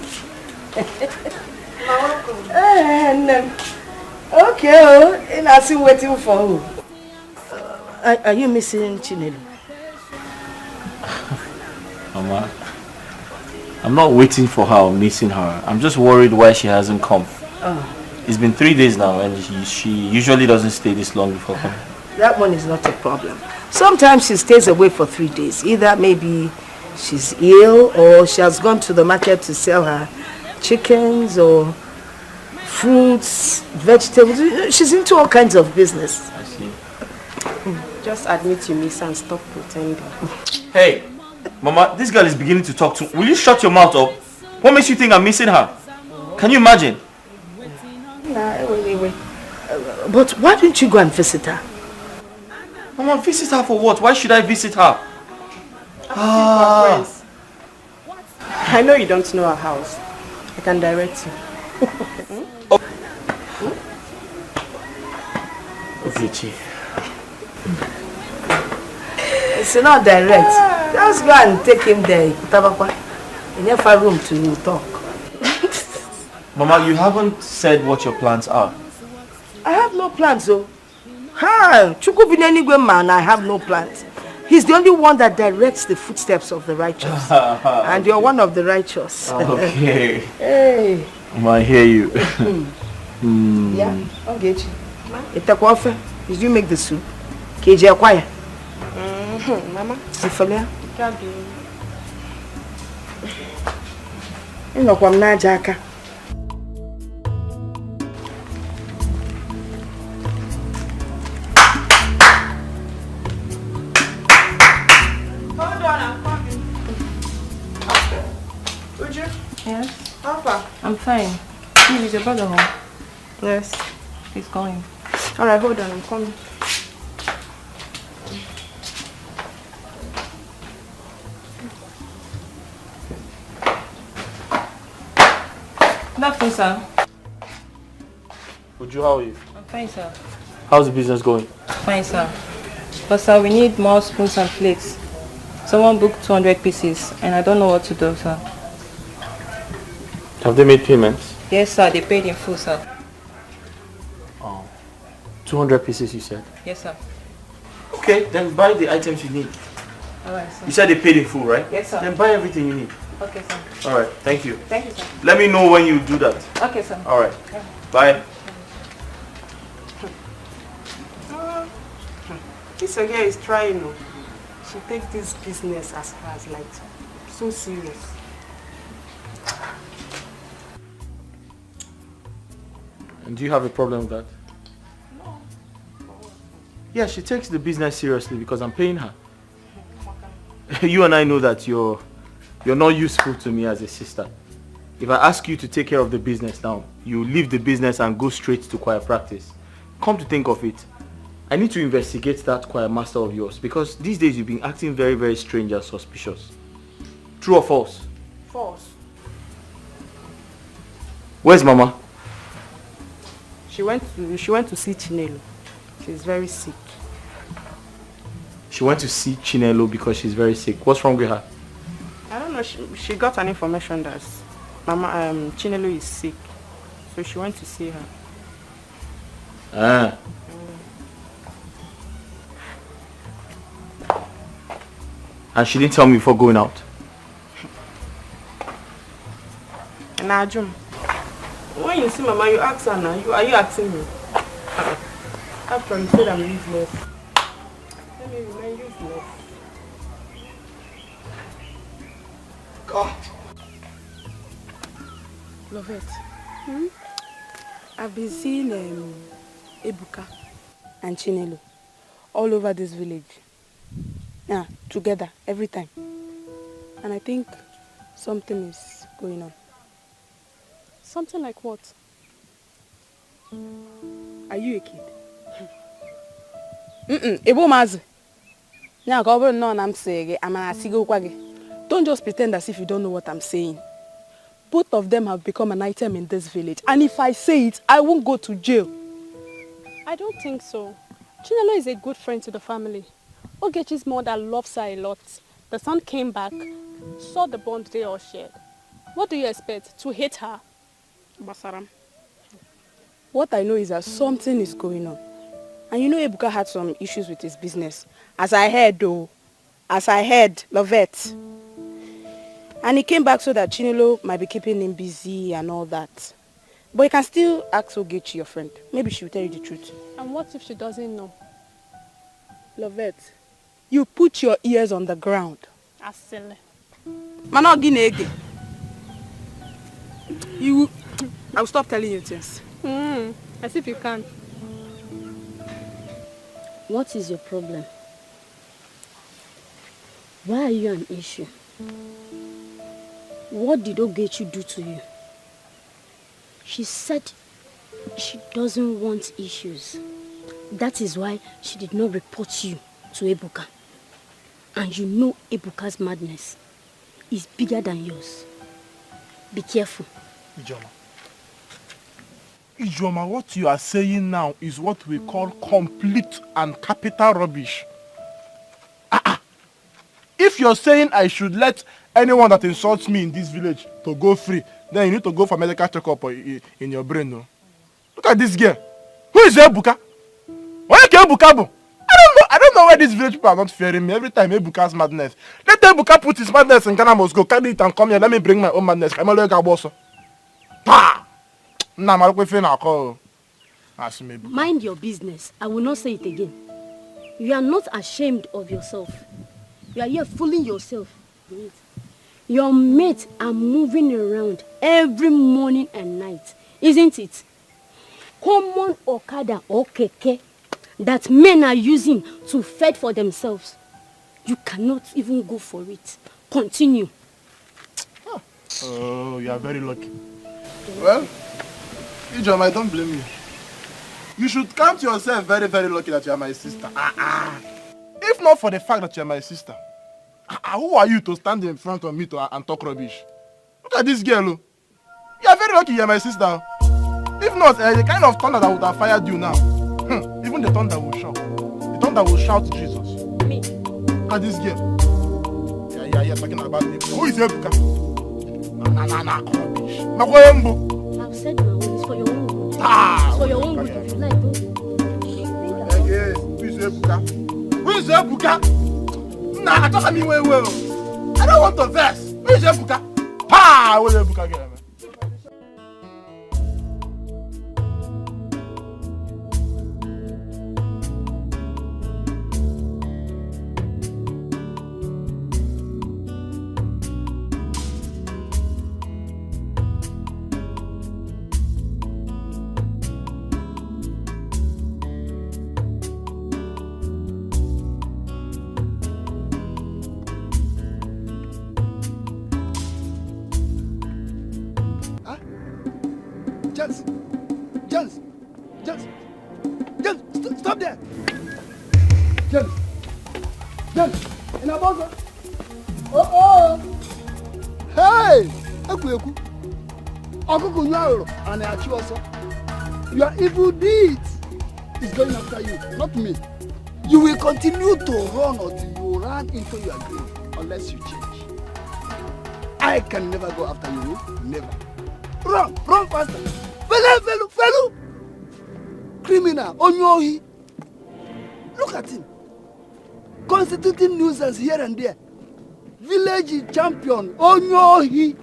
Okay, and I'm still waiting for who? Are you missing Chinelo? Mama, I'm not waiting for her or missing her. I'm just worried why she hasn't come. It's been 3 days now and she usually doesn't stay this long before coming. That one is not a problem. Sometimes she stays away for 3 days. Either maybe she's ill or she has gone to the market to sell her chickens or fruits, vegetables. She's into all kinds of business. I see. Just admit you miss and stop pretending. Hey, Mama, this girl is beginning to talk to. Will you shut your mouth up? What makes you think I'm missing her? Can you imagine? Wait. But why don't you go and visit her? Mama, visit her for what? Why should I visit her? I know you don't know our house. I can direct you. Vici. It's not direct. Just go and take him there. In your room to talk. Mama, you haven't said what your plans are. I have no plans, though. Man, I have no plans. He's the only one that directs the footsteps of the righteous. And you're one of the righteous. Okay. Hey. Mama, I hear you. Yeah, I'll get you. Did you make the soup? KJ acquire. Mama. Sifolia. Inokwam na jaka. Hold on, I'm coming. Uju? Yes? How far? I'm fine. Is your brother home? Yes. He's calling. Alright, hold on, I'm coming. Good afternoon, sir. Uju, how are you? I'm fine, sir. How's the business going? Fine, sir. But sir, we need more spoons and plates. Someone booked 200 pieces and I don't know what to do, sir. Have they made payments? Yes, sir. They paid in full, sir. 200 pieces, you said? Yes, sir. Okay, then buy the items you need. Alright, sir. You said they paid in full, right? Yes, sir. Then buy everything you need. Okay, sir. Alright, thank you. Thank you, sir. Let me know when you do that. Okay, sir. Alright. Bye. This girl is trying. She takes this business as like so serious. And do you have a problem with that? No. Yeah, she takes the business seriously because I'm paying her. You and I know that you're not useful to me as a sister. If I ask you to take care of the business now, you leave the business and go straight to choir practice. Come to think of it, I need to investigate that choir master of yours because these days you've been acting very, very strange and suspicious. True or false? False. Where's Mama? She went to see Chinelo. She's very sick. She went to see Chinelo because she's very sick. What's wrong with her? I don't know. She got an information that Mama Chinelo is sick, so she went to see her. Ah. And she didn't tell me before going out. Najum, when you see Mama, you ask her now. Are you asking me? After you said I'm useless. Let me remain useless. God. Lovette, I've been seeing Ebuka and Chinelo all over this village. Yeah, together, every time. And I think something is going on. Something like what? Are you a kid? Ebo mazi. Now, go no, I'm saying, I'm a sigo. Don't just pretend as if you don't know what I'm saying. Both of them have become an item in this village. And if I say it, I won't go to jail. I don't think so. Chinelo is a good friend to the family. Ogechi's mother loves her a lot. The son came back, saw the bond they all shared. What do you expect? To hate her? Basaram. What I know is that something is going on. And you know Ebuka had some issues with his business. As I heard, Lovette. And he came back so that Chinelo might be keeping him busy and all that. But you can still ask Ogechi, your friend. Maybe she will tell you the truth. And what if she doesn't know? Lovette, you put your ears on the ground. Asile. Manoginege. I will stop telling you things. As if you can. What is your problem? Why are you an issue? What did Ogechi do to you? She said she doesn't want issues. That is why she did not report you to Ebuka. And you know Ebuka's madness is bigger than yours. Be careful. Ijoma, what you are saying now is what we call complete and capital rubbish. If you're saying I should let anyone that insults me in this village to go free, then you need to go for medical checkup in your brain. No? Look at this girl. Who is Ebuka? Where is Ebuka? I don't know why these village people are not fearing me every time Ebuka's madness. Let Ebuka put his madness in Ghana, must go carry it and come here. Let me bring my own madness. I'm a little boss. Mind your business. I will not say it again. You are not ashamed of yourself. You are here fooling yourself. Your mates are moving around every morning and night, isn't it? Common Okada or Keke that men are using to fend for themselves. You cannot even go for it. Continue. Oh, you are very lucky. Well, Ijom, I don't blame you. You should count yourself very, very lucky that you are my sister. If not for the fact that you are my sister, who are you to stand in front of me and talk rubbish? Look at this girl. You are very lucky you are my sister. If not, the kind of thunder that would have fired you now, even the thunder will shout. The thunder will shout Jesus. Me? Look at this girl. Yeah, talking about me. Who is Ebuka? Rubbish. I've said my own. It's for your own good. It's for your own good. If you like, don't. Yes, who is Ebuka? Who is Ebuka? Nah, I talk me well. I don't want to verse. Who is Ebuka? Pa! Where is Ebuka girl? Stop there! James! In a buzzer! Oh! Hey! Ekuyeku! Akuku nyaro and achi also. Your evil deeds is going after you, not me. You will continue to run until you run into your grave, unless you change. I can never go after you, never. Run faster! Fellow! Criminal, Onyohi. Look at him. Constituting nuisance here and there. Village champion, Onyohi.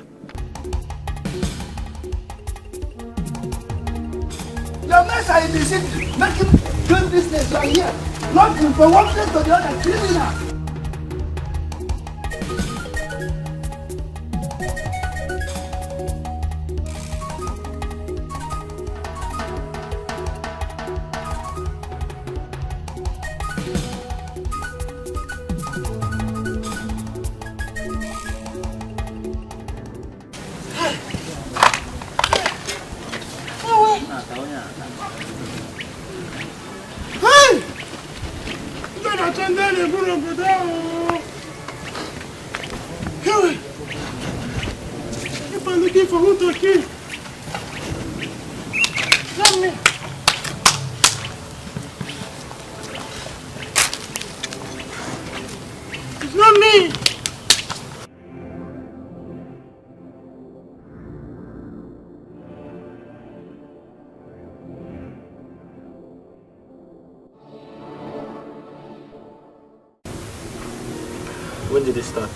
Your mess are in the city. Make him do business right here. Not from one place to the other. Criminal. If I'm looking for who to kill, not me. It's not me. When did it start? A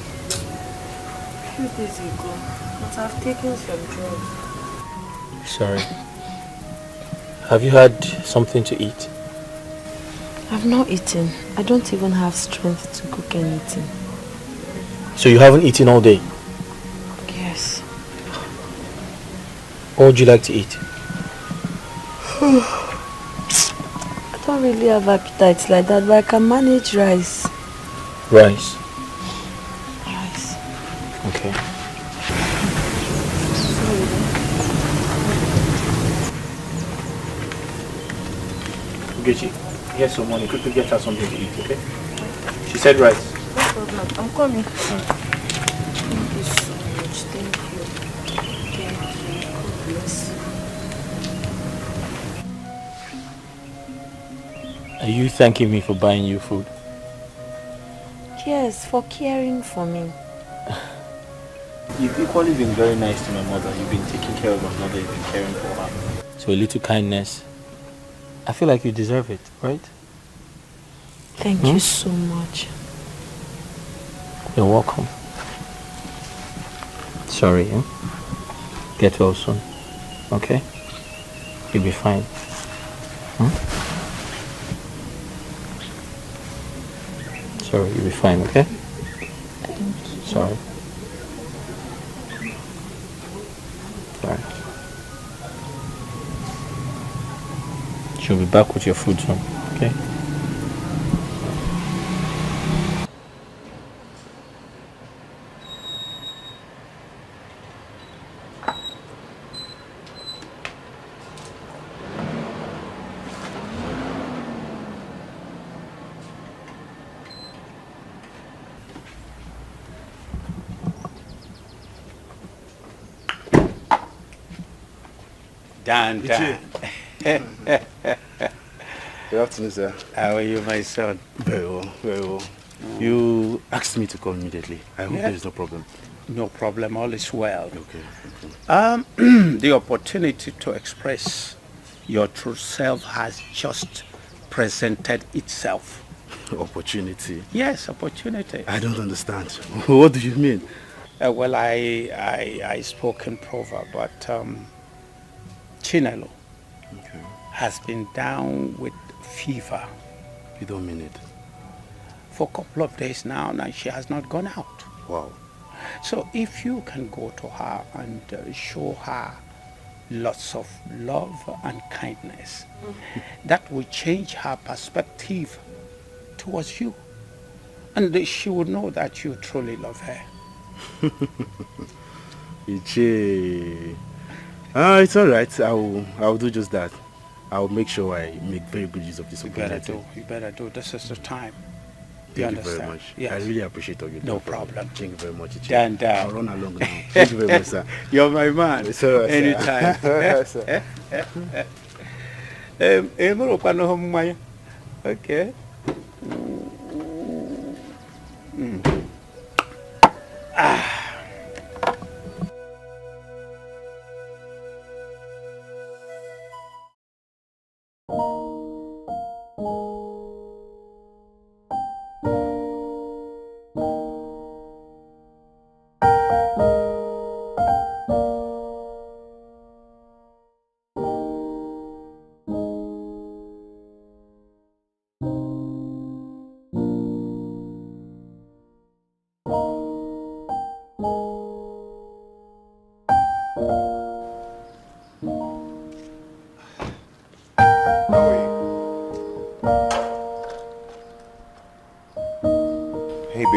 few days ago, but I've taken some drugs. Sorry. Have you had something to eat? I've not eaten. I don't even have strength to cook anything. So you haven't eaten all day? Yes. What would you like to eat? I don't really have appetite like that, but I can manage rice. Rice? Rice. Okay. Ugechi, here's some money. Quickly get her something to eat, okay? She said rice. No problem. I'm coming. Thank you so much. Thank you. Thank you. God bless you. Are you thanking me for buying you food? Yes, for caring for me. You've equally been very nice to my mother. You've been taking care of my mother. You've been caring for her. So a little kindness. I feel like you deserve it, right? Thank you so much. You're welcome. Sorry, eh? Get well soon. Okay? You'll be fine. Sorry, you'll be fine, okay? Thank you. Sorry. Sorry. She'll be back with your food soon, okay? Dan. Good afternoon, sir. How are you, my son? Very well, very well. You asked me to come immediately. I hope there is no problem. No problem, all is well. Okay. The opportunity to express your true self has just presented itself. Opportunity? Yes, opportunity. I don't understand. What do you mean? Well, I spoke in proverb, but Chinelo has been down with fever. You don't mean it? For a couple of days now, and she has not gone out. Wow. So if you can go to her and show her lots of love and kindness, that will change her perspective towards you. And she will know that you truly love her. Iche. It's all right. I'll do just that. I'll make sure I make very good use of this opportunity. You better do. This is the time. Thank you very much. Yes. I really appreciate all you do. No problem. Thank you very much. Iche. Dan. I'll run along now. Thank you very much, sir. You're my man. It's all right, Anytime. sir. Okay.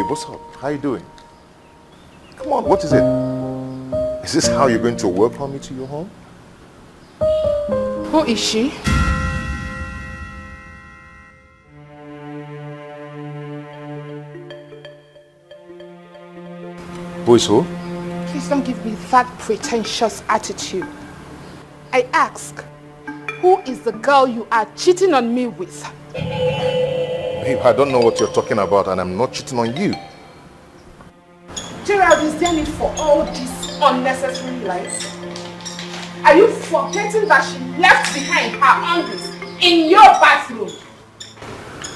What's up? How you doing? Come on, what is it? Is this how you're going to welcome me to your home? Who is she? Who is who? Please don't give me that pretentious attitude. I ask, who is the girl you are cheating on me with? Babe, I don't know what you're talking about and I'm not cheating on you. Gerald, is there need for all these unnecessary lies? Are you forgetting that she left behind her undies in your bathroom?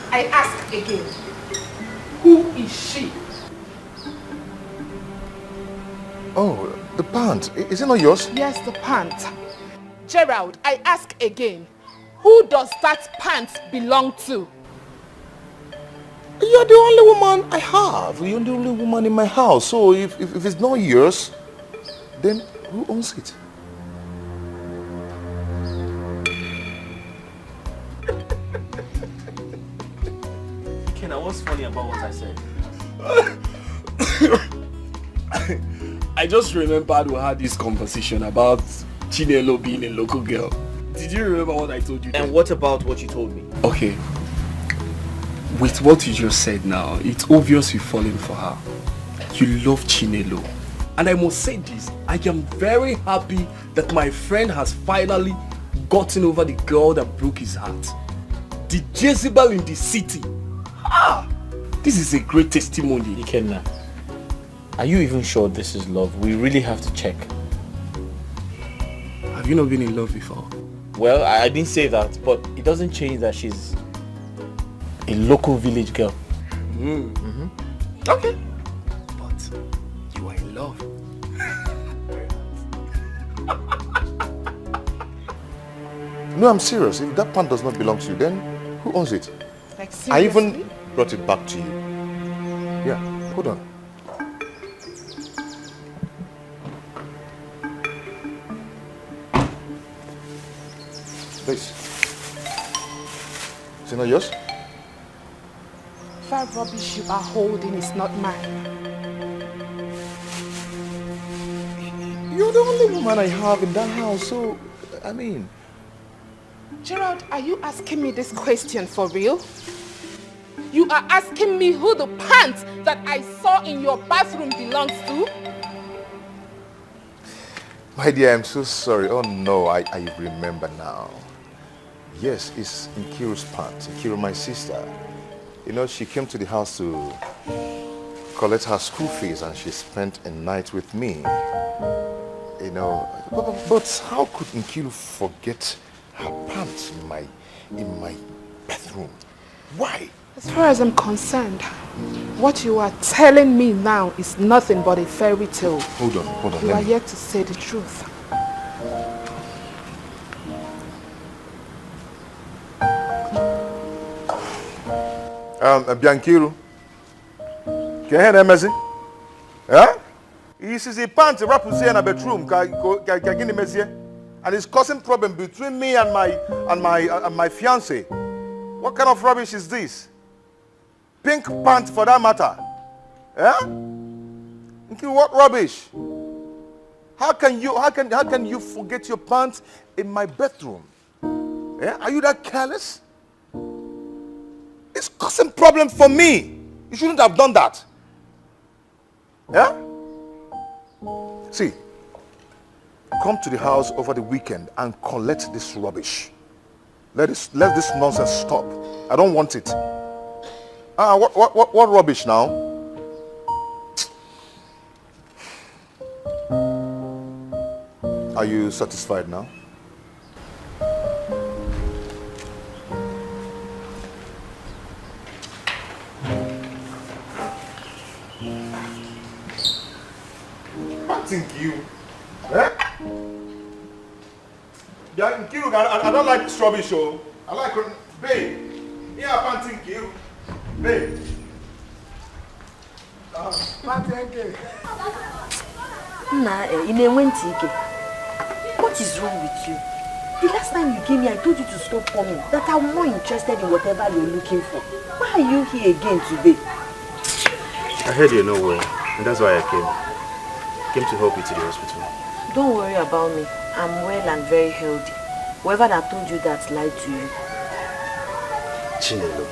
I ask again, who is she? Oh, the pants. Is it not yours? Yes, the pants. Gerald, I ask again, who does that pants belong to? You're the only woman I have. You're the only woman in my house. So if it's not yours, then who owns it? Ikenna, what's funny about what I said? I just remembered we had this conversation about Chinelo being a local girl. Did you remember what I told you then? And what about what you told me? Okay. With what you just said now, it's obvious you've fallen for her. You love Chinelo. And I must say this, I am very happy that my friend has finally gotten over the girl that broke his heart. The Jezebel in the city. Ah! This is a great testimony. Ikenna, are you even sure this is love? We really have to check. Have you not been in love before? Well, I didn't say that, but it doesn't change that she's a local village girl. Okay. But you are in love. No, I'm serious. If that pant does not belong to you, then who owns it? Like, I seriously? even brought it back to you. Yeah, hold on. Please. Is it not yours? That rubbish you are holding is not mine. You're the only woman I have in that house, so, I mean... Gerald, are you asking me this question for real? You are asking me who the pants that I saw in your bathroom belongs to? My dear, I'm so sorry. Oh no, I remember now. Yes, it's Nkiru's pants. Nkiru, my sister. You know, she came to the house to collect her school fees and she spent a night with me. You know, but how could Nkiru forget her pants in my bathroom? Why? As far as I'm concerned, what you are telling me now is nothing but a fairy tale. Hold on. You are yet to say the truth. Bianchiru. Can you hear that message? Yeah? He says he pants a rap in the bedroom. And it's causing problem between me and my fiance. What kind of rubbish is this? Pink pants for that matter. Yeah? What rubbish? How can you forget your pants in my bedroom? Yeah? Are you that careless? It's causing problem for me. You shouldn't have done that. Yeah? See, come to the house over the weekend and collect this rubbish. Let this nonsense stop. I don't want it. What rubbish now? Are you satisfied now? I think you. Eh? Yeah, I don't like this rubbish, oh. I like it. Babe. Yeah, I can't think you. Babe. What is wrong with you? The last time you came here, I told you to stop coming. That I'm more interested in whatever you're looking for. Why are you here again today? I heard you're not well, and that's why I came. Came to help you to the hospital. Don't worry about me. I'm well and very healthy. Whoever that told you that lied to you. Chinelo,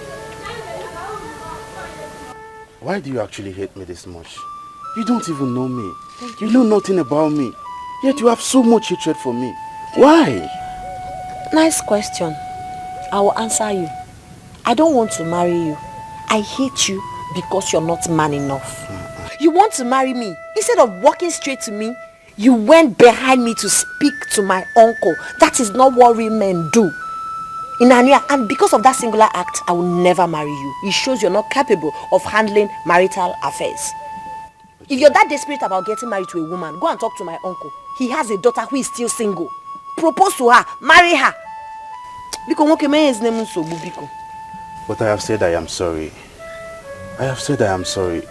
why do you actually hate me this much? You don't even know me. You know nothing about me. Yet you have so much hatred for me. Why? Nice question. I will answer you. I don't want to marry you. I hate you because you're not man enough. You want to marry me. Instead of walking straight to me, you went behind me to speak to my uncle. That is not what real men do. And because of that singular act, I will never marry you. It shows you're not capable of handling marital affairs. If you're that desperate about getting married to a woman, go and talk to my uncle. He has a daughter who is still single. Propose to her. Marry her. But I have said I am sorry. I have said I am sorry.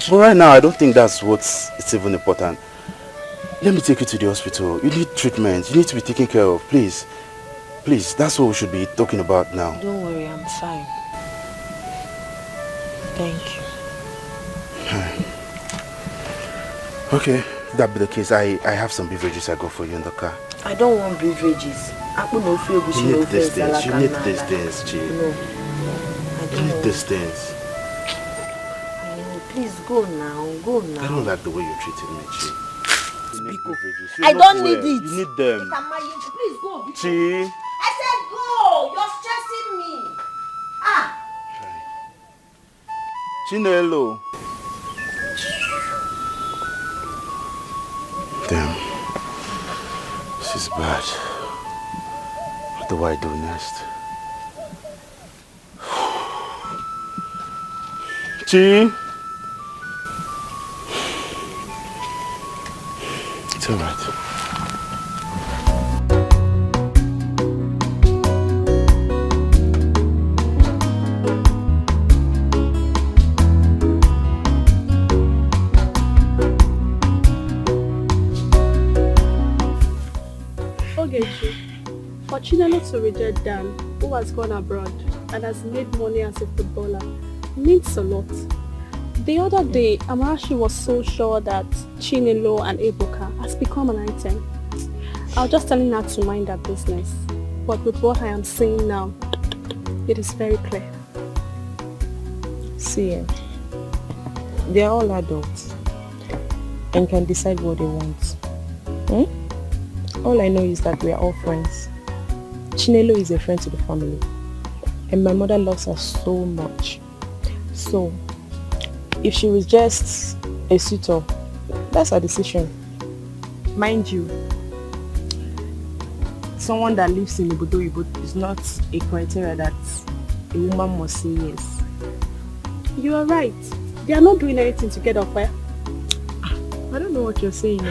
But right now, I don't think that's what's even important. Let me take you to the hospital. You need treatment. You need to be taken care of. Please. Please, that's what we should be talking about now. Don't worry, I'm fine. Thank you. Okay, if that be the case, I have some beverages I got for you in the car. I don't want beverages. You need these things. You need these things, Chi. No. You need these things. Please go now. Go now. I don't like the way you're treating me, Chi. You need beverages. You're I not don't well. need it. You need them. Please go. Chi. I said go. You're stressing me. Ah. Chinelo. Damn. This is bad. What do I do next? Chi? It's alright. For Chinelo to reject Dan, who has gone abroad and has made money as a footballer, means a lot. The other day, Amarachi was so sure that Chinelo and Ebuka has become an item. I was just telling her to mind her business. But with what I am saying now, it is very clear. See, they are all adults and can decide what they want. All I know is that we are all friends. Chinelo is a friend to the family, and my mother loves her so much. So, if she was just a suitor, that's her decision. Mind you, someone that lives in Ibudo is not a criteria that a woman must say yes. You are right. They are not doing anything to get off, eh? I don't know what you're saying.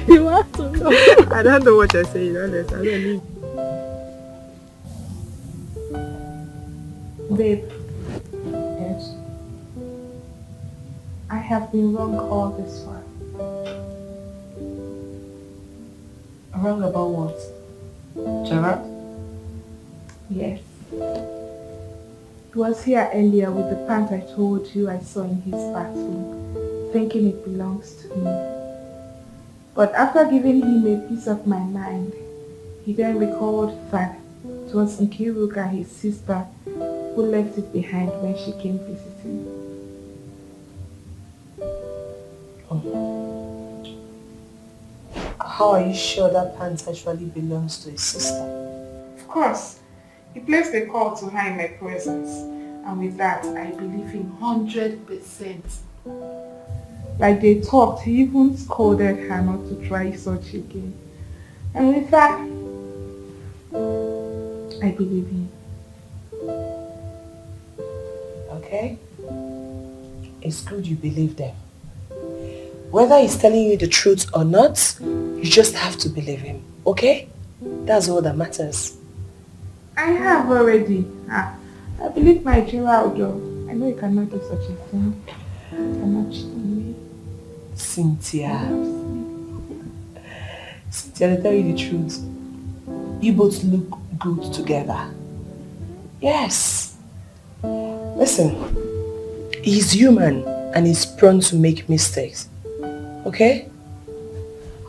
You have to know. I don't know what you're saying, honest. I don't need. Babe. Yes? I have been wrong all this while. Wrong about what? Gerard? Yes. He was here earlier with the pant I told you I saw in his bathroom, thinking it belongs to me. But after giving him a piece of my mind, he then recalled that it was Nkiruka, his sister, who left it behind when she came visiting. How are you sure that pants actually belongs to his sister? Of course. He placed a call to her in my presence, and with that, I believe him 100%. Like they talked, he even scolded her not to try such again. And with that, I believe him. Okay? It's good you believe them. Whether he's telling you the truth or not, you just have to believe him, okay? That's all that matters. I have already. I believe my Gerald, though. I know you cannot do such a thing. You cannot cheat on me. Cynthia, I'll tell you the truth. You both look good together. Yes. Listen, he's human and he's prone to make mistakes. Okay?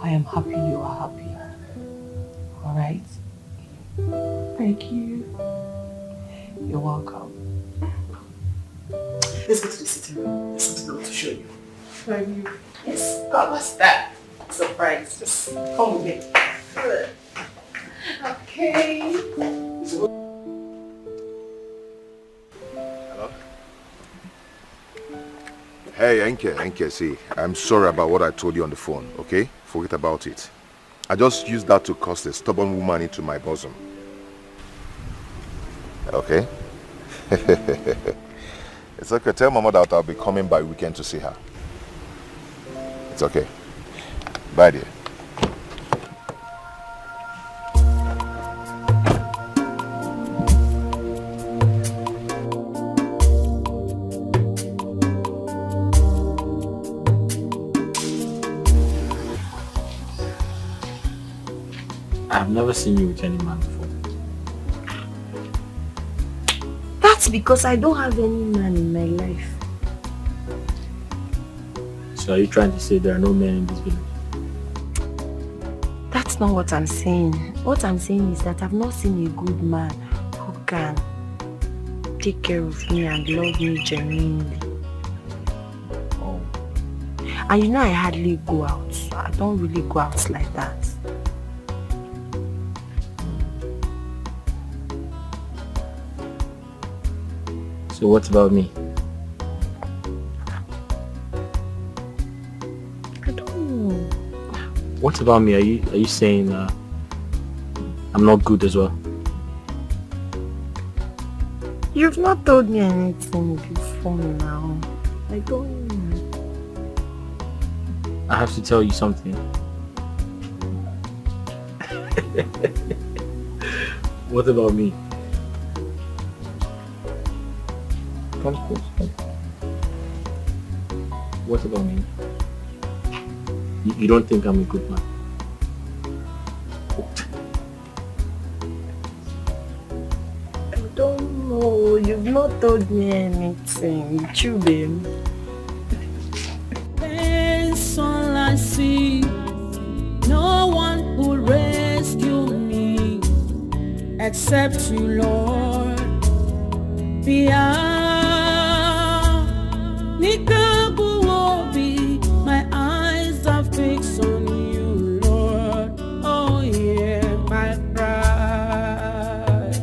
I am happy you are happy. Alright? Thank you. You're welcome. Let's go to the sitting room. There's something I want to show you. For you. Yes. God, what's that? Surprise. Just come with me. Okay. Hello? Hey, Enke, see, I'm sorry about what I told you on the phone, okay? Forget about it. I just used that to cast a stubborn woman into my bosom. Okay? It's okay. Tell Mama that I'll be coming by weekend to see her. It's okay. Bye, dear. I've never seen you with any man before. That That's because I don't have any man in my life. So are you trying to say there are no men in this village? That's not what I'm saying. What I'm saying is that I've not seen a good man who can take care of me and love me genuinely. Oh. And you know I hardly go out. I don't really go out like that. So what about me? I don't know. What about me? Are you saying I'm not good as well? You've not told me anything before now. I don't know. I have to tell you something. What about me? Come close. What about me? You don't think I'm a good man? I don't know. You've not told me anything. You, babe. That's all I see. No one will rescue me except you, Lord. My eyes are fixed on you, Lord. Oh yeah, my pride.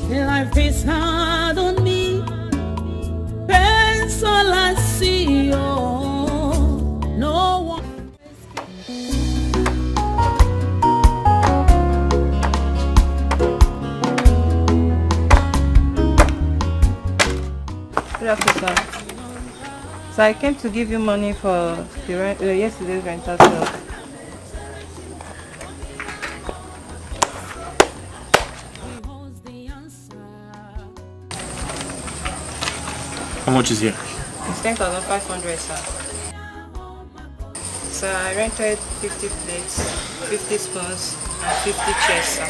Life is hard on me. That's all I see. Oh, no one. Good afternoon, sir. So I came to give you money for the yesterday's rental sale. How much is here? It's 10,500, sir. So I rented 50 plates, 50 spoons, and 50 chairs, sir.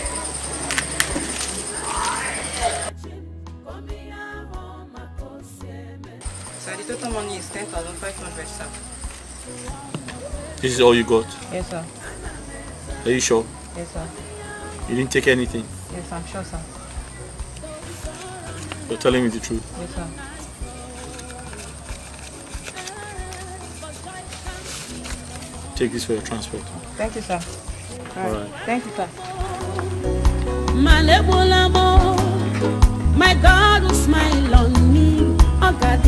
So the total money is 10,500, sir. This is all you got? Yes, sir. Are you sure? Yes, sir. You didn't take anything? Yes, I'm sure, sir. You're telling me the truth? Yes, sir. Take this for your transport. Thank you, sir. All right. Thank you, sir. My God will smile on me. Oh God,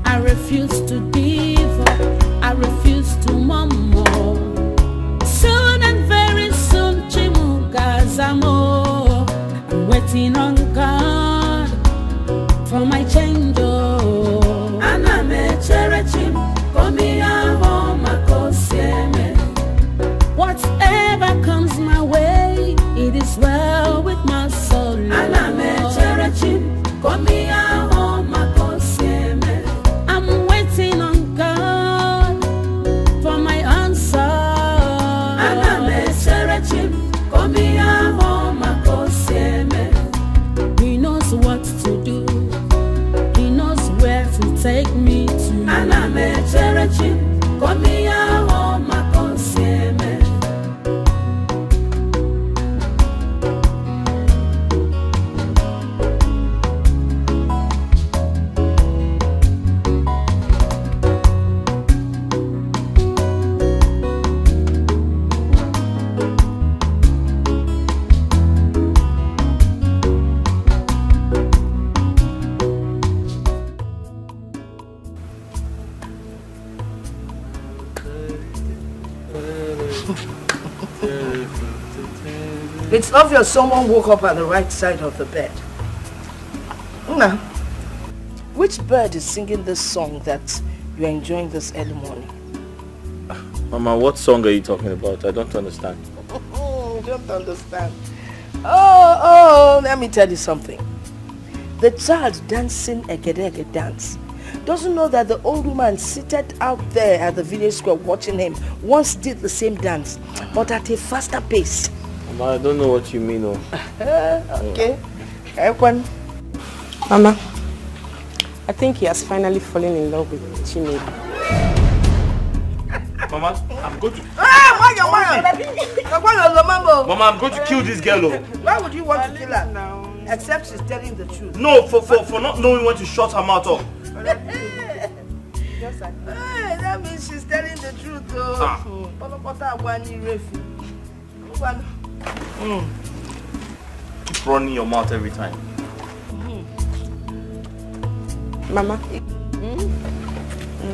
I refuse to give up. I refuse to murmur. Soon and very soon, Chimugazamo. I'm waiting on God for my change. Oh, and I'm a cherry. Whatever comes my way, it is well with my soul. I'm waiting on God for my answer. He knows what to do. He knows where to take me to. It's obvious someone woke up at the right side of the bed. Now, which bird is singing this song that you're enjoying this early morning? Mama, what song are you talking about? I don't understand. Don't understand. Oh, let me tell you something. The child dancing a Gedege dance doesn't know that the old woman seated out there at the village square watching him once did the same dance, but at a faster pace. Mama, I don't know what you mean. Okay. Mama, I think he has finally fallen in love with Chinedu. Mama, I'm going to... Mama, I'm going to kill this girl. Why would you want to kill her? Except she's telling the truth. No, for not knowing when to shut her mouth off. Hey, that means she's telling the truth, though. Keep running your mouth every time. Mama.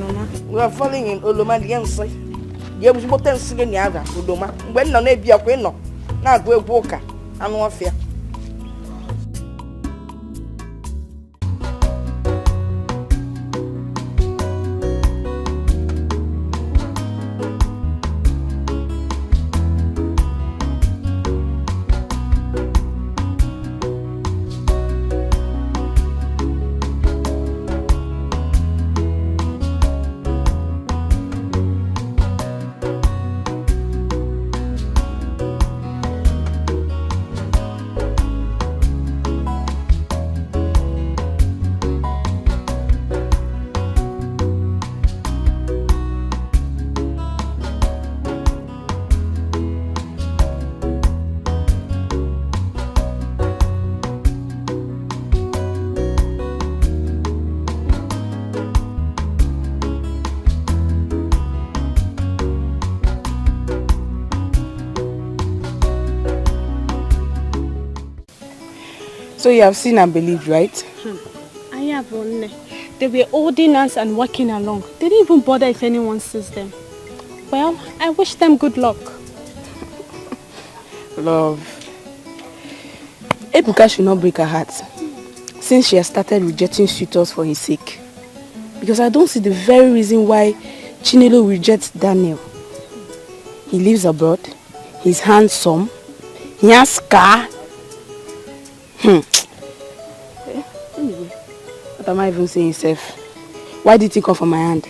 Mama. We are falling in Oloma the Yansi. You have what else in the other, Udoma. When no be a queen, now go walker. I'm not fair. So you have seen and believed, right? I have only. They were holding us and walking along. They didn't even bother if anyone sees them. Well, I wish them good luck. Love. Ebuka should not break her heart since she has started rejecting suitors for his sake. Because I don't see the very reason why Chinelo rejects Daniel. He lives abroad, he's handsome, he has car. Anyway, what am I even saying, Seth? Why did he come from my hand?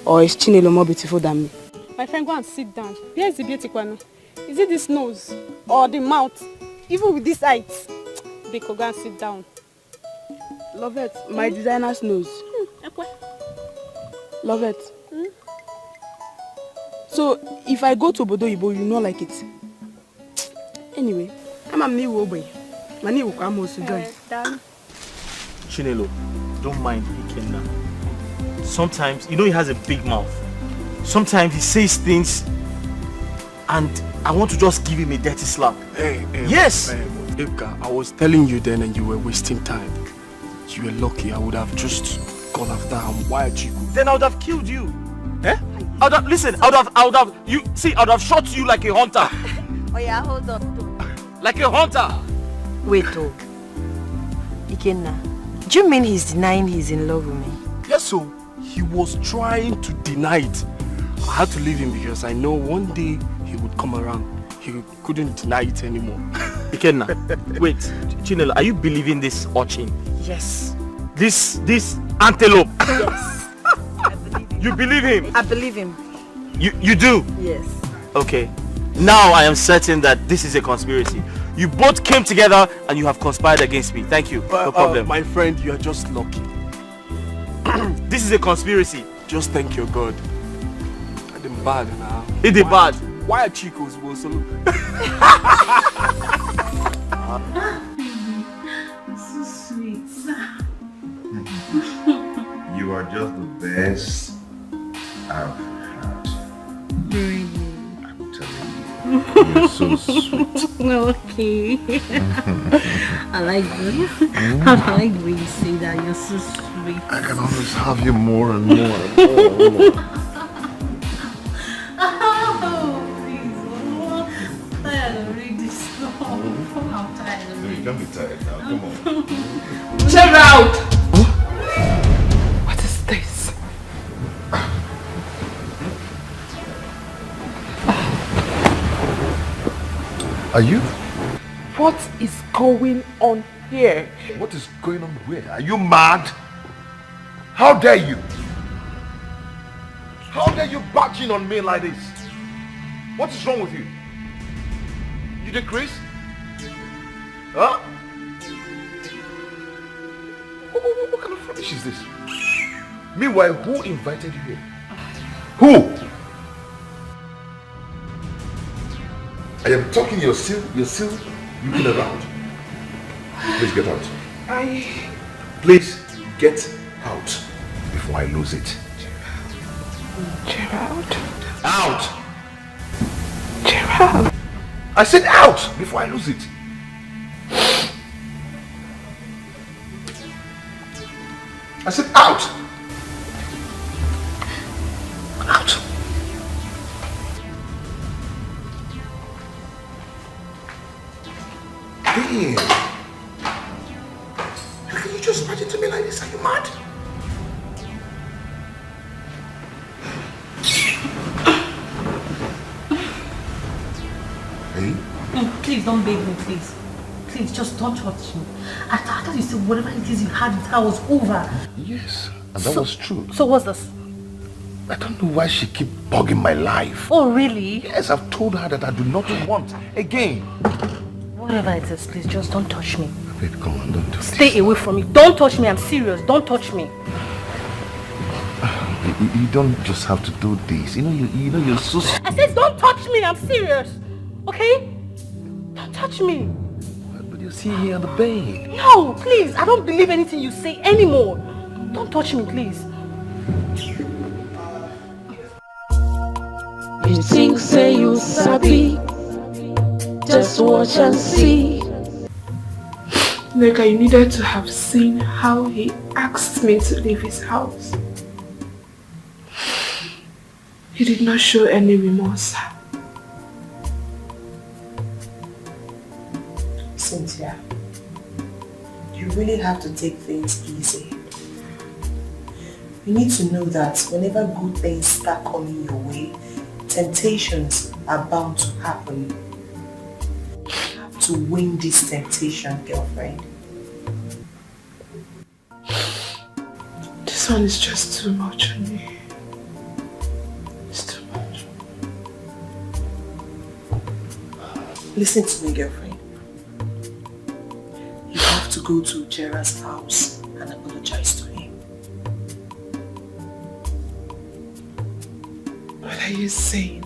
Or is Chinelo more beautiful than me? My friend, go and sit down. Where is the beauty, Kwano? Is it this nose or the mouth? Even with this height? Biko, go and sit down. Lovette, my designer's nose. Lovette. So, if I go to Obodo Ibo, you know like it. Anyway, I'm a new boy. My new will come also join. Chinelo, don't mind Ikenna. Sometimes, you know he has a big mouth. Sometimes he says things and I want to just give him a dirty slap. Hey, yes! Ebuka, I was telling you then and you were wasting time. You were lucky. I would have just gone after him. Why are you? Then I would have killed you. Eh? I would have, listen, I would have, you see, I would have shot you like a hunter. Oh yeah, hold on. Like a hunter. Wait, oh. Ikenna, do you mean he's denying he's in love with me? Yes, so he was trying to deny it. I had to leave him because I know one day he would come around. He couldn't deny it anymore. Ikenna, wait, Chinelo, are you believing this urchin? Yes. This antelope? Yes. I believe him. You believe him? I believe him. You do? Yes. Okay. Now I am certain that this is a conspiracy. You both came together and you have conspired against me. Thank you. No problem. My friend, you are just lucky. This is a conspiracy. Just thank your God. I didn't bad now. It is bad. Why are Chicos also? So sweet. You are just the best I've had. Really? I'm telling you. You're so sweet. Okay. I like the way you say that. You're so sweet. I can always have you more and more and more and more. Oh, please. I'm tired of reading this stuff. I'm tired of reading. Don't be tired now. Come on. Chill out! What is this? Are you? What is going on here? What is going on where? Are you mad? How dare you? How dare you barge in on me like this? What is wrong with you? You did Chris? Huh? What kind of rubbish is this? Meanwhile, who invited you here? Who? I am talking, you're still looking around. Please get out. Please get out before I lose it. Gerald. Out! Gerald. I said out before I lose it. I said out! Out! Damn! How can you just imagine to me like this? Are you mad? Hey? No, please don't beg me, please. Please, just don't touch me. I thought you said whatever it is you had with her was over. Yes, and that was true. So what's this? I don't know why she keep bugging my life. Oh, really? Yes, I've told her that I do not want again. Whatever it is, please, just don't touch me. Babe, come on, don't do this. Stay away from me. Don't touch me. I'm serious. Don't touch me. You don't just have to do this. You know you're so... I said don't touch me. I'm serious. Okay? Don't touch me. But you're sitting here on the bed. No, please. I don't believe anything you say anymore. Don't touch me, please. You think say you sabi, just watch and see. Neka, you needed to have seen how he asked me to leave his house. He did not show any remorse. Cynthia, you really have to take things easy. You need to know that whenever good things start coming your way, temptations are bound to happen. You have to win this temptation, girlfriend. This one is just too much on me. It's too much. Listen to me, girlfriend. You have to go to Gerard's house and apologize to him. What are you saying?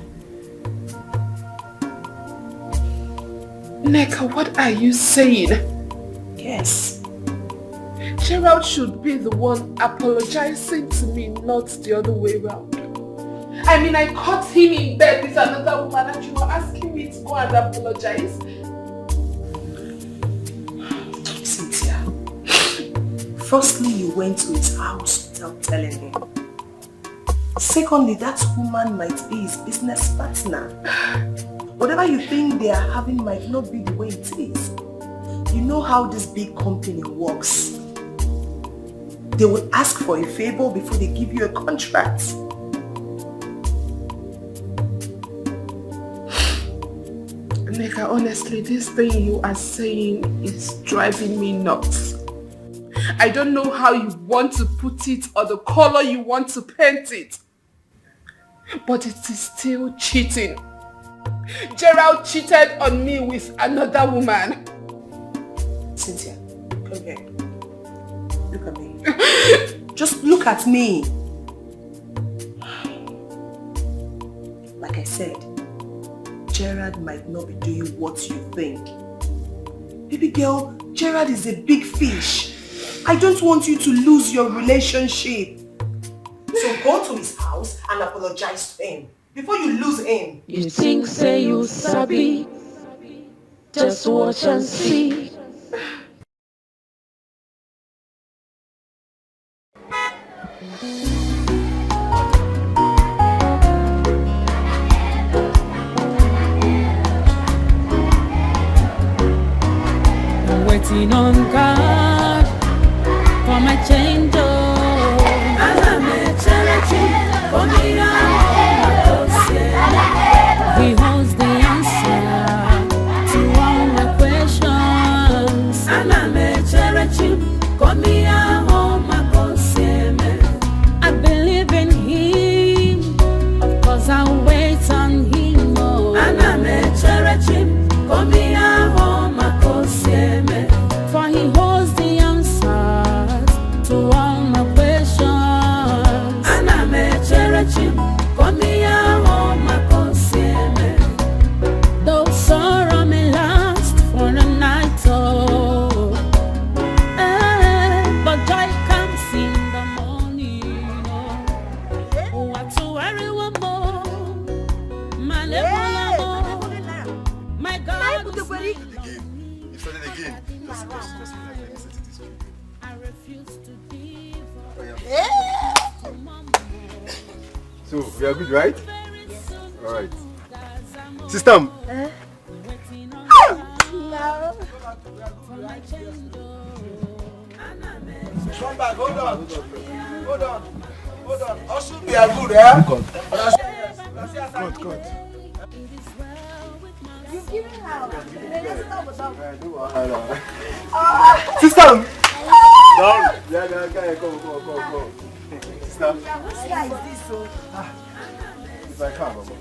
Neka, what are you saying? Yes. Gerald should be the one apologizing to me, not the other way around. I mean, I caught him in bed with another woman and you were asking me to go and apologize? Cynthia, firstly, you went to his house without telling him. Secondly, that woman might be his business partner. Whatever you think they are having might not be the way it is. You know how this big company works. They will ask for a favor before they give you a contract. Neka, honestly, this thing you are saying is driving me nuts. I don't know how you want to put it or the color you want to paint it. But it is still cheating. Gerald cheated on me with another woman. Cynthia, come here. Look at me. Just look at me. Like I said, Gerard might not be doing what you think. Baby girl, Gerard is a big fish. I don't want you to lose your relationship. So go to his house and apologize to him before you lose him. You think say you sabi, just watch and see. Waiting on God for my change. He holds the answer to all my questions. I believe in him, of course I'll wait on him. For he holds the answers So, we are good, right? Yes. Alright. Sister! No. Come back, hold on. Also, we are good, eh? Good. You've given her. Sister! Down! Yeah, come. Sister? Which guy is this, so? It's my car, Mama.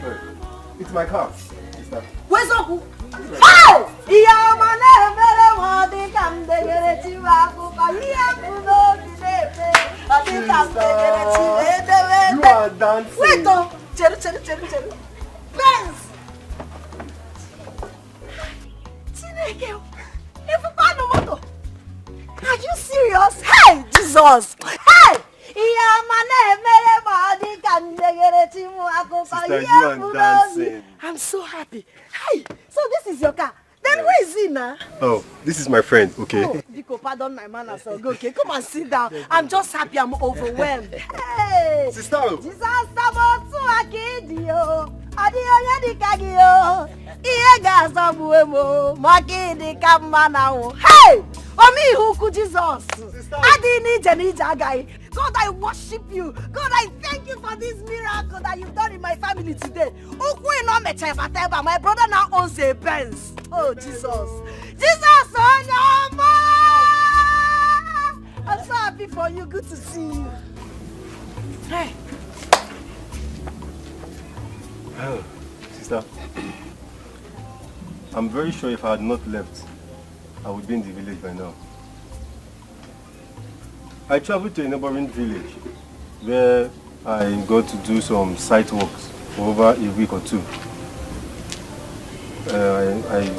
Sorry. It's my car, sister. Where's Uncle? How? You are dancing. Wait, oh. Cheru. Benz. Are you serious? Hey, Jesus. Hey. Sister, you are dancing. I'm so happy. Hey, so this is your car. Then who is he now? Oh, this is my friend, okay? Oh, Biko, pardon my manners. Okay, come and sit down. I'm just happy. I'm overwhelmed. Hey, sister. Hey, Omi Huku Jesus. God, I worship you. God, I thank you for this miracle that you've done in my family today. My brother now owns a Benz. Oh, Jesus. Jesus, oh no, I'm so happy for you. Good to see you. Hey. Oh, sister. I'm very sure if I had not left, I would be in the village by now. I traveled to a neighboring village where I got to do some site works for over a week or two.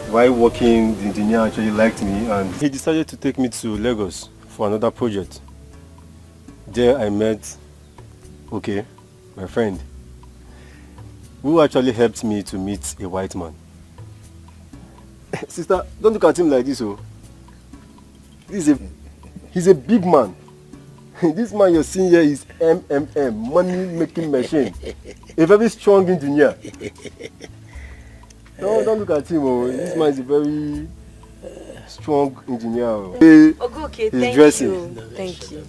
While working, the engineer actually liked me and he decided to take me to Lagos for another project. There I met, my friend, who actually helped me to meet a white man. Sister, don't look at him like this, oh. He's a big man. This man you're seeing here is money making machine. A very strong engineer. Don't look at him, oh. This man is a very strong engineer. Okay, He's dressing. Thank you.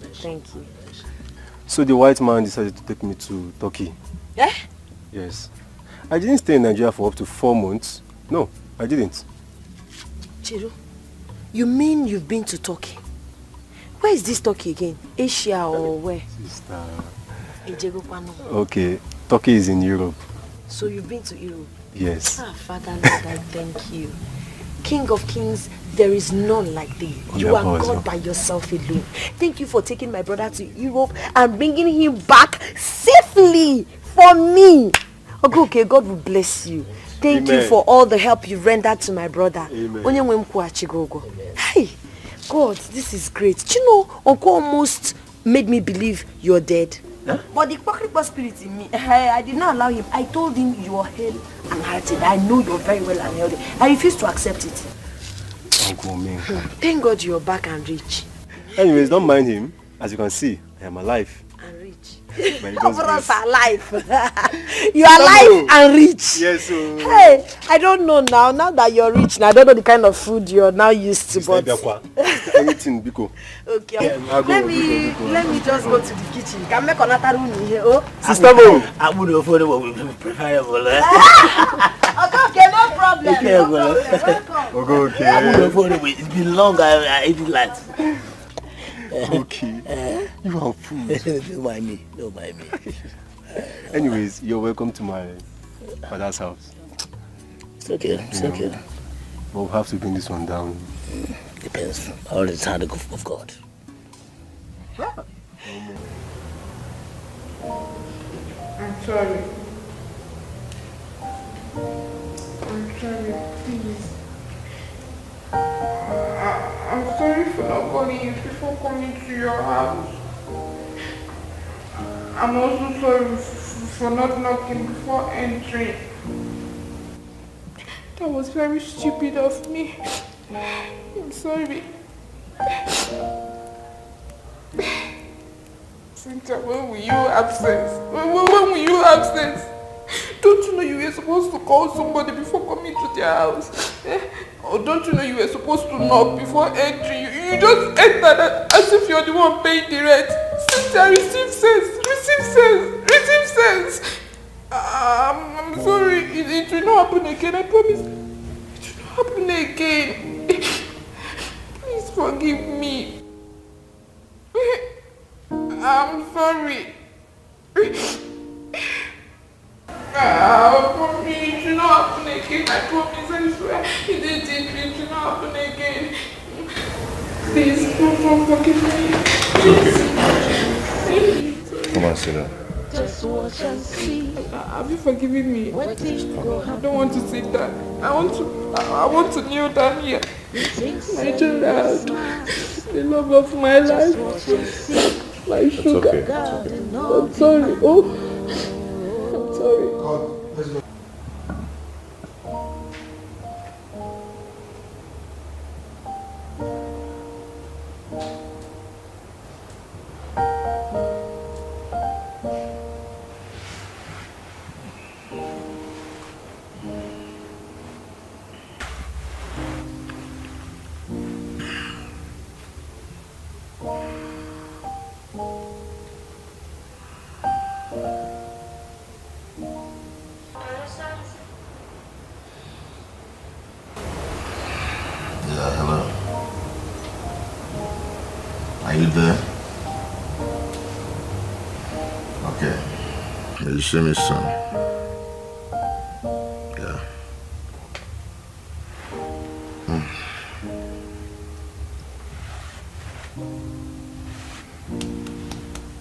So the white man decided to take me to Turkey. Yeah? Yes. I didn't stay in Nigeria for up to 4 months. No, I didn't. Chiru, you mean you've been to Turkey? Where is this Turkey again? Asia or where? Sister. Okay, Turkey is in Europe. So you've been to Europe? Yes. Father Lord, I thank you. King of kings, there is none like thee. You are God by yourself alone. Thank you for taking my brother to Europe and bringing him back safely for me. Okay, God will bless you. Thank you for all the help you rendered to my brother. Amen. Hey, God, this is great. Do you know, Uncle almost made me believe you're dead. Huh? But the Kwakripa spirit in me, I did not allow him. I told him you are hale and hearted. I know you're very well and healthy. I refused to accept it. Uncle Ming. Thank God you're back and rich. Anyways, don't mind him. As you can see, I am alive. And rich. Of us are alive. You are alive and rich. Yes. Hey, I don't know now. Now that you're rich, now I don't know the kind of food you're now used to. But anything, Biko. Okay. Let me just go to the kitchen. Can make another room here. Oh, Sister Mo. I would have thought it would be preferable. Okay, no problem. Okay. I would have thought it's been long. I eat like. Okay. You are food. Don't mind me. Anyways, you're welcome to my father's house. It's okay. Okay. But we'll have to bring this one down. Depends. All the hand of God. I'm sorry. Please. I'm sorry for not calling you before coming to your house. I'm also sorry for not knocking before entering. That was very stupid of me. I'm sorry. Cynthia, when will you have sense? When will you have sense? Don't you know you were supposed to call somebody before coming to their house? Or don't you know you were supposed to knock before entering? You just entered as if you're the one paying the rent. Cynthia, receive sense. Receive sense. Receive sense. I'm sorry. It will not happen again. I promise. It will not happen again. Please forgive me. I'm sorry. For me, it will not happen again. I promise, I swear. It will not happen again. Please, don't forgive me. Come on, sit down. Just watch and see. Have you forgiven me? I don't want to sit down. I want to kneel down here. My child, the love of my life. My sugar. Okay. I'm sorry. Oh, I'm sorry. Let's go. Are you there? Okay. You see me soon. Yeah.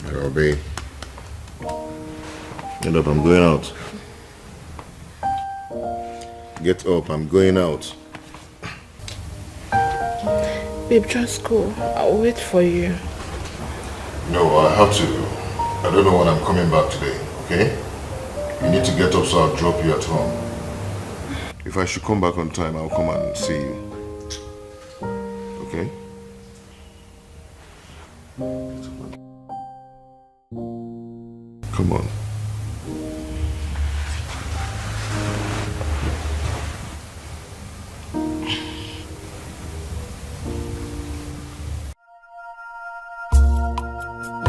Hello, babe. Get up, I'm going out. Get up, I'm going out. Babe, just go. I'll wait for you. No, I have to. I don't know when I'm coming back today, okay? You need to get up so I'll drop you at home. If I should come back on time, I'll come and see you. Okay? Come on.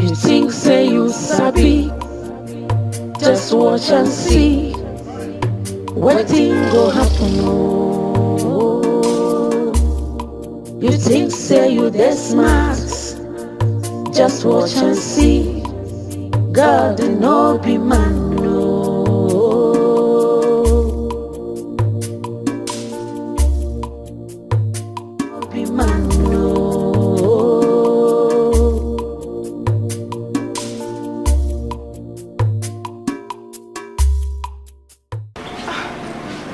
You think say you sabi, just watch and see. Wetin go happen oh. You think say you dey smart, just watch and see. God no be man no be man no.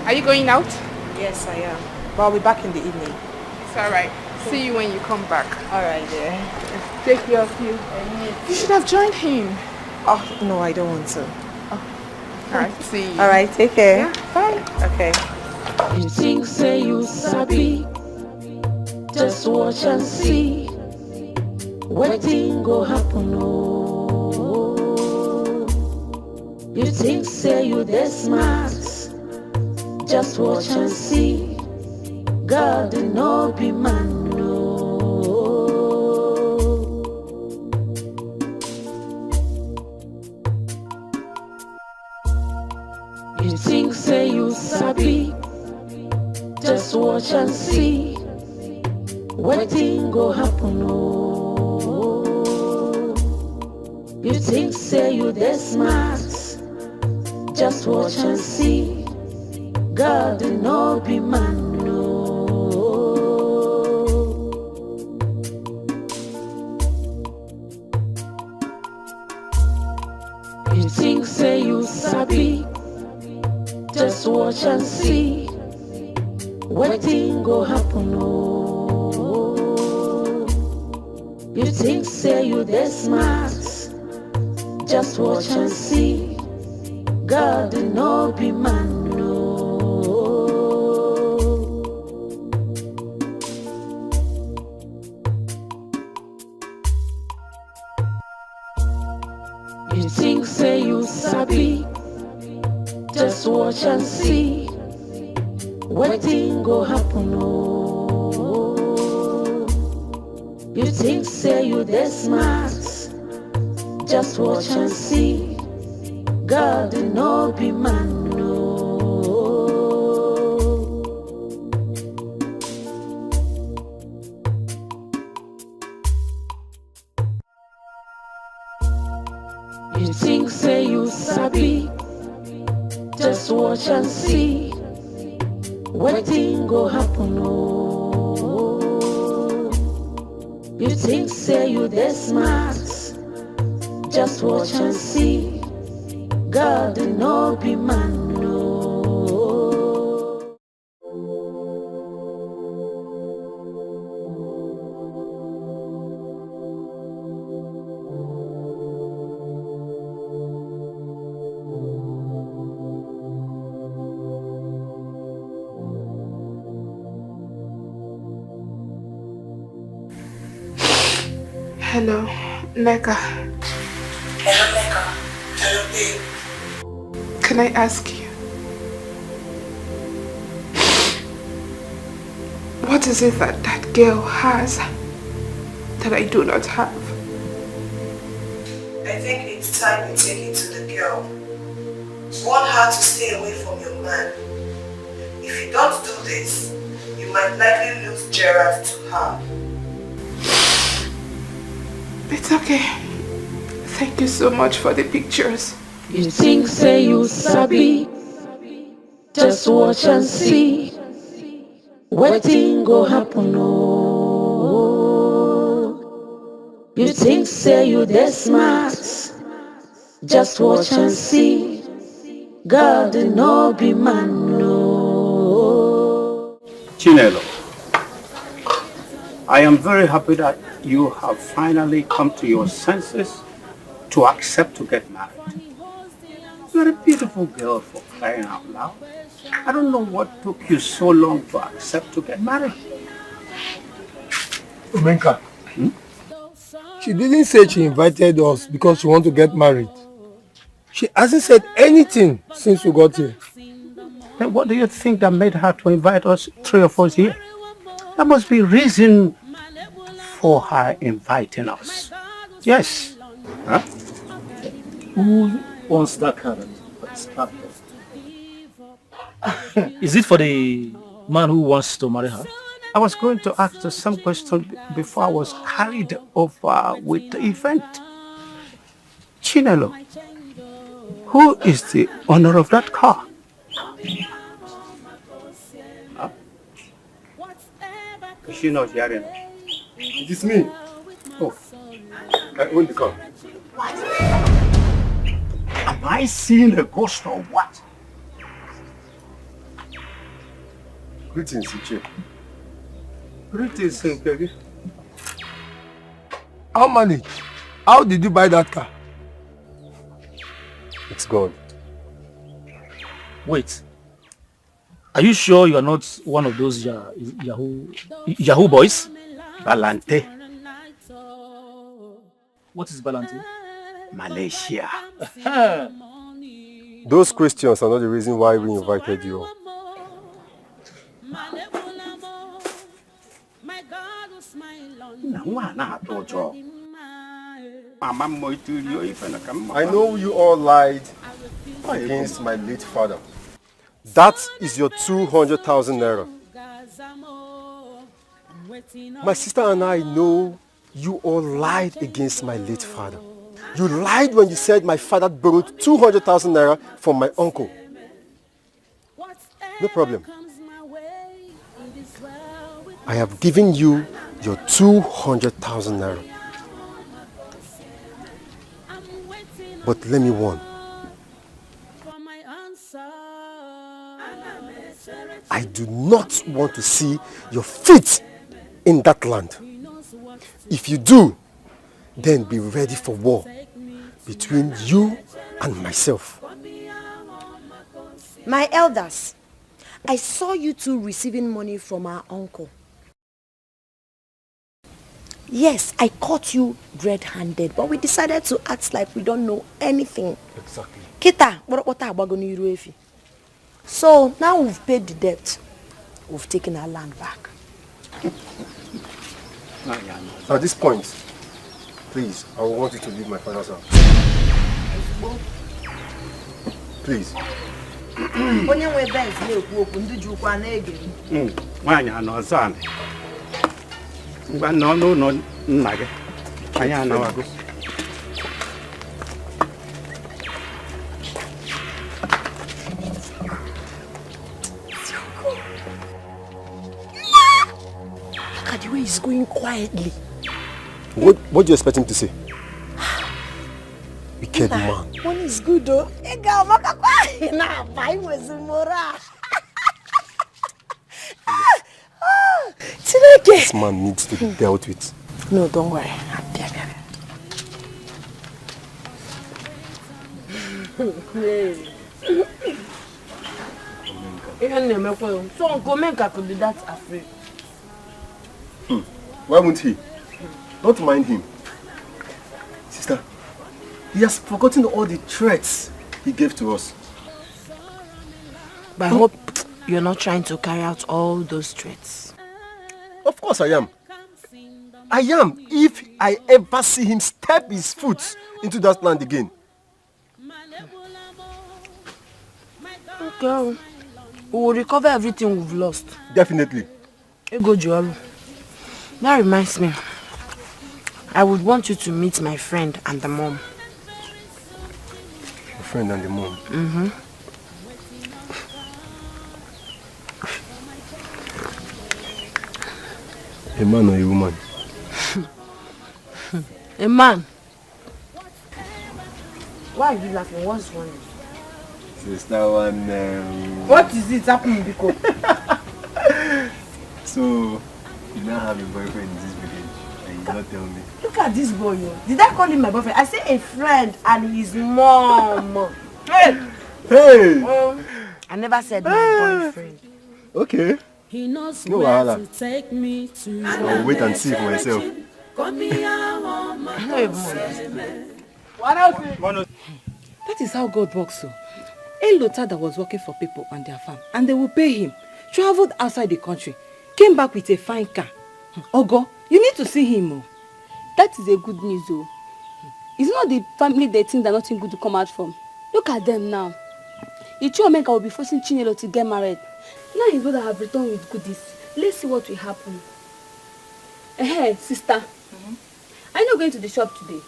Are you going out? Yes, I am. But I'll be back in the evening. It's alright. See you when you come back. Alright, yeah. Take care of you. You should have joined him. Oh, no, I don't want to. Alright, see you. Alright, take care. Yeah, bye. Okay. You think say you sabi, just watch and see. Wetin go happen oh. You think say you dey smart, just watch and see. God no be man no. You think say you sabi, just watch and see. Wetin go happen oh. You think say you dey smart, just watch and see. God no be man no. You think say you sabi, just watch and see. Wetin go happen oh. You think say you dey smart, just watch and see. God no be man no. You think say you sabi, just watch and see. Wetin go happen oh. You think say you dey smart, just watch and see. God no be man no. You think say you sabi, just watch and see. Wetin go happen oh. You think say you dey smart, just watch and see. God no be man no. Hello, Neka. Hello, Neka. Hello, babe. Can I ask you? What is it that that girl has that I do not have? I think it's time you take it to the girl. Warn her to stay away from your man. If you don't do this, you might likely lose Gerard to her. It's okay. Thank you so much for the pictures. You think say you sabi, just watch and see. Wetin go happen oh. You think say you dey smart, just watch and see. God no be man no. Chinelo, I am very happy that you have finally come to your senses to accept to get married. You're a beautiful girl, for crying out loud. I don't know what took you so long to accept to get married. Umenka, she didn't say she invited us because she wants to get married. She hasn't said anything since we got here. Then what do you think that made her to invite us, three of us here? There must be reason for her inviting us. Yes. Huh? Who wants that card? Is it for the man who wants to marry her? I was going to ask her some question before I was carried over with the event. Chinelo, who is the owner of that car? Huh? Is she not hearing? It is me. Oh, I own the car. what? Am I seeing a ghost or what? Greetings, Iche. Greetings, Nkegi. How managed? How did you buy that car? It's gone. Wait. Are you sure you are not one of those Yahoo boys? Balante. What is Balante? Malaysia. Those Christians are not the reason why we invited you. I know you all lied against my late father. That is your 200,000 naira. My sister and I know you all lied against my late father. You lied when you said my father borrowed 200,000 naira from my uncle. No problem. I have given you your 200,000 naira. But let me warn. I do not want to see your feet in that land. If you do, then be ready for war between you and myself. My elders, I saw you two receiving money from our uncle. Yes, I caught you red-handed, but we decided to act like we don't know anything. Exactly. Kita, so now we've paid the debt. We've taken our land back. At this point, please, I want you to leave my father's house. Please. Look at the way he's going quietly. What do you expect him to say? Wicked man. One is good though. This man needs to be dealt with. No, don't worry. So Uncle Menka could be that afraid. Why won't he? Don't mind him. Sister, he has forgotten all the threats he gave to us. But I hope you're not trying to carry out all those threats. Of course I am. I am, if I ever see him step his foot into that land again. Okay. We will recover everything we've lost. Definitely. Ego Joru. That reminds me. I would want you to meet my friend and the mom. Your friend and the mom? Mm-hmm. A man or a woman? A man. Why are you laughing? What's wrong? Sister one. What is it happening, Biko? So, you now have a boyfriend in this village and you don't tell me. Look at this boy. Did I call him my boyfriend? I say a friend and his mom. Hey! Hey! I never said my boyfriend. Okay. He knows No where wahala. to take me to. I'll wait and see for myself. That is how God works so. A Lota that was working for people on their farm and they will pay him, traveled outside the country, came back with a fine car. Ogo, you need to see him. Oh. That is a good news though. It's not the family they think that nothing good to come out from. Look at them now. Ichiomenka will be forcing Chinelo to get married. Now his brother have returned with goodies. Let's see what will happen. Hey, sister. Are you not going to the shop today?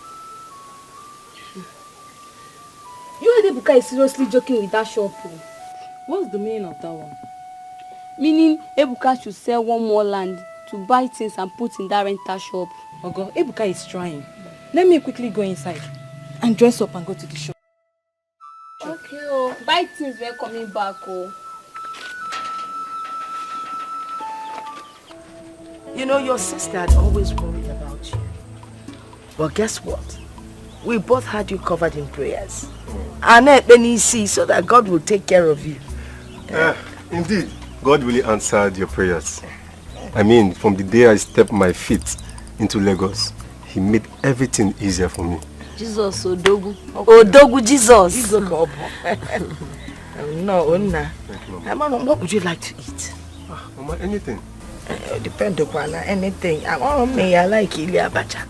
You and Ebuka is seriously joking with that shop. What's the meaning of that one? Meaning Ebuka should sell one more land to buy things and put in that rental shop. Ogo, Ebuka is trying. Let me quickly go inside and dress up and go to the shop. Okay, oh. Buy things when coming back, oh. You know, your sister had always worried about you. But guess what? We both had you covered in prayers. And see so that God will take care of you. Indeed, God really answered your prayers. I mean, from the day I stepped my feet into Lagos, He made everything easier for me. Jesus, Odogu. Odogu, Jesus. No, Mama, what would you like to eat? Mama, anything. Depend upon anything. I like Ili Abacha.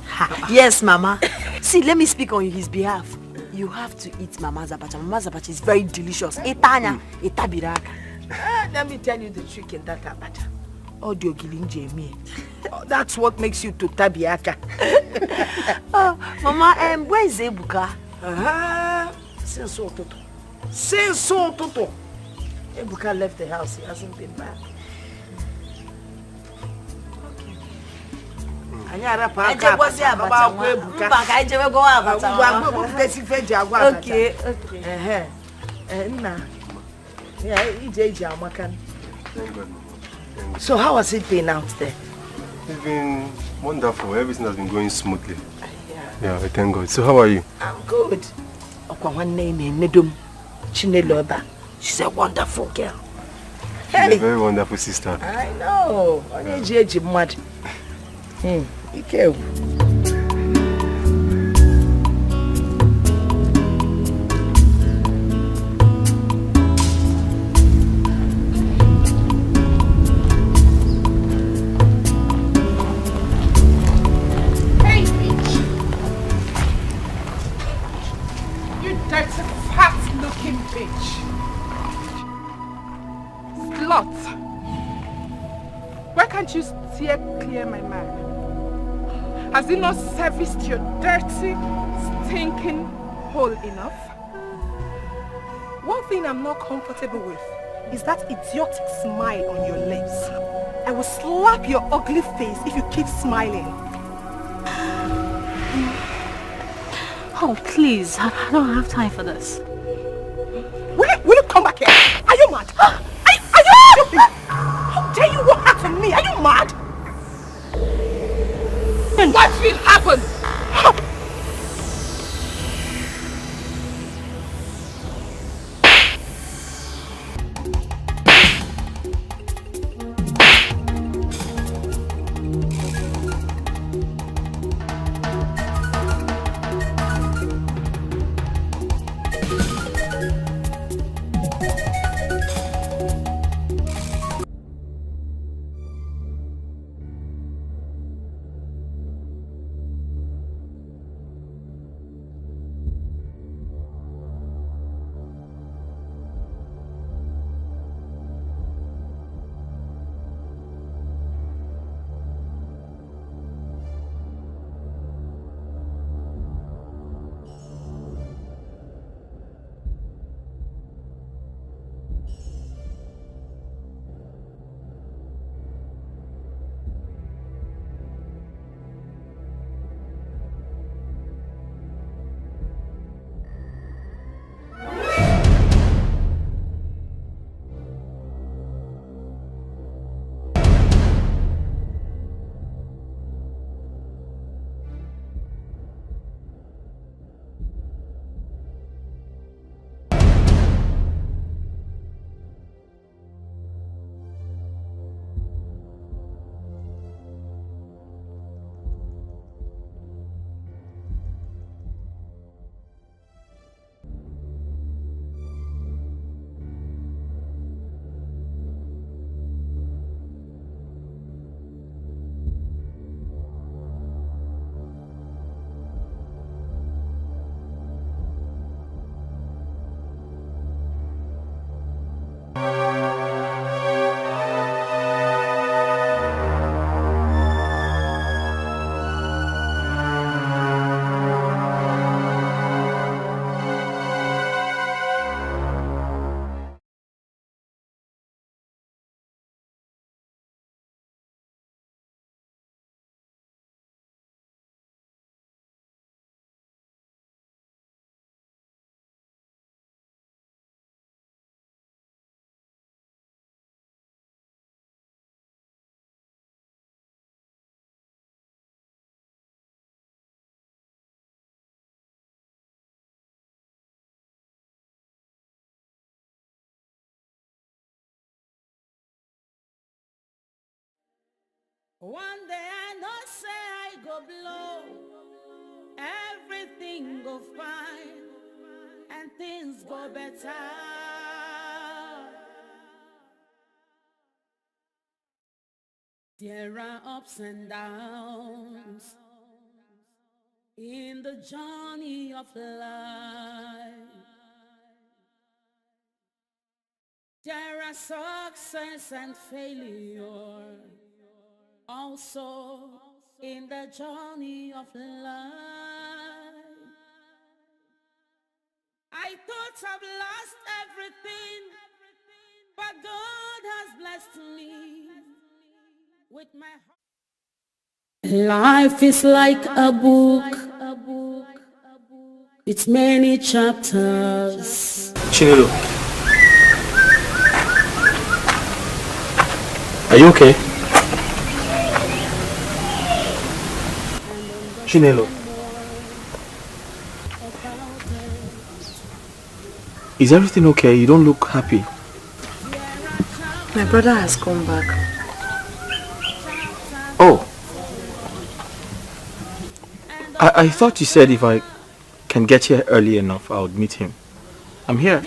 Yes, Mama. See, let me speak on his behalf. You have to eat Mama's abacha. Mama's abacha is very delicious. Etanya, etabiraka. Let me tell you the trick in that abacha. Audio gilinje me. That's what makes you to tabiaka. Mama, where is Ebuka? Since so toto. Ebuka left the house. He hasn't been back. Okay. So how has it been out there? It's been wonderful. Everything has been going smoothly. Yeah, I thank God. So how are you? I'm good. She's a wonderful girl. She's a very wonderful sister. I know. Be careful. Hey, bitch! You dirty, fat-looking bitch! Slut! Why can't you steer clear my man? Has he not serviced your dirty, stinking hole enough? One thing I'm not comfortable with is that idiotic smile on your lips. I will slap your ugly face if you keep smiling. Oh, please. I don't have time for this. Will you come back here? Are you mad? Are you stupid? How dare you walk out on me? Are you mad? What will happen? One day I know say I go blow, everything go fine, and things go better. There are ups and downs in the journey of life. There are success and failure also in the journey of life. I thought I've lost everything, but God has blessed me with my heart. Life is like a book with many chapters. Chinelo, are you okay? Chinelo, is everything okay? You don't look happy. My brother has come back. Oh, I thought you said if I can get here early enough, I would meet him. I'm here.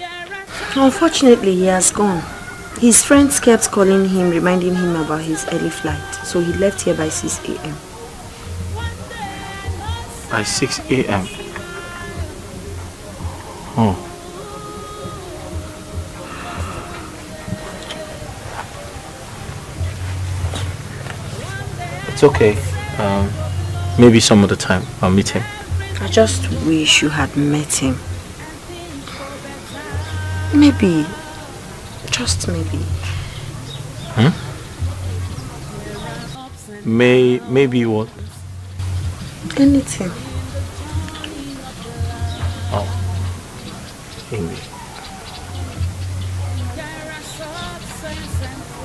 Unfortunately, he has gone. His friends kept calling him, reminding him about his early flight. So he left here by 6 a.m. By 6 a.m. Oh. It's okay. Maybe some other time I'll meet him. I just wish you had met him. Maybe. Just maybe. Maybe what? Anything. Oh. Maybe.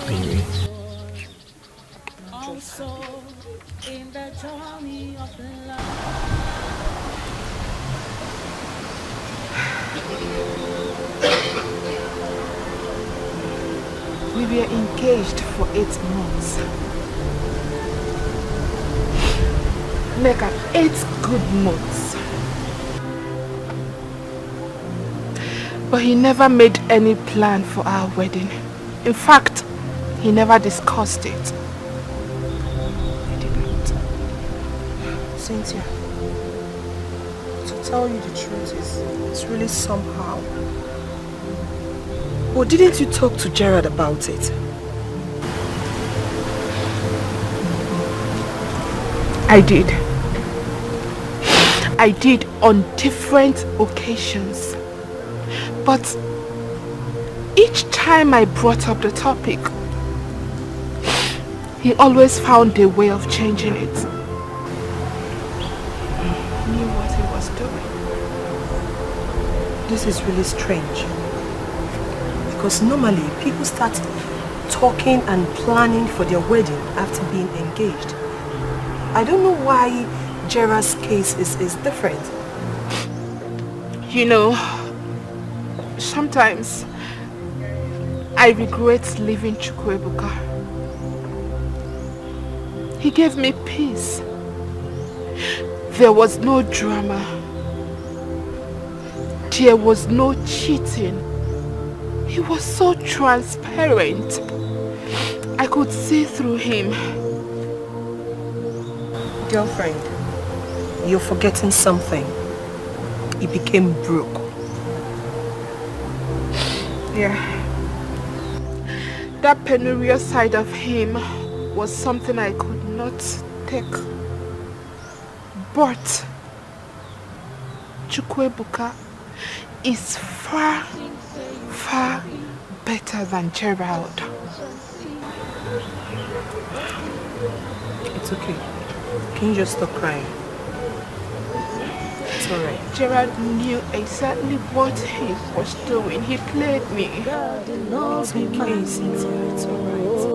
Maybe. In the journey of love. We were engaged for 8 months. Make up 8 good months. But he never made any plan for our wedding. In fact, he never discussed it. Cynthia, to tell you the truth it's really somehow. But didn't you talk to Gerard about it? I did. I did on different occasions. But each time I brought up the topic, he always found a way of changing it. This is really strange. Because normally people start talking and planning for their wedding after being engaged. I don't know why Gerard's case is different. You know, sometimes I regret leaving Chukwuebuka. He gave me peace. There was no drama. There was no cheating. He was so transparent. I could see through him. Girlfriend, you're forgetting something. He became broke. Yeah. That penurious side of him was something I could not take. But Chukwuebuka is far, far better than Gerald. It's okay. Can you just stop crying? It's alright. Gerald knew exactly what he was doing. He played me. It's okay, Cynthia. It's alright.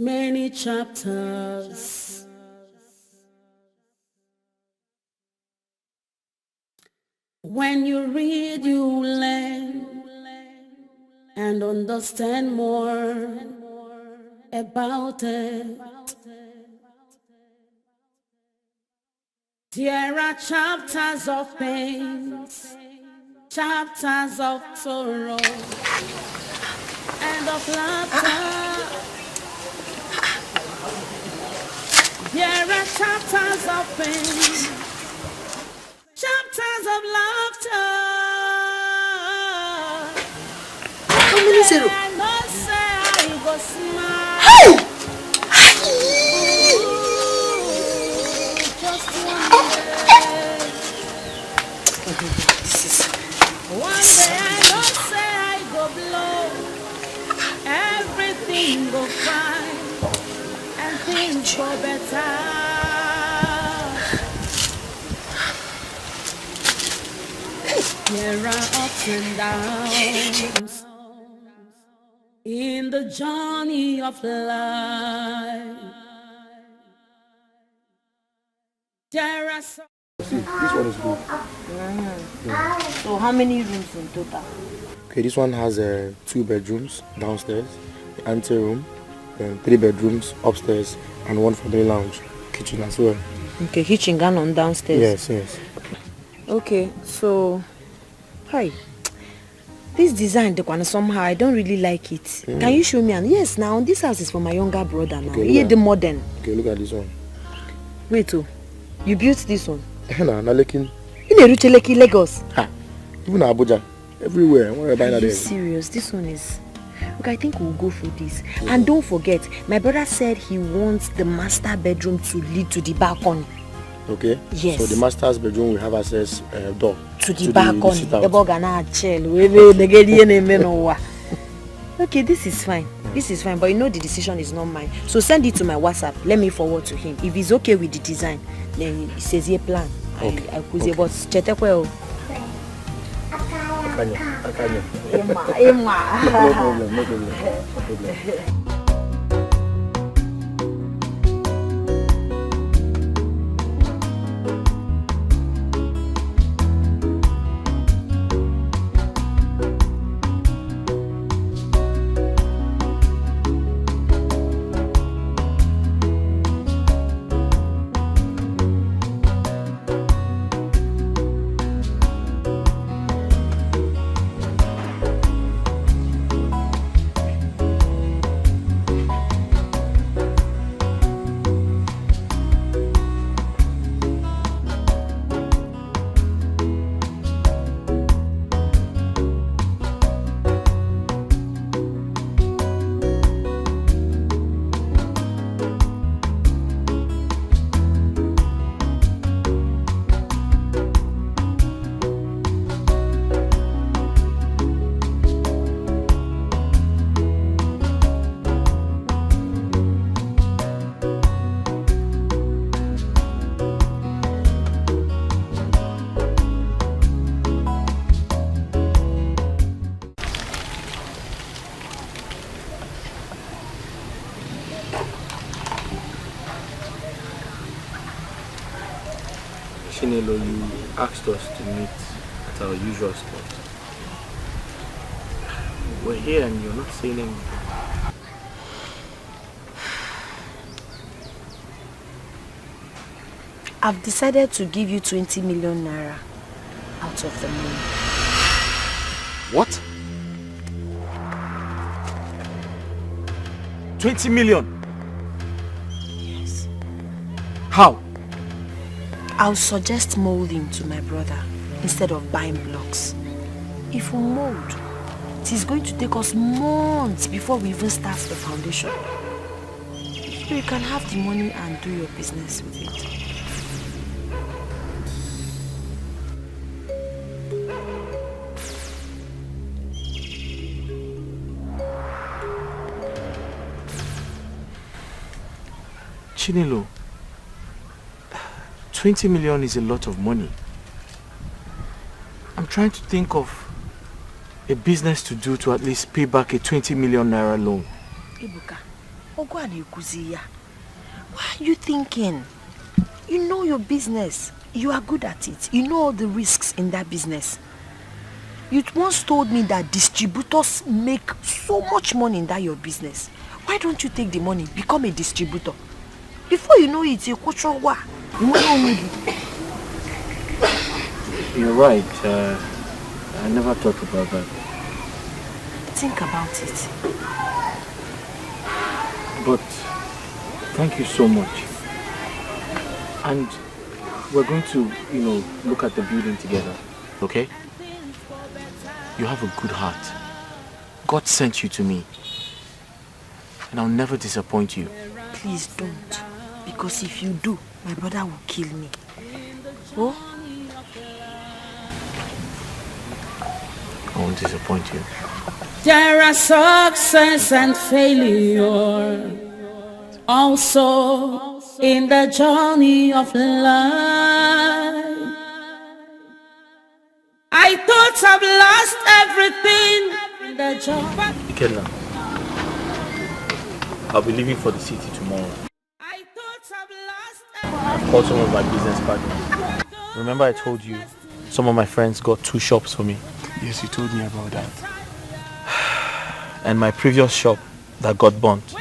Many chapters. When you read, you learn and understand more about it. There are chapters of pains, chapters of sorrow, and of laughter. There are chapters of pain, chapters of laughter. How many zero? I not say I go smile. Hey! Just one day. One day I not say I go blow. Everything go fine and things go better. There are ups and downs in the journey of life. There are some... See, this one is good. Yeah. So how many rooms in total? Okay, this one has 2 bedrooms downstairs, the ante room, then 3 bedrooms upstairs, and 1 family lounge, kitchen as well. Okay, kitchen gone on downstairs. Yes. Okay, so hi. This design, the one somehow I don't really like it. Can you show me? And yes, now this house is for my younger brother now. Okay, Here the modern. Okay, look at this one. Wait, you built this one? Nah, Lekin. In Erucheleki, Lagos. Ha. Even Abuja. Everywhere. Are you serious? This one is... Look, I think we'll go for this. And don't forget, my brother said he wants the master bedroom to lead to the balcony. Okay. Yes. So the master's bedroom will have access door to the balcony. Okay, this is fine. This is fine, but you know the decision is not mine. So send it to my WhatsApp. Let me forward to him. If he's okay with the design, then he says he plan. Okay. I could say, but chetekwe. Akanya. Emma. No problem. Chinelo, you asked us to meet at our usual spot. We're here and you're not saying anything. I've decided to give you 20 million naira out of the money. What? 20 million? Yes. How? I'll suggest molding to my brother instead of buying blocks. If we mold, it is going to take us months before we even start the foundation. So you can have the money and do your business with it. Chinelo, 20 million is a lot of money. I'm trying to think of a business to do to at least pay back a 20 million naira loan. Ibuka, why are you thinking? You know your business. You are good at it. You know all the risks in that business. You once told me that distributors make so much money in that your business. Why don't you take the money, become a distributor? Before you know it, you're You're right. I never thought about that. Think about it. But thank you so much. And we're going to, look at the building together. Okay? You have a good heart. God sent you to me. And I'll never disappoint you. Please don't. Because if you do, my brother will kill me. Oh? I won't disappoint you. There are success and failure also in the journey of life. I thought I've lost everything in the journey. Ikenna, I'll be leaving for the city tomorrow. I've called some of my business partners. Remember I told you some of my friends got 2 shops for me? Yes, you told me about that. And my previous shop that got burnt.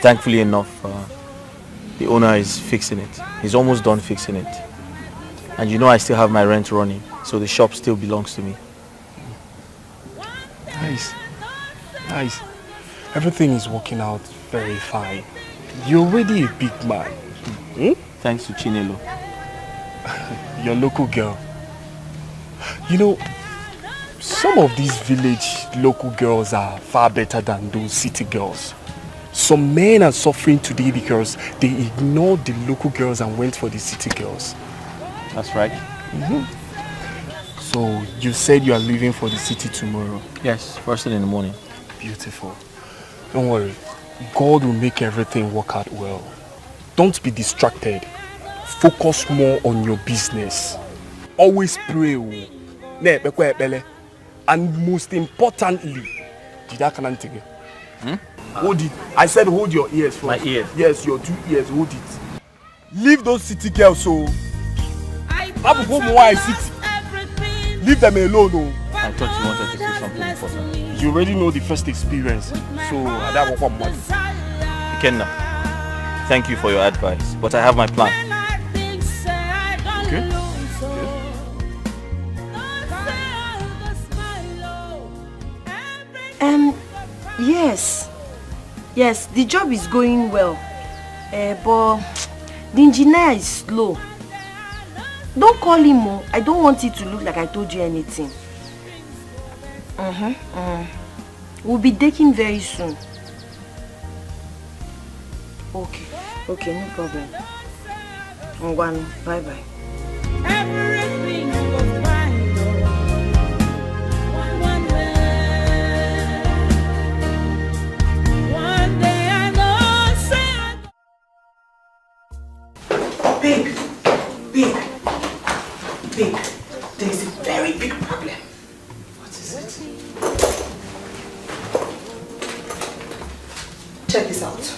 Thankfully enough, The owner is fixing it. He's almost done fixing it. And you know I still have my rent running, so the shop still belongs to me. Nice. Nice. Everything is working out very fine. You're already a big man. Thanks to Chinelo. Your local girl. You know, some of these village local girls are far better than those city girls. Some men are suffering today because they ignored the local girls and went for the city girls. That's right. So you said you are leaving for the city tomorrow? Yes, first thing in the morning. Beautiful. Don't worry. God will make everything work out well. Don't be distracted. Focus more on your business. Always pray. And most importantly, hold it. I said hold your ears first. My ears? Yes, your 2 ears, hold it. Leave those city girls, so leave them alone. Oh. I thought you wanted to say something important. You already know the first experience, so I don't want money. Ikenna, thank you for your advice, but I have my plan. Okay. Yes, the job is going well, but the engineer is slow. Don't call him more. I don't want it to look like I told you anything. We'll be dating very soon. Okay, no problem. Bye-bye. Everything goes fine, one day I know, Babe, there is a very big problem. What is it? Check this out.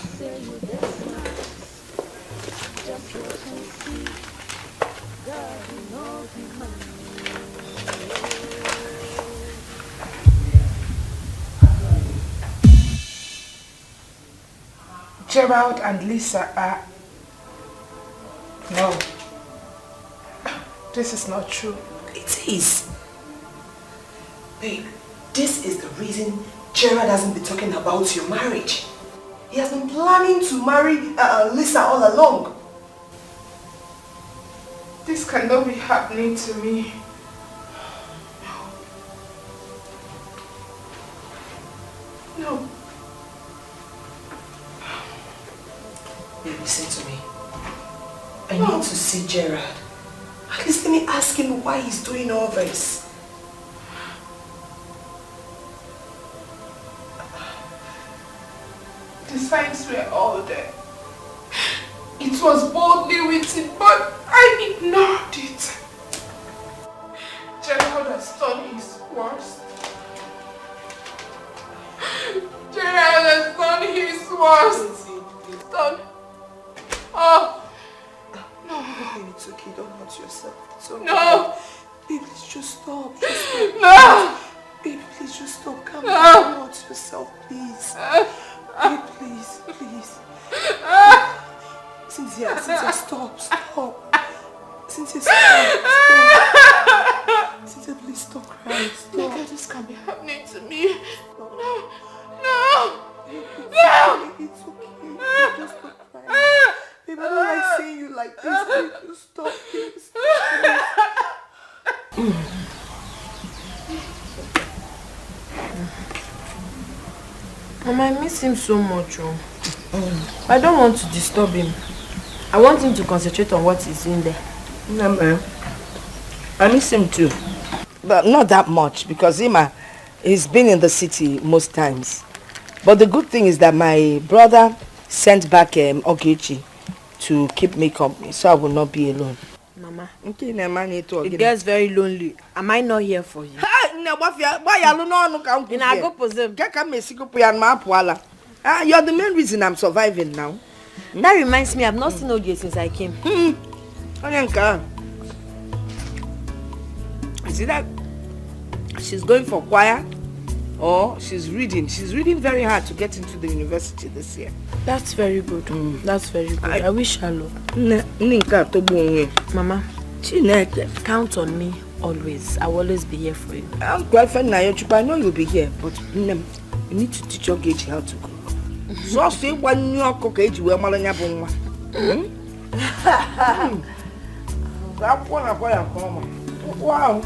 Gerald and Lisa are... No. This is not true. It is. Babe, this is the reason Gerald hasn't been talking about your marriage. He has been planning to marry Lisa all along. This cannot be happening to me. No. Babe, listen to me. I need to see Gerald. At least let me ask him why he's doing all this. The signs were all there. It was boldly written, but I ignored it. Gerald has done his worst. Gerald has done his worst. He's done. Oh. No. Baby, it's okay. Don't hurt yourself. It's okay. No. Baby, please just stop. Just stop. No. Baby, please just stop. Calm down. Don't hurt yourself, please. Baby, please. Cynthia, stop. Cynthia, stop. Cynthia, please stop crying. Stop. Look, this can't be happening to me. No. Baby, it's okay. Just stop crying. Baby, I don't like seeing you like this. Please just stop. Please. Mama, I miss him so much. I don't want to disturb him. I want him to concentrate on what he's in there. I miss him too. But not that much because he's been in the city most times. But the good thing is that my brother sent back Ogechi to keep me company, so I will not be alone. Mama, it gets very lonely. Am I not here for you? You're the main reason I'm surviving now. That reminds me, I've not seen Oge since I came. You see that? She's going for choir. or she's reading. She's reading very hard to get into the university this year. That's very good. That's very good. I wish her luck. Mama, count on me always. I will always be here for you. I'm quite fine. I know you'll be here, but you need to teach your Gage how to cook. So say one new cook age where Malanya Bonga. That one I buy a comma. Wow.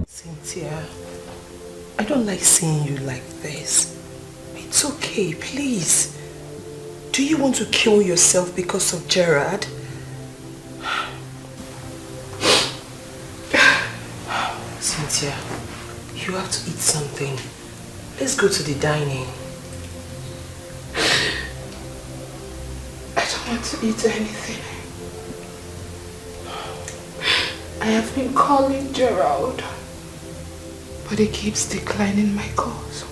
Cynthia, I don't like seeing you like this. It's okay, please. Do you want to kill yourself because of Gerard? Cynthia, you have to eat something. Let's go to the dining. I don't want to eat anything. I have been calling Gerald, but he keeps declining my calls.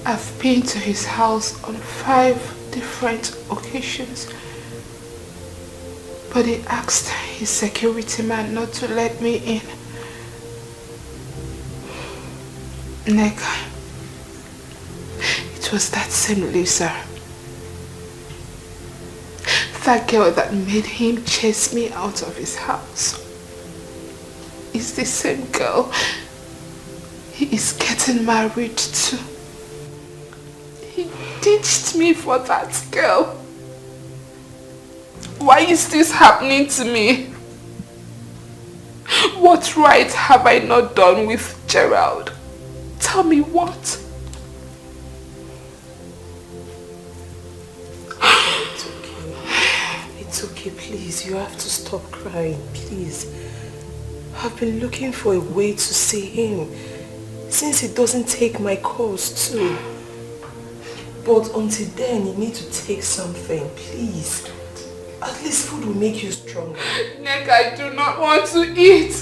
I've been to his house on 5 different occasions, but he asked his security man not to let me in. Neka, it was that same Lisa. That girl that made him chase me out of his house is the same girl he is getting married to. He ditched me for that girl. Why is this happening to me? What right have I not done with Gerald? Tell me what? It's okay, please. You have to stop crying, please. I've been looking for a way to see him since he doesn't take my calls too. But until then, you need to take something, please. At least food will make you stronger. Nick, I do not want to eat.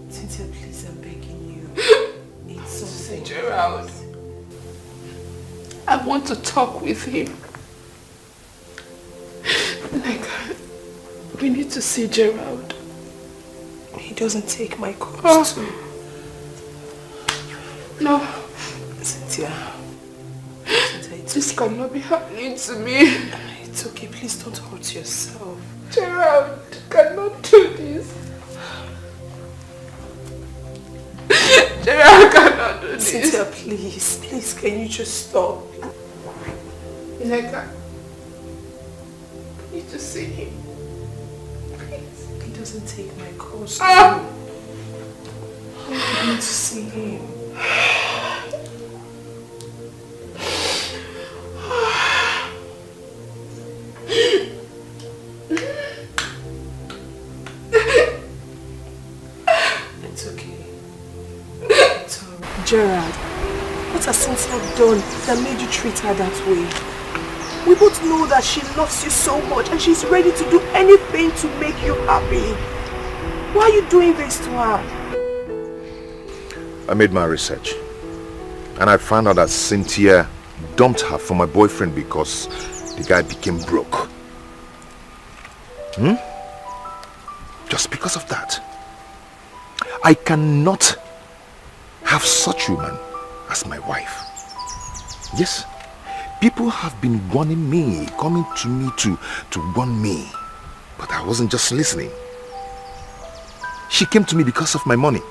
Cynthia, please, I'm begging you. Eat something. Gerald, I want to talk with him. Nick, we need to see Gerald. He doesn't take my calls too. No. Cynthia. This cannot be happening to me. It's okay, please don't hurt yourself. Gerald cannot do this. Gerald cannot do this. Cynthia, please, please, can you just stop? Neka, I need to see him. Please. He doesn't take my calls. I need to see him. It's okay. It's all right. Gerard, what has Cynthia done that made you treat her that way? We both know that she loves you so much and she's ready to do anything to make you happy. Why are you doing this to her? I made my research and I found out that Cynthia dumped her for my boyfriend because the guy became broke. Just because of that. I cannot have such a woman as my wife. Yes, people have been warning me, coming to me to warn me, but I wasn't just listening. She came to me because of my money.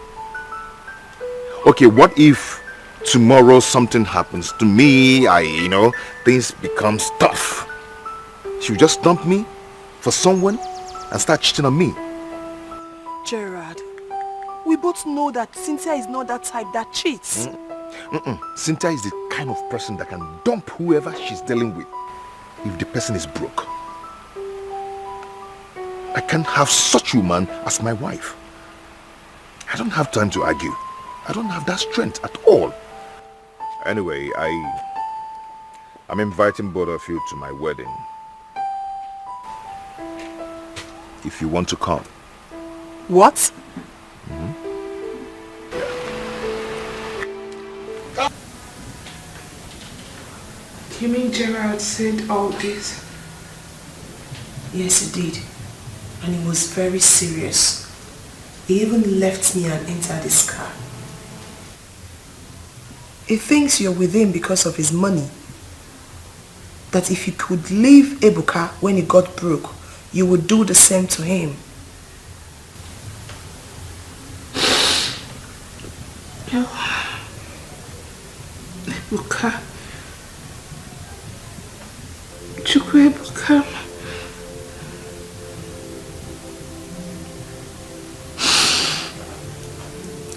Okay, what if tomorrow something happens to me, things become tough? She will just dump me for someone and start cheating on me. Gerard, we both know that Cynthia is not that type that cheats. Cynthia is the kind of person that can dump whoever she's dealing with if the person is broke. I can't have such a woman as my wife. I don't have time to argue. I don't have that strength at all. Anyway, I'm inviting both of you to my wedding. If you want to come. What? You mean Gerald said all this? Yes, he did. And it was very serious. He even left me and entered his car. He thinks you're with him because of his money. That if you could leave Ebuka when he got broke, you would do the same to him. Ebuka. Ebuka.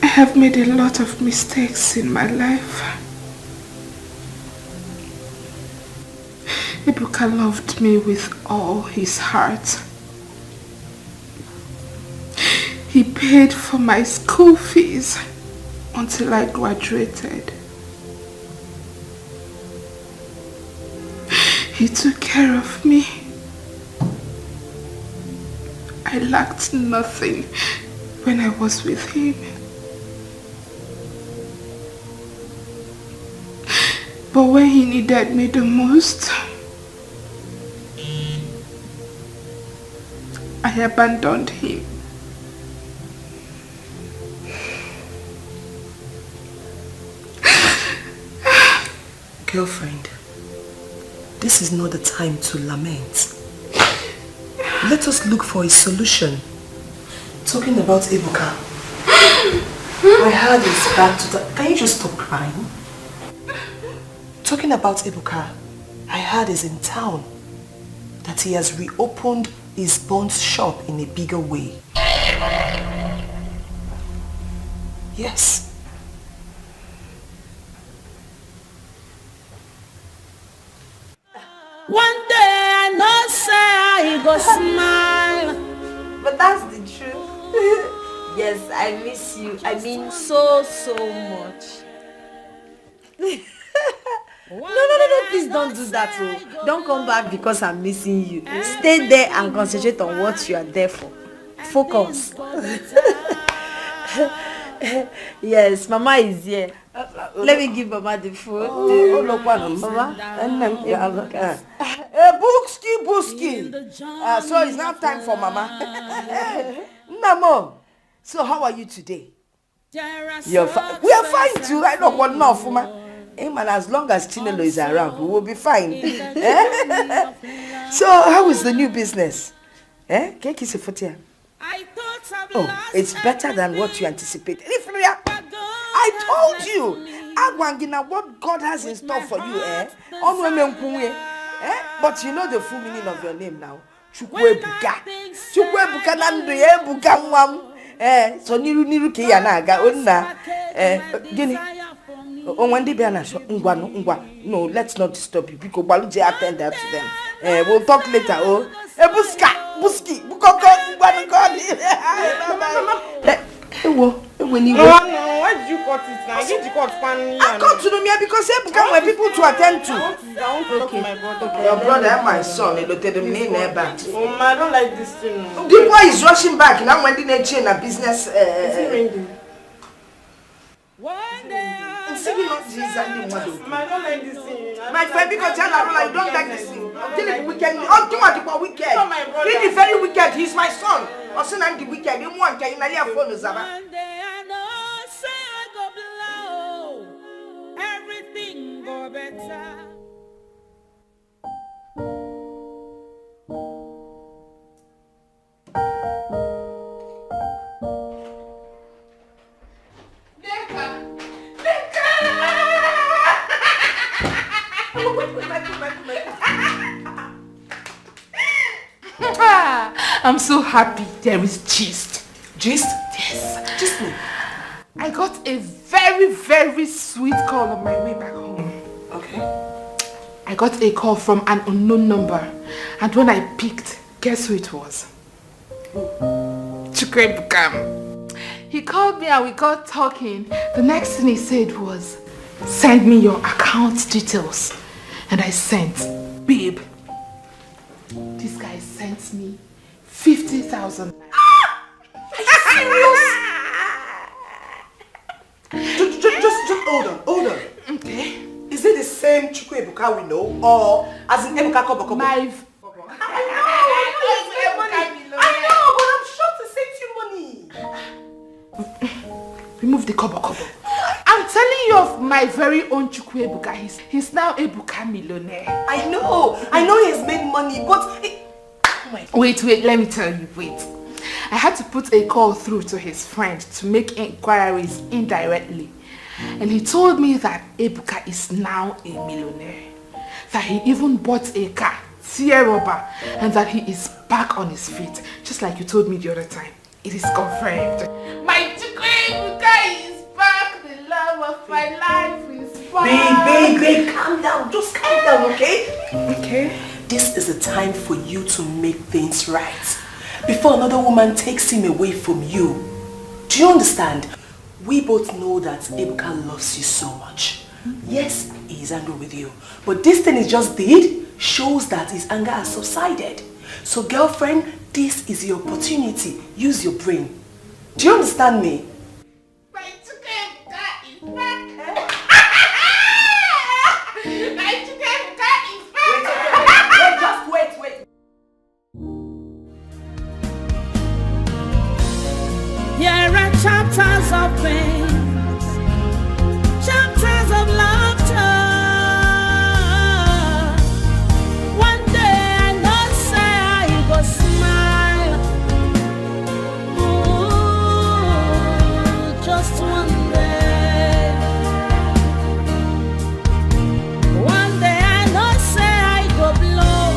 I have made a lot of mistakes in my life. Ebuka loved me with all his heart. He paid for my school fees until I graduated. He took care of me. I lacked nothing when I was with him. But when he needed me the most, I abandoned him. Girlfriend, this is not the time to lament. Let us look for a solution. Talking about Ebuka, my heart is back to the... Can you just stop crying? Talking about Ebuka, I heard he's in town. That he has reopened his Bond's shop in a bigger way. Yes. One day I know say I go smile. But that's the truth. Yes, I miss you. I mean so much. No, please don't do that. Oh. Don't come back because I'm missing you. Stay there and concentrate on what you are there for. Focus. Yes, Mama is here. Let me give Mama the food. Mama. Booski. So it's now time for Mama. Namo. So how are you today? You're fine. We are fine too. I don't want enough, Mama. Hey man, as long as Chinelo is around, we will be fine. So how is the new business? Cake is a foot. Oh, it's better than what you anticipated. I told you, Agwangina, what God has in store for you, But you know the full meaning of your name now. Chukwebuka. Chukwebuka nandu ebuka mwam. So niru ke yanaga onna. Gini. No, let's not disturb you because Baluje attend that to them. We'll talk later. Oh, Buski, no, why did you cut it now? I cut to me because I become my people to attend to. Okay. Your brother and my son, they looked at the main back. I don't like this thing. The boy is rushing back now when they change a business. Is he ringing? My friend, because I don't like this thing. Until the weekend, until weekend. He is very wicked. He's my son. Also, I'm the wicked. You want to phone everything go better. I'm so happy there is gist. Gist? Yes. Gist me. I got a very, very sweet call on my way back home. Okay. I got a call from an unknown number. And when I picked, guess who it was? Chukwebukam. He called me and we got talking. The next thing he said was, send me your account details. And I sent, babe. This guy sent me 50,000. Are you serious? Just hold on. Okay. Is it the same Chukwuebuka we know, or as in Ebuka Kobo? I know, but I'm sure to send you money. remove the kobo. I'm telling you of my very own Chukwu Ebuka. He's now Ebuka millionaire. I know he's made money, but... Oh my God. Wait, let me tell you, wait. I had to put a call through to his friend to make inquiries indirectly. And he told me that Ebuka is now a millionaire. That he even bought a car, Sierra, and that he is back on his feet, just like you told me the other time. It is confirmed. My Chukwu Ebuka is back. The love of my life is back. Babe, calm down. Just calm down, okay? Okay. This is the time for you to make things right. Before another woman takes him away from you. Do you understand? We both know that Ebuka loves you so much. Yes, he is angry with you. But this thing he just did shows that his anger has subsided. So girlfriend, this is your opportunity. Use your brain. Do you understand me? My Chukwu Ebuka is back. My Chukwu Ebuka is back. Wait. Here are chapters of pain, chapters of laughter. One day I know say I go smile. Ooh, just one day. One day I know say I go blow.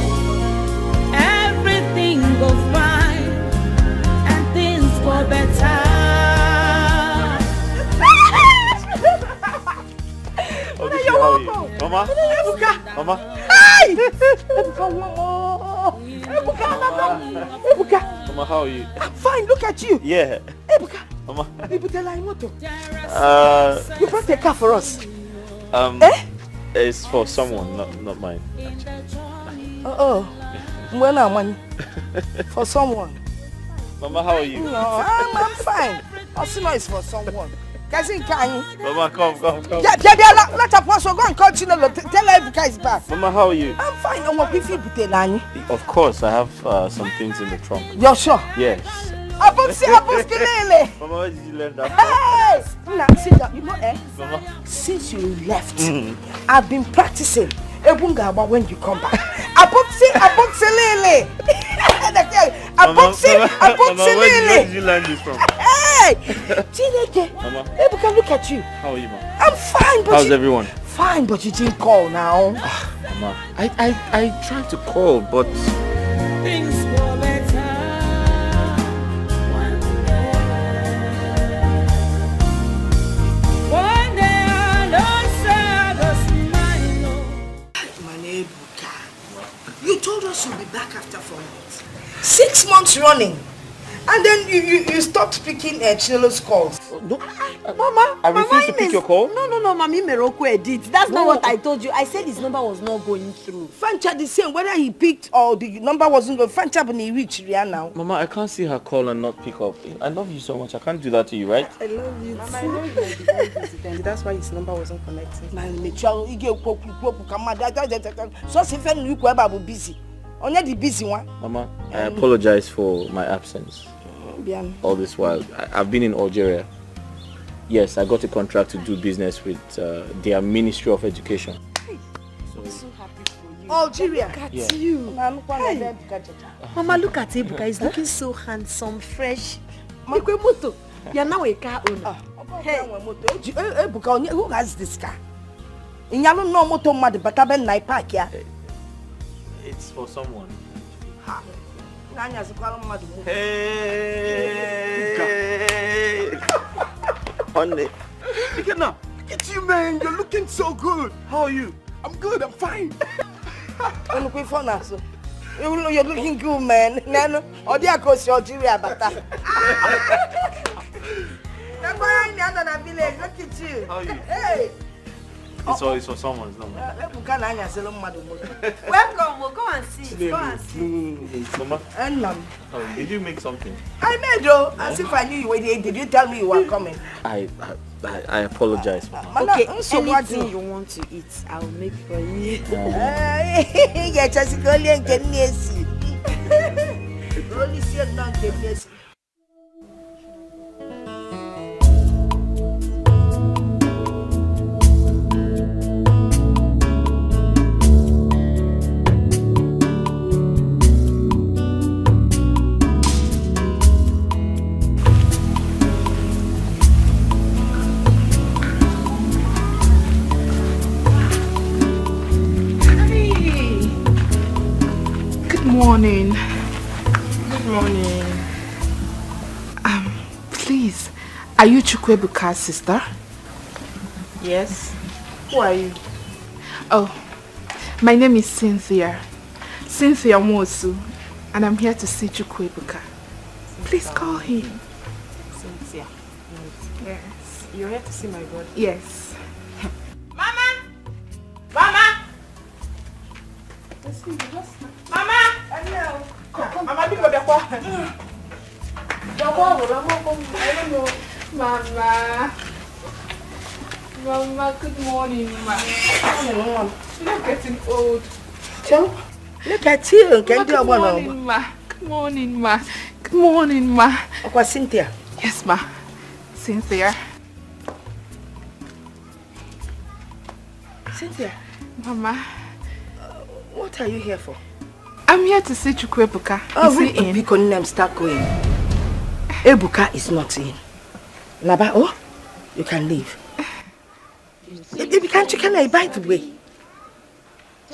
Everything go fine and things go better. Mama? Mama? Hi! Ebuka! Mama, how are you? I'm fine, look at you. Yeah. Ebuka! Mama? You brought a car for us. It's for someone, not mine. When I'm money. For someone. Mama, how are you? No, I'm fine. Also know it's for someone. Mama, come. Yeah, let us go and continue. Tell Ebuka is back. Mama, how are you? I'm fine. Of course, I have some things in the trunk. You're sure? Yes. Mama, where did you learn that from? Hey! Now, sit down. You know, Mama? Since you left, I've been practicing. Ebunga when you come back. Abokse lele. Mama, where did you learn this from? Hey! Chineke. Mama? Ebuka, look at you. How are you, Mama? I'm fine, but how's everyone? Fine, but you didn't call now. Mama, I tried to call, but... Things go better one day. One day I know say I go smile. Ebuka, you told us you'll be back after 4 months. 6 months running. And then you stopped picking Chinelo's calls. No, Mama, I refuse to pick your call. No, Mami Meroko edit. That's not what I told you. I said his number was not going through. Fancha the same, whether he picked or the number wasn't going. Fancha when he reached Ria now. Mama, I can't see her call and not pick up. I love you so much. I can't do that to you, right? I love you. Mama, I know you might be very busy then. That's why his number wasn't connecting. So if you were busy. Only the busy one. Mama, I apologize for my absence. All this while. I've been in Algeria. Yes, I got a contract to do business with their Ministry of Education. I'm so happy for you. Algeria. Look at Yeah. you. Hey. Mama, look at Ebuka. He's looking so handsome, fresh. Moto. You're now a car owner. Hey, Ebuka, who has this car? In Yalo no moto mad but I ben park here. It's for someone. Hey! Honey. Look at now. Look at you, man. You're looking so good. How are you? I'm good. I'm fine. You're looking good, man. Or they are close to Algeria, but look at you. How are you? Hey! It's for someone. It's not mine. Welcome. We'll go and see. Go and see. Mama, Oh, did you make something? I made though. As if I knew you were there. Did you tell me you were coming? I apologize, Mama. Okay, anything you want to eat, I'll make for you. Yeah, just go and get Nessie. Only see a non-get Nessie. morning. Good morning. Please, are you Chukwebuka's sister? Yes. Who are you? Oh, my name is Cynthia. Cynthia Mosu, and I'm here to see Chukwebuka. Please call him. Cynthia. Yes. You're here to see my brother? Yes. Mama! Mama! Mama! Mama, pick up the phone. Mama. Mama, good morning, Ma. You're not getting old. So, look at you. Good morning, Ma. Good morning, Ma. Good morning, Ma. Okay, Cynthia. Yes, Ma. Cynthia. Cynthia. Mama. What are you here for? I'm here to see Chukwebuka. Oh, is he in? Because name start going. Ebuka is not in. Laba, oh, you can leave. Can't you by the way?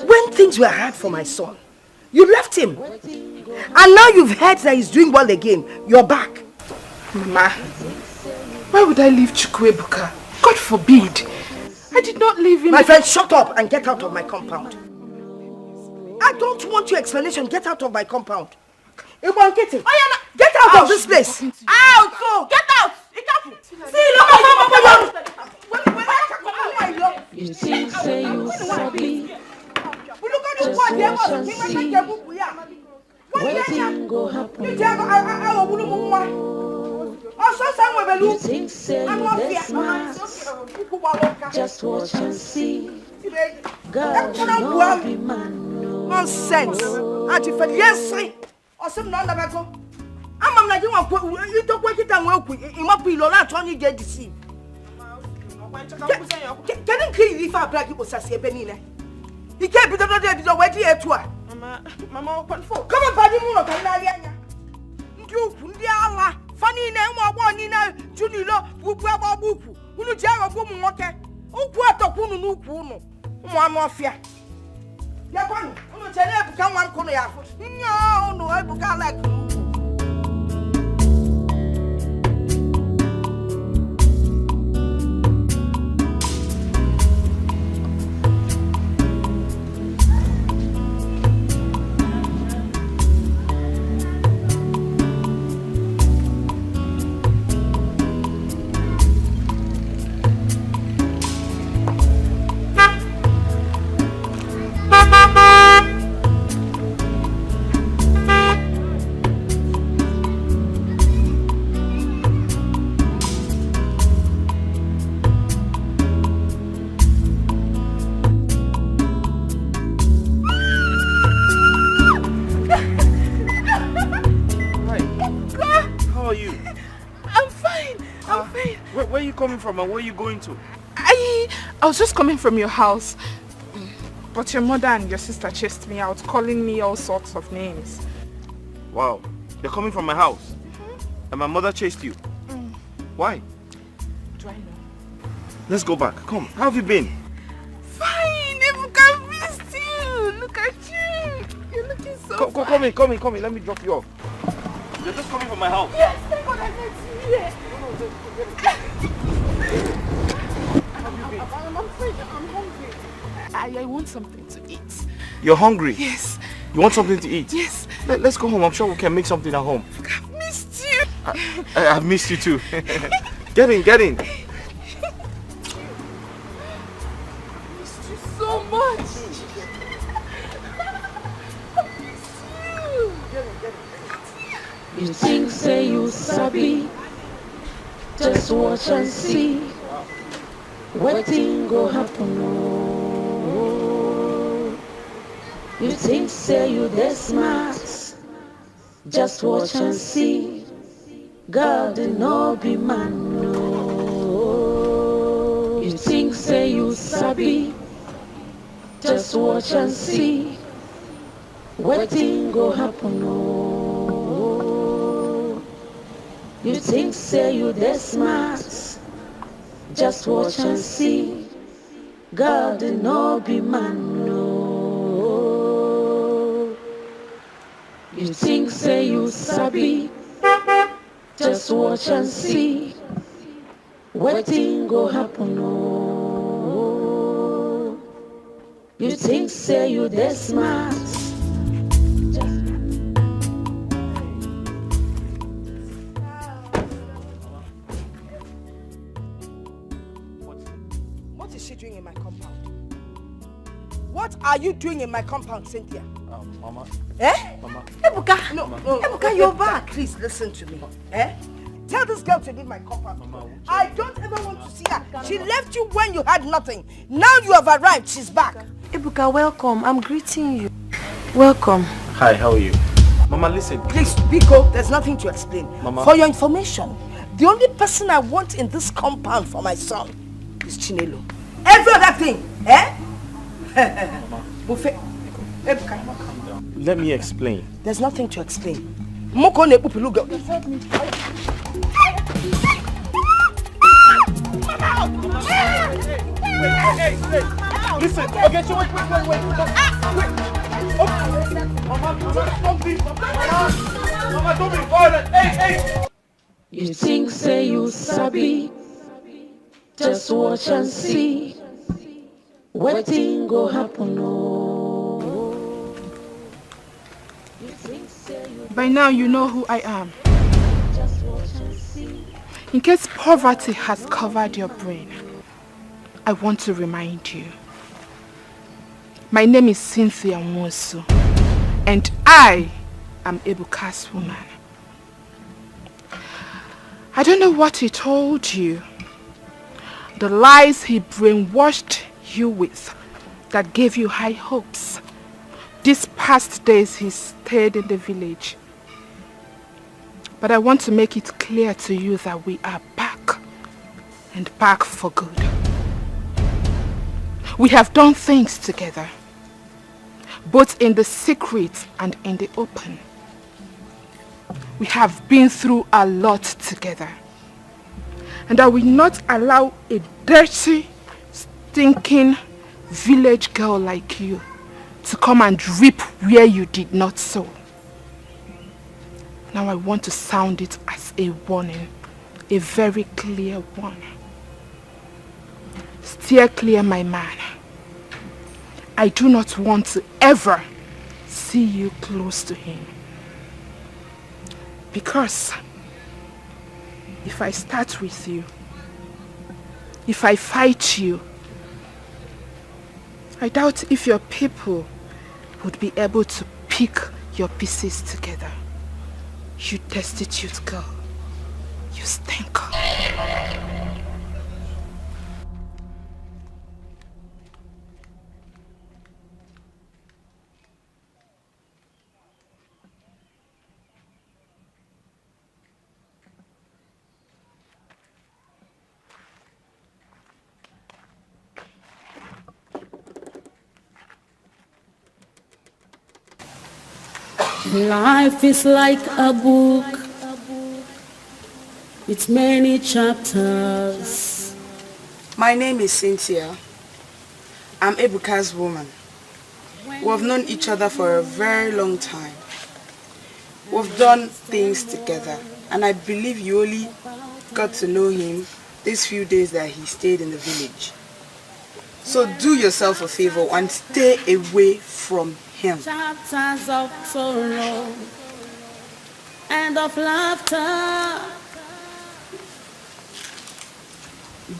When things were hard for my son, you left him. And now you've heard that he's doing well again. You're back. Mama, why would I leave Chukwebuka? God forbid. I did not leave him. My friend, shut up and get out of my compound. I don't want your explanation. Get out of my compound. Get out of this place. Out! Get out! You think say you sabi, just watch and see. Waiting go happen. You think say you this smart, just watch and see. God, you know be man. Nonsense. Auntie Fred, yes, sir. Or some non of go. I'm not you don't wake it and work with him up with Lola Tony get deceived. Can you kill if I black people say Benina? He can't be the other way here to her. Mamma, open for. Come on, Paddy Moon of Nayana. You, Pundiala, funny name, one in a Junilo, Bupa Bupu, Unuja, woman, okay. Oh, what a Punu Puno. One more fear. Yapan, Unuja, become one corner. No, I become like. From and where are you going to? I was just coming from your house, but your mother and your sister chased me out, calling me all sorts of names. Wow, you're coming from my house? And my mother chased you? Why? Do I know? Let's go back. Come, how have you been? Fine, Ebuka missed you. Look at you. You're looking so fine. Come in. Let me drop you off. You're just coming from my house. Yes, thank God I met you here. I'm afraid I'm hungry. I want something to eat. You're hungry? Yes. You want something to eat? Yes. Let's go home. I'm sure we can make something at home. I've missed you. I've missed you too. Get in. I missed you so much. I miss you. You think say you sabi, just watch and see. Waiting go happen. Oh. You think say you this smart, just watch and see. God did not be man. No. You think say you sabi, just watch and see. Waiting go happen. Oh. You think say you this smart, just watch and see. God did not be man. No. You think say you sabi, just watch and see. Wetin go happen, oh. You think say you dey smart. What is she doing in my compound? What are you doing in my compound, Cynthia? Mama. Eh? Mama. Ebuka, no, Ebuka, you're back. Please listen to me. Eh? Tell this girl to leave my compound. Mama, I don't ever want to see her. She left you when you had nothing. Now you have arrived. She's back. Ebuka, welcome. I'm greeting you. Welcome. Hi, how are you? Mama, listen. Please, Biko, there's nothing to explain. Mama. For your information, the only person I want in this compound for my son is Chinelo. Every other thing, eh? Buffet. Ebuka, calm down. Let me explain. There's nothing to explain. Moko ne pupiluga. Hey, listen. Okay, so wait. Mama, don't leave. Mama, don't be violent. Hey. You think say you sabi, just watch and see. Wetin go happen, oh. By now you know who I am. In case poverty has covered your brain, I want to remind you. My name is Cynthia Nwosu, and I am Ebuka's woman. I don't know what he told you, the lies he brainwashed you with that gave you high hopes. These past days he stayed in the village. But I want to make it clear to you that we are back, and back for good. We have done things together, both in the secret and in the open. We have been through a lot together, and I will not allow a dirty, stinking village girl like you to come and reap where you did not sow. Now I want to sound it as a warning, a very clear one. Steer clear, my man. I do not want to ever see you close to him. Because if I start with you, if I fight you, I doubt if your people would be able to pick your pieces together. You destitute girl. You stink. Life is like a book with many chapters. My name is Cynthia. I'm Ebuka's woman. We have known each other for a very long time. We've done things together, and I believe you only got to know him these few days that he stayed in the village. So do yourself a favor and stay away from him. Chapters of sorrow and of laughter.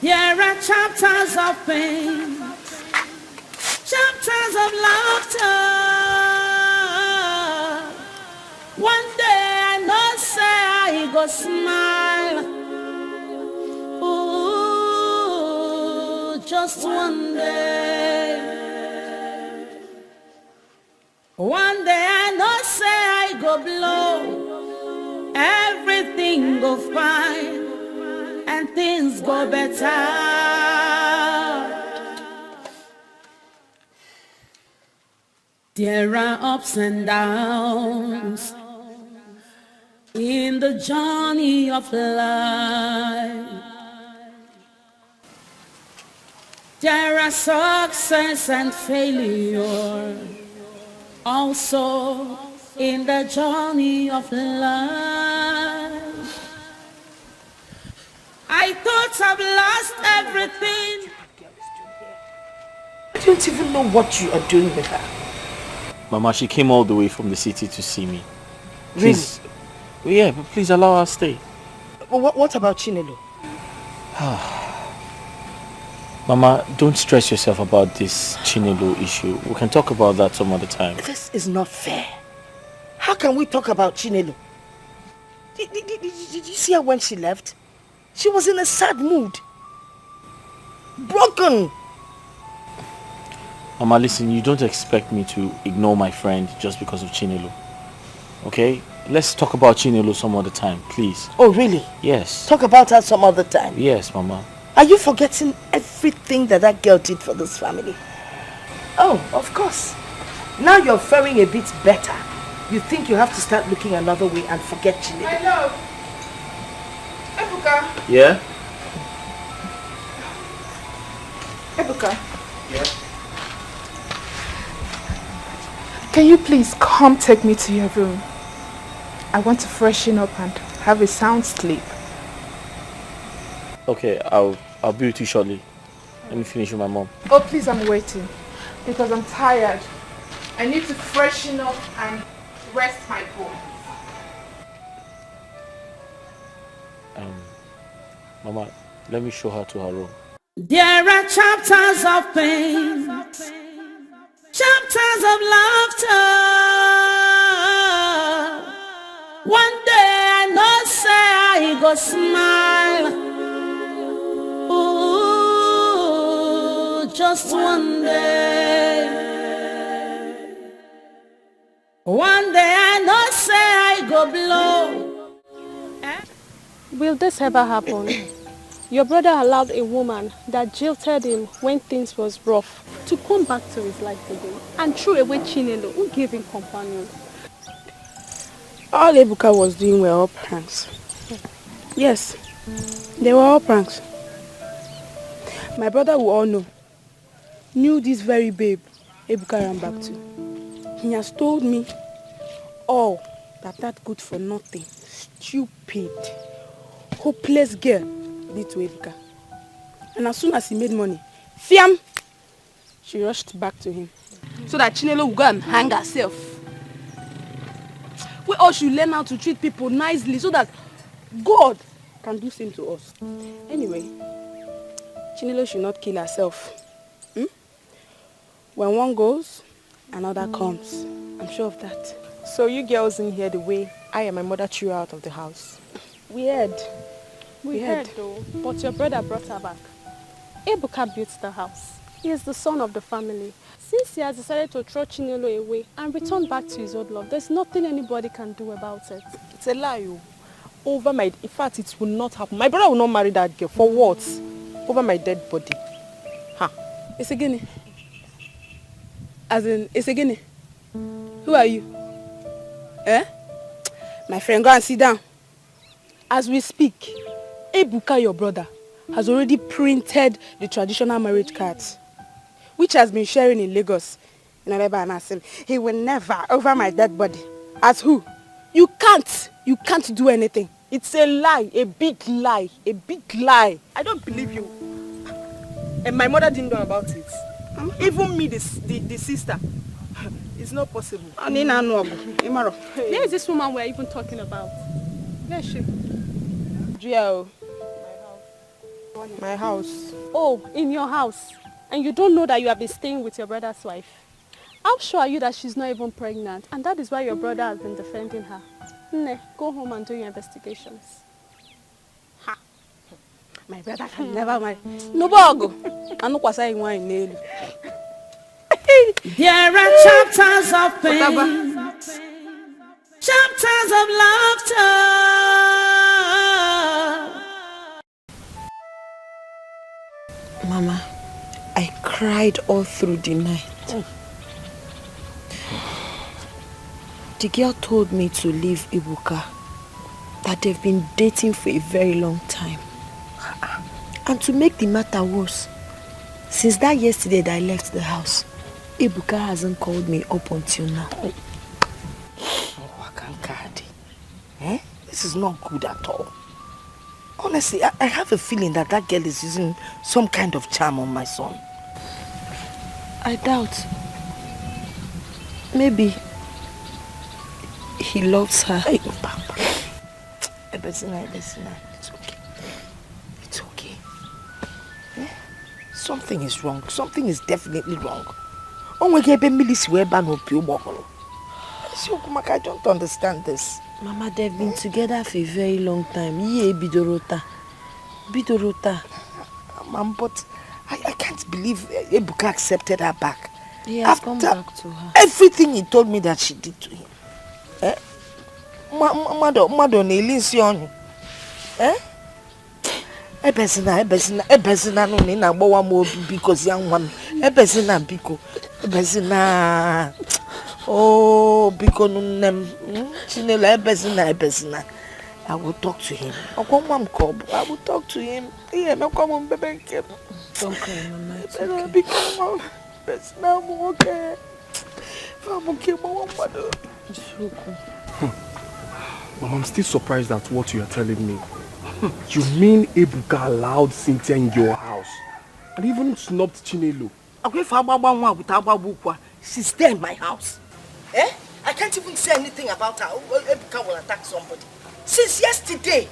There are chapters of pain, chapters of laughter. One day I know say I go smile. Ooh, just one day. One day I know say I go blow. Everything go fine and things go better. There are ups and downs in the journey of life. There are success and failure also in the journey of life. I thought I've lost everything. I don't even know what you are doing with her. Mama, she came all the way from the city to see me. Really? Please, yeah, but please allow her to stay. What about Chinelo? Mama, don't stress yourself about this Chinelo issue. We can talk about that some other time. This is not fair. How can we talk about Chinelo? Did you see her when she left? She was in a sad mood. Broken. Mama, listen, you don't expect me to ignore my friend just because of Chinelo. Okay? Let's talk about Chinelo some other time, please. Oh, really? Yes. Talk about her some other time. Yes, Mama. Are you forgetting everything that girl did for this family? Oh, of course. Now you're faring a bit better. You think you have to start looking another way and forget Chinelo. Hello. Ebuka. Yeah? Ebuka. Yeah? Can you please come take me to your room? I want to freshen up and have a sound sleep. Okay, I'll be with you shortly. Let me finish with my mom. Oh, please, I'm waiting. Because I'm tired. I need to freshen up and rest my bones. Mama, let me show her to her room. There are chapters of pain, chapters of laughter. One day I know say I go smile. Ooh, just one day. One day I know say I go blow. Will this ever happen? Your brother allowed a woman that jilted him when things was rough to come back to his life again and threw away Chinelo, who gave him companion. All Ebuka was doing were all pranks. Yes, they were all pranks. My brother who all knew this very babe Ebuka ran back to. He has told me all that good for nothing, stupid, hopeless girl did to Ebuka. And as soon as he made money, fiam, she rushed back to him so that Chinelo would go and hang herself. We all should learn how to treat people nicely so that God can do same to us. Anyway, Chinelo should not kill herself. When one goes, another comes. I'm sure of that. So you girls didn't hear the way I and my mother threw her out of the house? We heard. We heard though, but your brother brought her back. Ebuka built the house. He is the son of the family. Since he has decided to throw Chinelo away and return back to his old love, there's nothing anybody can do about it. It's a lie. In fact, it will not happen. My brother will not marry that girl. For what? Over my dead body. It's a guinea. As in, it's a guinea. Who are you? My friend, go and sit down. As we speak, Ebuka, your brother, has already printed the traditional marriage cards, which has been sharing in Lagos. He will never over my dead body. As who? You can't do anything. It's a lie, a big lie, a big lie. I don't believe you. And my mother didn't know about it. Even me, the sister. It's not possible. Where is this woman we're even talking about? Where is she? My house. Oh, in your house. And you don't know that you have been staying with your brother's wife. How sure are you that she's not even pregnant? And that is why your brother has been defending her. Nne, go home and do your investigations. My brother can never marry. No bogo. I know what's saying wine nail. There are chapters of pain, chapters of laughter. Mama, I cried all through the night. The girl told me to leave Ebuka, that they've been dating for a very long time. And to make the matter worse, since that yesterday that I left the house, Ebuka hasn't called me up until now. This is not good at all. Honestly, I have a feeling that that girl is using some kind of charm on my son. I doubt. Maybe he loves her. Hey, Papa. Ebesina, it's okay. It's okay. Eh? Something is wrong. Something is definitely wrong. I don't understand this. Mama, they've been together for a very long time. Ye bidorota. Mom, but I can't believe Ebuka accepted her back. He has come back to her. Everything he told me that she did to him. Eh? Mado nelinsi on. Eh? Ebesina no ni na gbawa mo because young one. Ebesina biko. Ebesina. Oh, biko nunem. Chinela ebesina. I will talk to him. I will talk to him. Yeah, no come on, baby. Don't cry, Mama. It's okay. Now I'm okay. I'm okay, Mama. It's okay. Mom, I'm still surprised at what you are telling me. You mean Ebuka allowed Cynthia in your house and even snubbed Chinelo? She's there in my house. Eh? I can't even say anything about her. Ebuka will attack somebody. Since yesterday,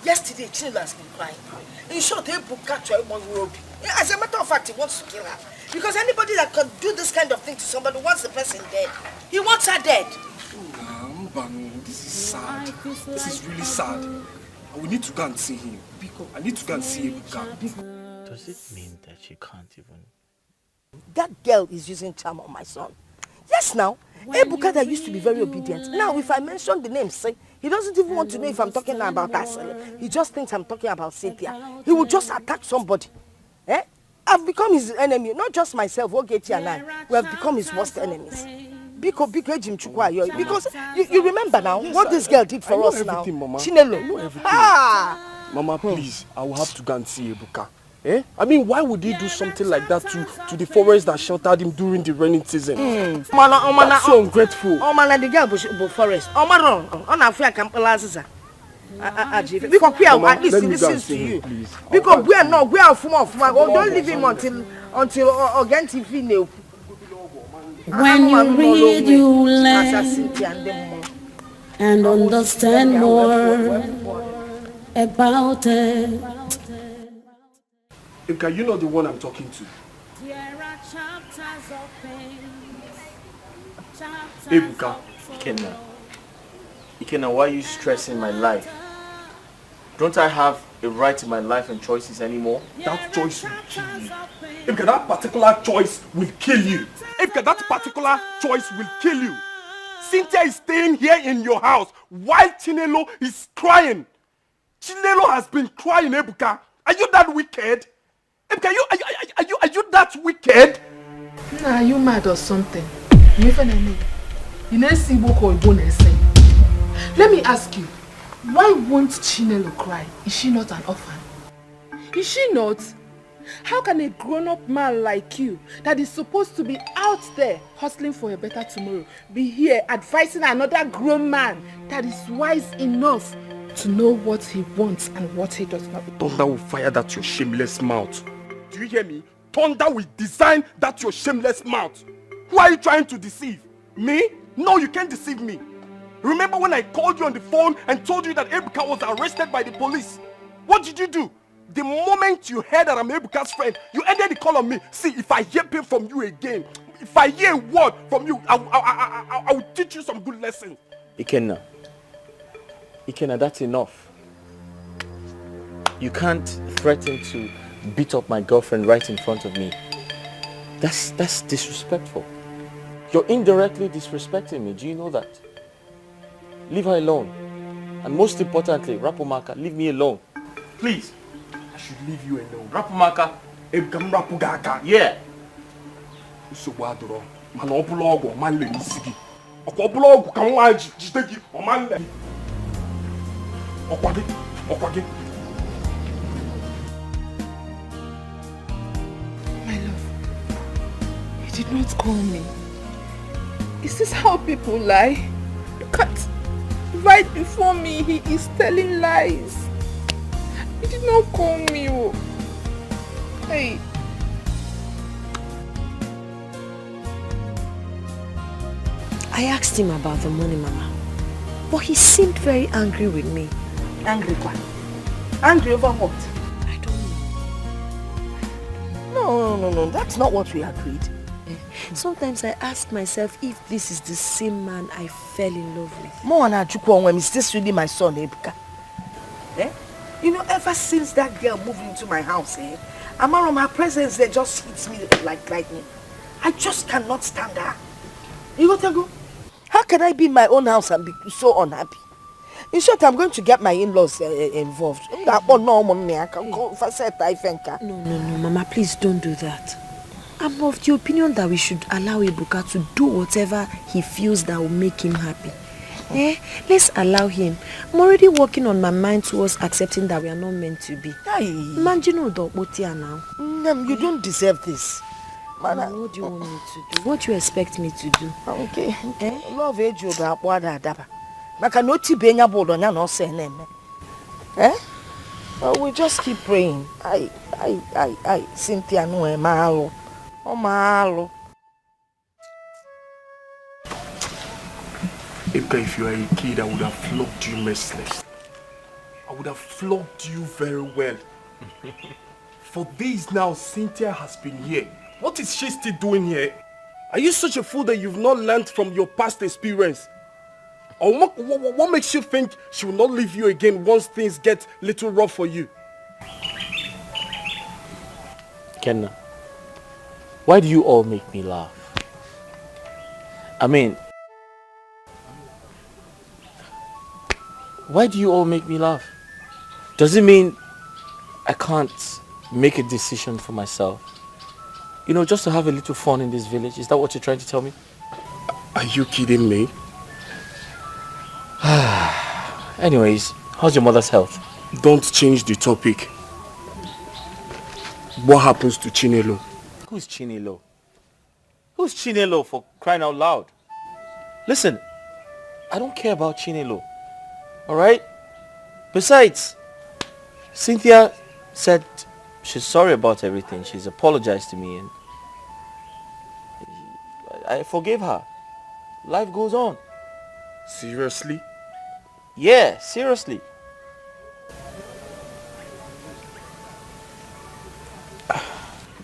Chinelo has been crying. In short, Ebuka tried one robe. As a matter of fact, he wants to kill her. Because anybody that can do this kind of thing to somebody wants the person dead. He wants her dead. This is sad. This is really sad. We need to go and see him. I need to go and see Ebuka. Does it mean that she can't even? That girl is using charm on my son. Yes, now. Ebuka that used to be very obedient. Now, if I mention the name, say, he doesn't even want to know if I'm talking about us. He just thinks I'm talking about Cynthia. He will just attack somebody. Eh? I've become his enemy. Not just myself, Ogechi and I. We have become his worst enemies. Because you remember now what this girl did for us now. Mama. Chinelo. Mama, please, I will have to go and see Ebuka. Eh? I mean, why would he do something like that to the forest that sheltered him during the rainy season? That's so ungrateful. The girl bush forest. Because we are at least he listens to you. Because we are from don't leave him until again TV know. When you read, you learn and understand more about it. Ebuka, you know the one I'm talking to. Ebuka. Ikenna, why are you stressing my life? Don't I have a right to my life and choices anymore? That choice will kill you. Ebuka, that particular choice will kill you. Ebuka, that particular choice will kill you. Cynthia is staying here in your house while Chinelo is crying. Chinelo has been crying, Ebuka. Are you that wicked? Ebuka, are you that wicked? Nah, are you mad or something? Let me ask you, why won't Chinelo cry? Is she not an orphan? Is she not? How can a grown-up man like you, that is supposed to be out there hustling for a better tomorrow, be here advising another grown man that is wise enough to know what he wants and what he does not? Thunder will fire that your shameless mouth. Do you hear me? Thunder will design that your shameless mouth. Who are you trying to deceive? Me? No, you can't deceive me. Remember when I called you on the phone and told you that Ebuka was arrested by the police? What did you do? The moment you heard that I'm Ebuka's friend, you ended the call on me. See, if I hear pain from you again, if I hear a word from you, I will teach you some good lessons. Ikenna, that's enough. You can't threaten to beat up my girlfriend right in front of me. That's disrespectful. You're indirectly disrespecting me. Do you know that? Leave her alone. And most importantly, Rapumaka, leave me alone. Please. I should leave you alone. Rapumaka. Ebukam Rapugaka. Yeah. So wadro. Manobulogo, man le nisigi. Okobulogo kan wa jitegi, o man le. Okwage. My love, you did not call me. Is this how people lie? right before me, he is telling lies. He did not call me. Oh. Hey. I asked him about the money, Mama. But he seemed very angry with me. Angry what? Angry over what? I don't know. No. That's not what we agreed. Sometimes I ask myself if this is the same man I fell in love with. Moana Chukwu, is this really my son, Ebuka? You know, ever since that girl moved into my house, Amarom, her presence there just hits me like lightning. I just cannot stand her. You got to go? How can I be in my own house and be so unhappy? In short, I'm going to get my in-laws involved. No, Mama, please don't do that. I'm of the opinion that we should allow Ebuka to do whatever he feels that will make him happy. Let's allow him. I'm already working on my mind towards accepting that we are not meant to be. Imagine now. You don't deserve this. Mama, what do you want me to do? What do you expect me to do? Okay. Love age you da kwada daba. Maka no ti benya bodo nya no se na eme. We just keep praying. I Cynthia no e maalo. O maalo. If you are a kid, I would have flogged you merciless. I would have flogged you very well. For days now, Cynthia has been here. What is she still doing here? Are you such a fool that you've not learned from your past experience? Or what makes you think she will not leave you again once things get a little rough for you? Kenna, why do you all make me laugh? I mean, why do you all make me laugh? Does it mean I can't make a decision for myself? You know, just to have a little fun in this village. Is that what you're trying to tell me? Are you kidding me? Anyways, how's your mother's health? Don't change the topic. What happens to Chinelo? Who's Chinelo? Who's Chinelo, for crying out loud? Listen, I don't care about Chinelo. Alright? Besides, Cynthia said she's sorry about everything. She's apologized to me and I forgave her. Life goes on. Seriously? Yeah, seriously.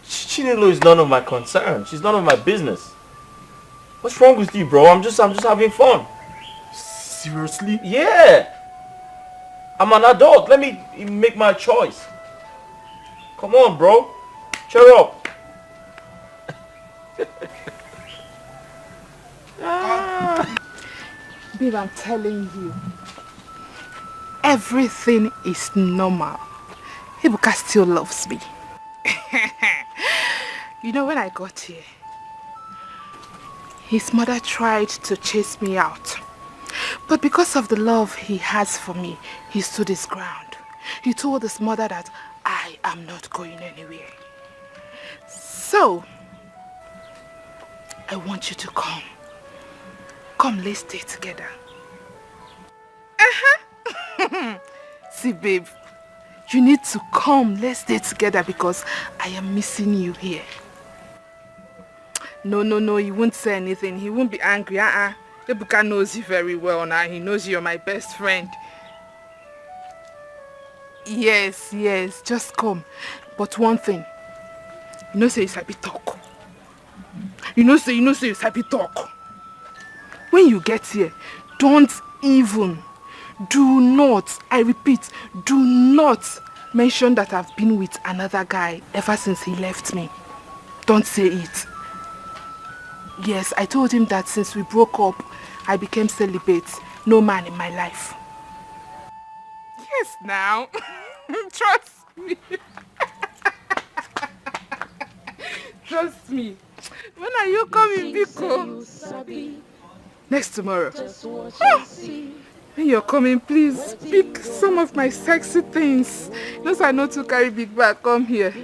Chinelo is none of my concern. She's none of my business. What's wrong with you, bro? I'm just having fun. Seriously? Yeah. I'm an adult. Let me make my choice. Come on, bro. Cheer up. Babe, I'm telling you, everything is normal. Ebuka still loves me. You know, when I got here, his mother tried to chase me out. But because of the love he has for me, he stood his ground. He told his mother that I am not going anywhere. So, I want you to come. Come, let's stay together. See, babe, you need to come. Let's stay together because I am missing you here. No, he won't say anything. He won't be angry. Ebuka knows you very well now. He knows you're my best friend. Yes, just come. But one thing, you know say you sabi talk. You know say you sabi talk. When you get here, do not, I repeat, do not mention that I've been with another guy ever since he left me. Don't say it. Yes, I told him that since we broke up, I became celibate. No man in my life. Yes, now. Trust me. Trust me. When are you coming, Biko? Next tomorrow. When you're coming, please pick some of my sexy things. Those I know to carry big bag. Come here.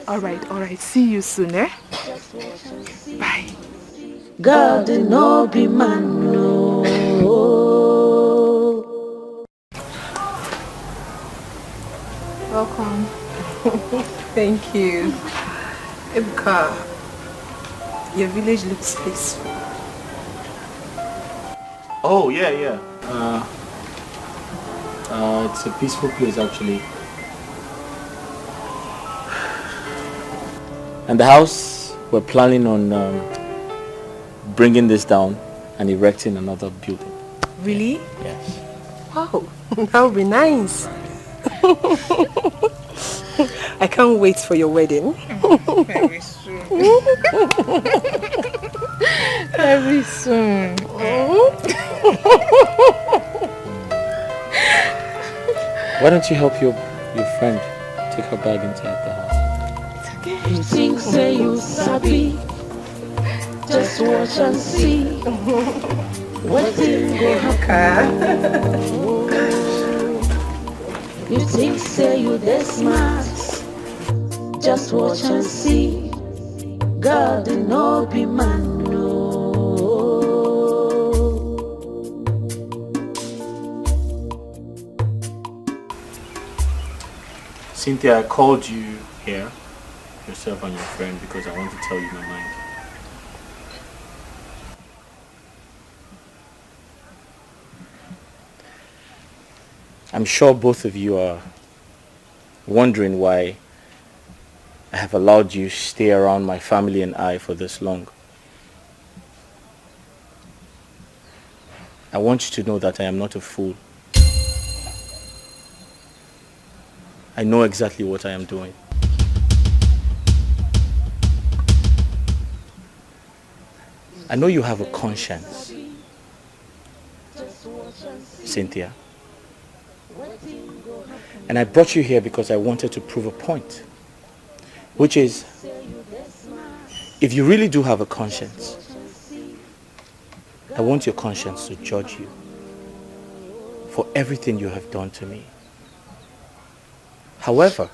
Alright. See you soon, eh? Bye. God no be man, no. Thank you. Ebuka, your village looks peaceful. Oh, yeah. It's a peaceful place, actually. And the house, we're planning on bringing this down and erecting another building. Really? Yes. Wow, that would be nice. I can't wait for your wedding. Very soon. Very soon. Why don't you help your friend take her bag inside the house? You think say you sabi, just watch and see what thing go happen. You think say you this smart, just watch and see. God did not be man, no. Cynthia, I called you here, yourself and your friend, because I want to tell you my mind. I'm sure both of you are wondering why I have allowed you stay around my family and I for this long. I want you to know that I am not a fool. I know exactly what I am doing. I know you have a conscience, Cynthia. And I brought you here because I wanted to prove a point, which is, if you really do have a conscience, I want your conscience to judge you for everything you have done to me. However,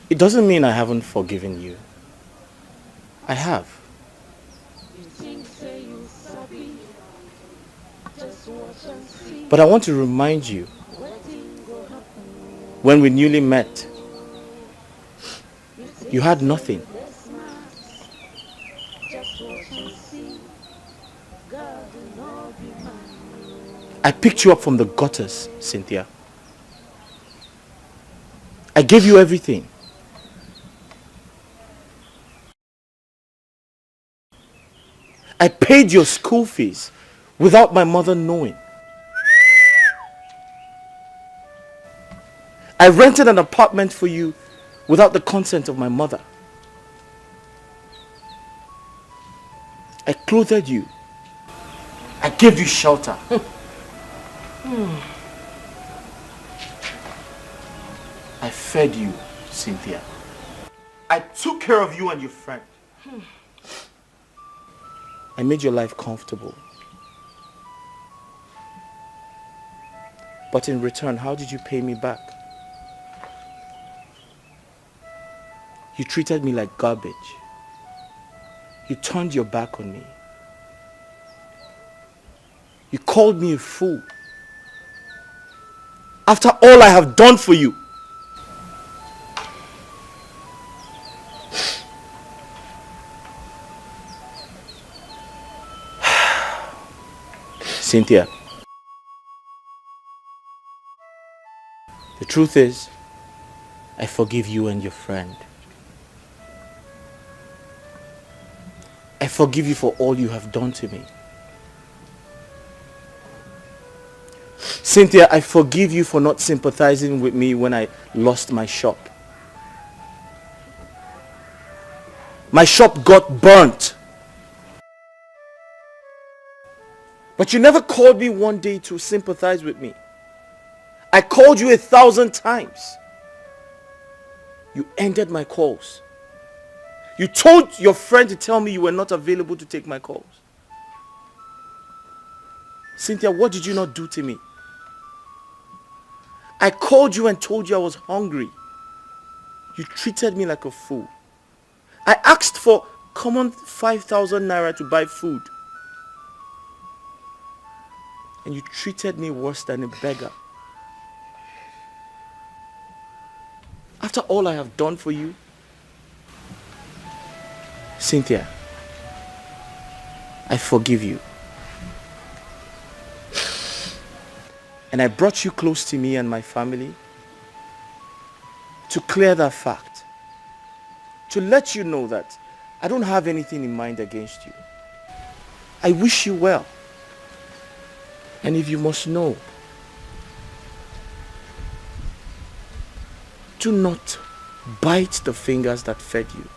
it doesn't mean I haven't forgiven you. I have. But I want to remind you, when we newly met, you had nothing. I picked you up from the gutters, Cynthia. I gave you everything. I paid your school fees without my mother knowing. I rented an apartment for you without the consent of my mother. I clothed you. I gave you shelter. I fed you, Cynthia. I took care of you and your friend. I made your life comfortable. But in return, how did you pay me back? You treated me like garbage. You turned your back on me. You called me a fool. After all I have done for you. Cynthia, the truth is, I forgive you and your friend. I forgive you for all you have done to me. Cynthia, I forgive you for not sympathizing with me when I lost my shop. My shop got burnt. But you never called me one day to sympathize with me. I called you 1,000 times. You ended my calls. You told your friend to tell me you were not available to take my calls. Cynthia, what did you not do to me? I called you and told you I was hungry. You treated me like a fool. I asked for common 5,000 naira to buy food. And you treated me worse than a beggar. After all I have done for you? Cynthia, I forgive you. And I brought you close to me and my family to clear that fact. To let you know that I don't have anything in mind against you. I wish you well. And if you must know, do not bite the fingers that fed you.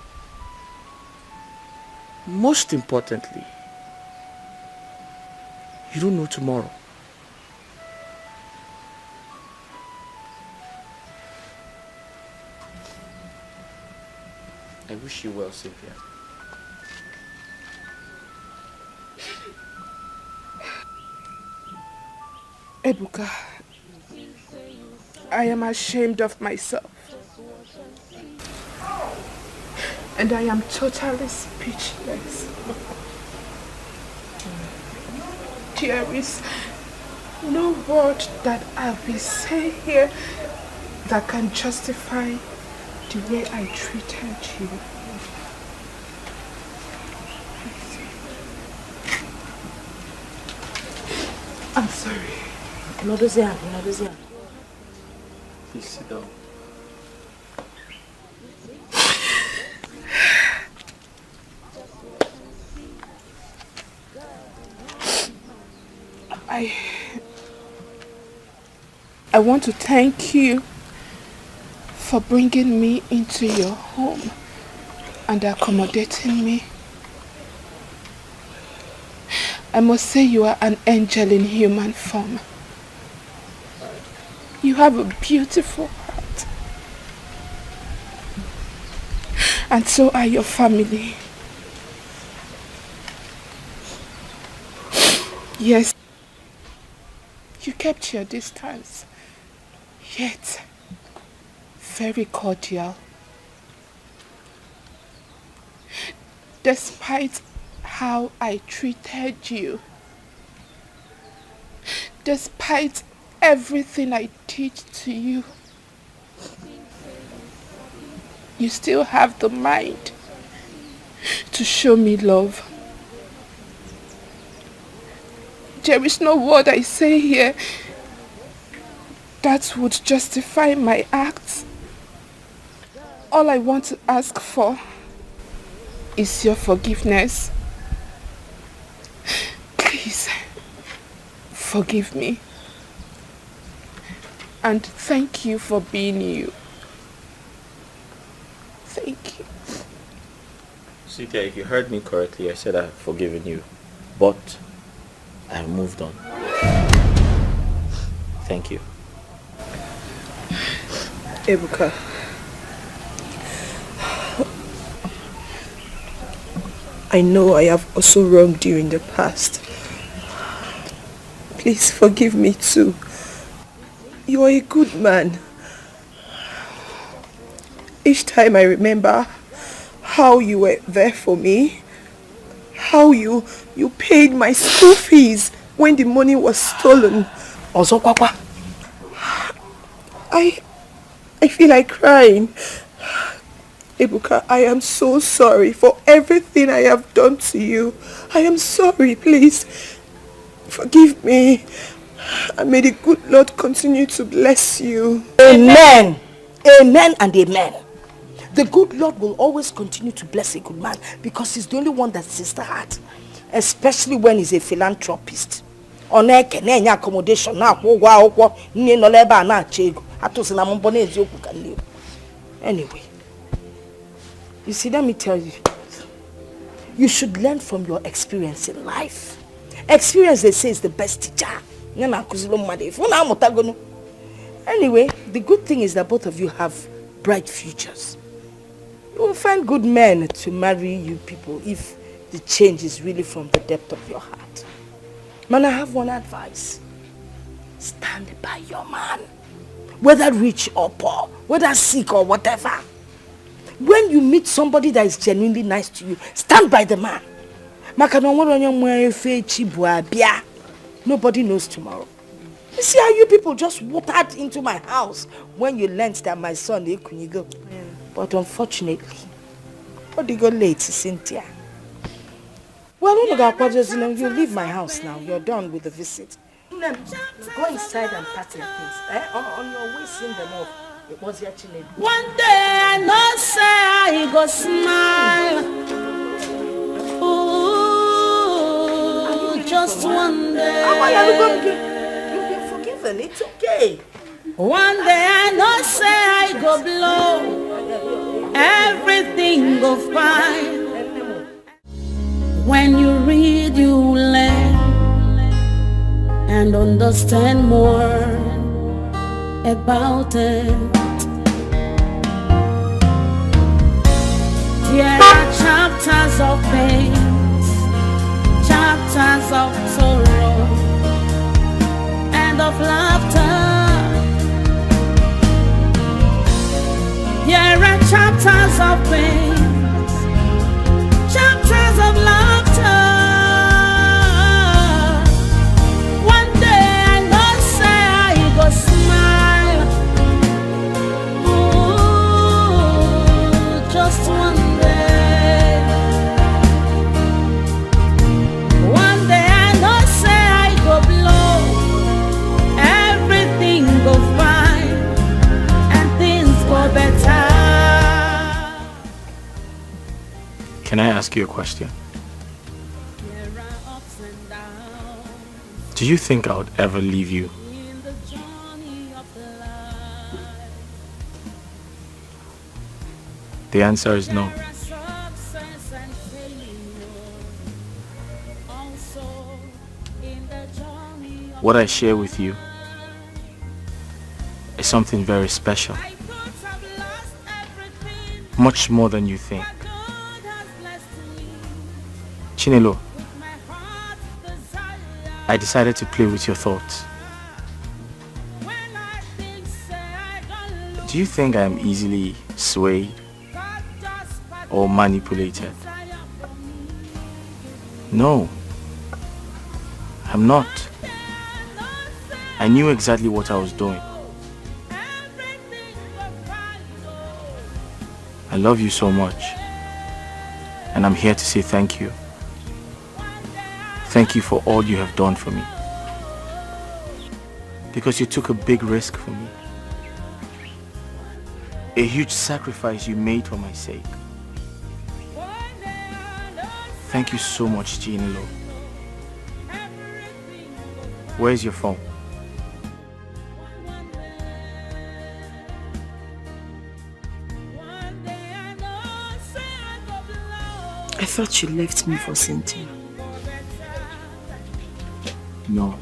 Most importantly, you don't know tomorrow. I wish you well, Cynthia. Ebuka, I am ashamed of myself. And I am totally speechless. There is no word that I'll be saying here that can justify the way I treated you. I'm sorry. Please sit down. I want to thank you for bringing me into your home and accommodating me. I must say you are an angel in human form. You have a beautiful heart. And so are your family. Yes, you kept your distance, yet very cordial. Despite how I treated you, despite everything I did to you, you still have the mind to show me love. There is no word I say here that would justify my acts. All I want to ask for is your forgiveness. Please, forgive me. And thank you for being you. Thank you. Cynthia, if you heard me correctly, I said I've forgiven you. But I've moved on. Thank you. Ebuka, I know I have also wronged you in the past. Please forgive me too. You are a good man. Each time I remember how you were there for me, how you paid my school fees when the money was stolen. Also, Papa, I feel like crying. Ebuka, I am so sorry for everything I have done to you. I am sorry, please. Forgive me. And may the good Lord continue to bless you. Amen. Amen and amen. The good Lord will always continue to bless a good man because he's the only one that sister had. Especially when he's a philanthropist. Accommodation anyway, you see, let me tell you, you should learn from your experience in life. Experience, they say, is the best teacher. Anyway, the good thing is that both of you have bright futures. You will find good men to marry you people if the change is really from the depth of your heart. Man, I have one advice. Stand by your man. Whether rich or poor, whether sick or whatever. When you meet somebody that is genuinely nice to you, stand by the man. Nobody knows tomorrow. You see how you people just watered into my house when you learnt that my son Ekunigo. Yeah. But unfortunately, what did you go late, Cynthia? Well, you leave my house now. You're done with the visit. Go inside and pack your things. On your way, send them off. It was your children. One day I know say I go smile. Ooh, just one day. You'll be forgiven. It's okay. One day I know say I go blow. Everything go fine. When you read, you learn and understand more about it. There are chapters of pain, chapters of sorrow, and of laughter. There are chapters of pain, chapters of laughter. One day I know say I go smile. Ooh, just one day. One day I know say I go blow. Everything go fine and things go better. Can I ask you a question? Do you think I would ever leave you? The answer is no. What I share with you is something very special. Much more than you think. Chinelo, I decided to play with your thoughts. Do you think I am easily swayed or manipulated? No, I'm not. I knew exactly what I was doing. I love you so much, and I'm here to say thank you. Thank you for all you have done for me. Because you took a big risk for me. A huge sacrifice you made for my sake. Thank you so much, Chinelo. Where's your phone? I thought you left me for Cynthia. No,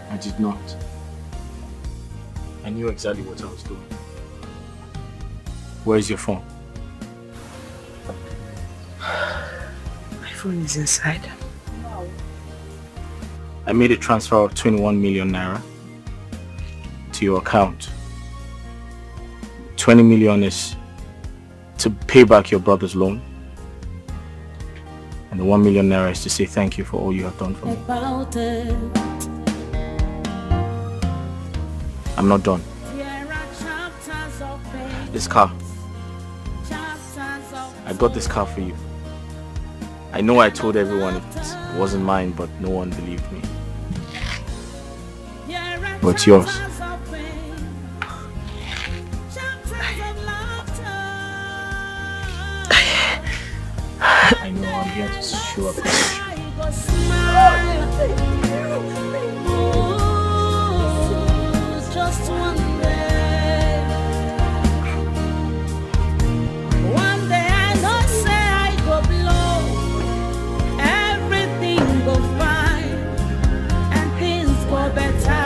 I did not. I knew exactly what I was doing. Where's your phone? My phone is inside. I made a transfer of 21 million naira to your account. 20 million is to pay back your brother's loan. And the 1 million naira is to say thank you for all you have done for me. I'm not done. This car. I got this car for you. I know I told everyone it wasn't mine, but no one believed me. But it's yours. I know I'm here to show appreciation. Just one day. One day I know say I go blow. Everything go fine and things go better.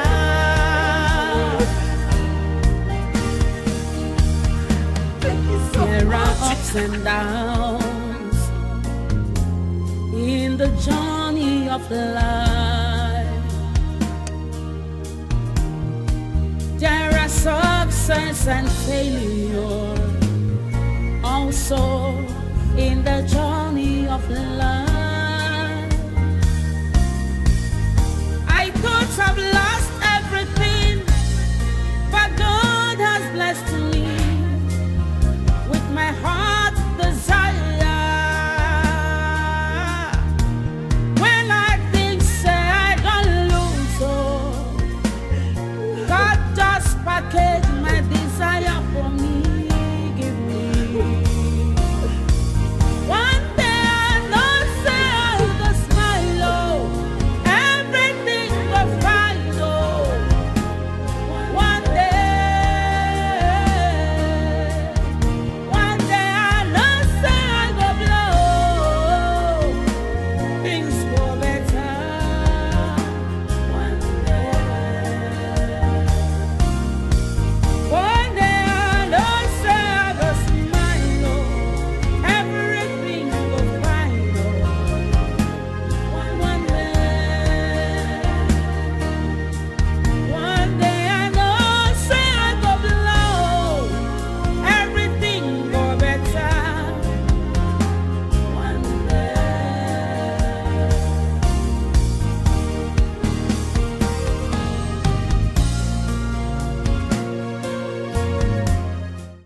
There are ups and downs in the journey of life. There are success and failure also in the journey of life.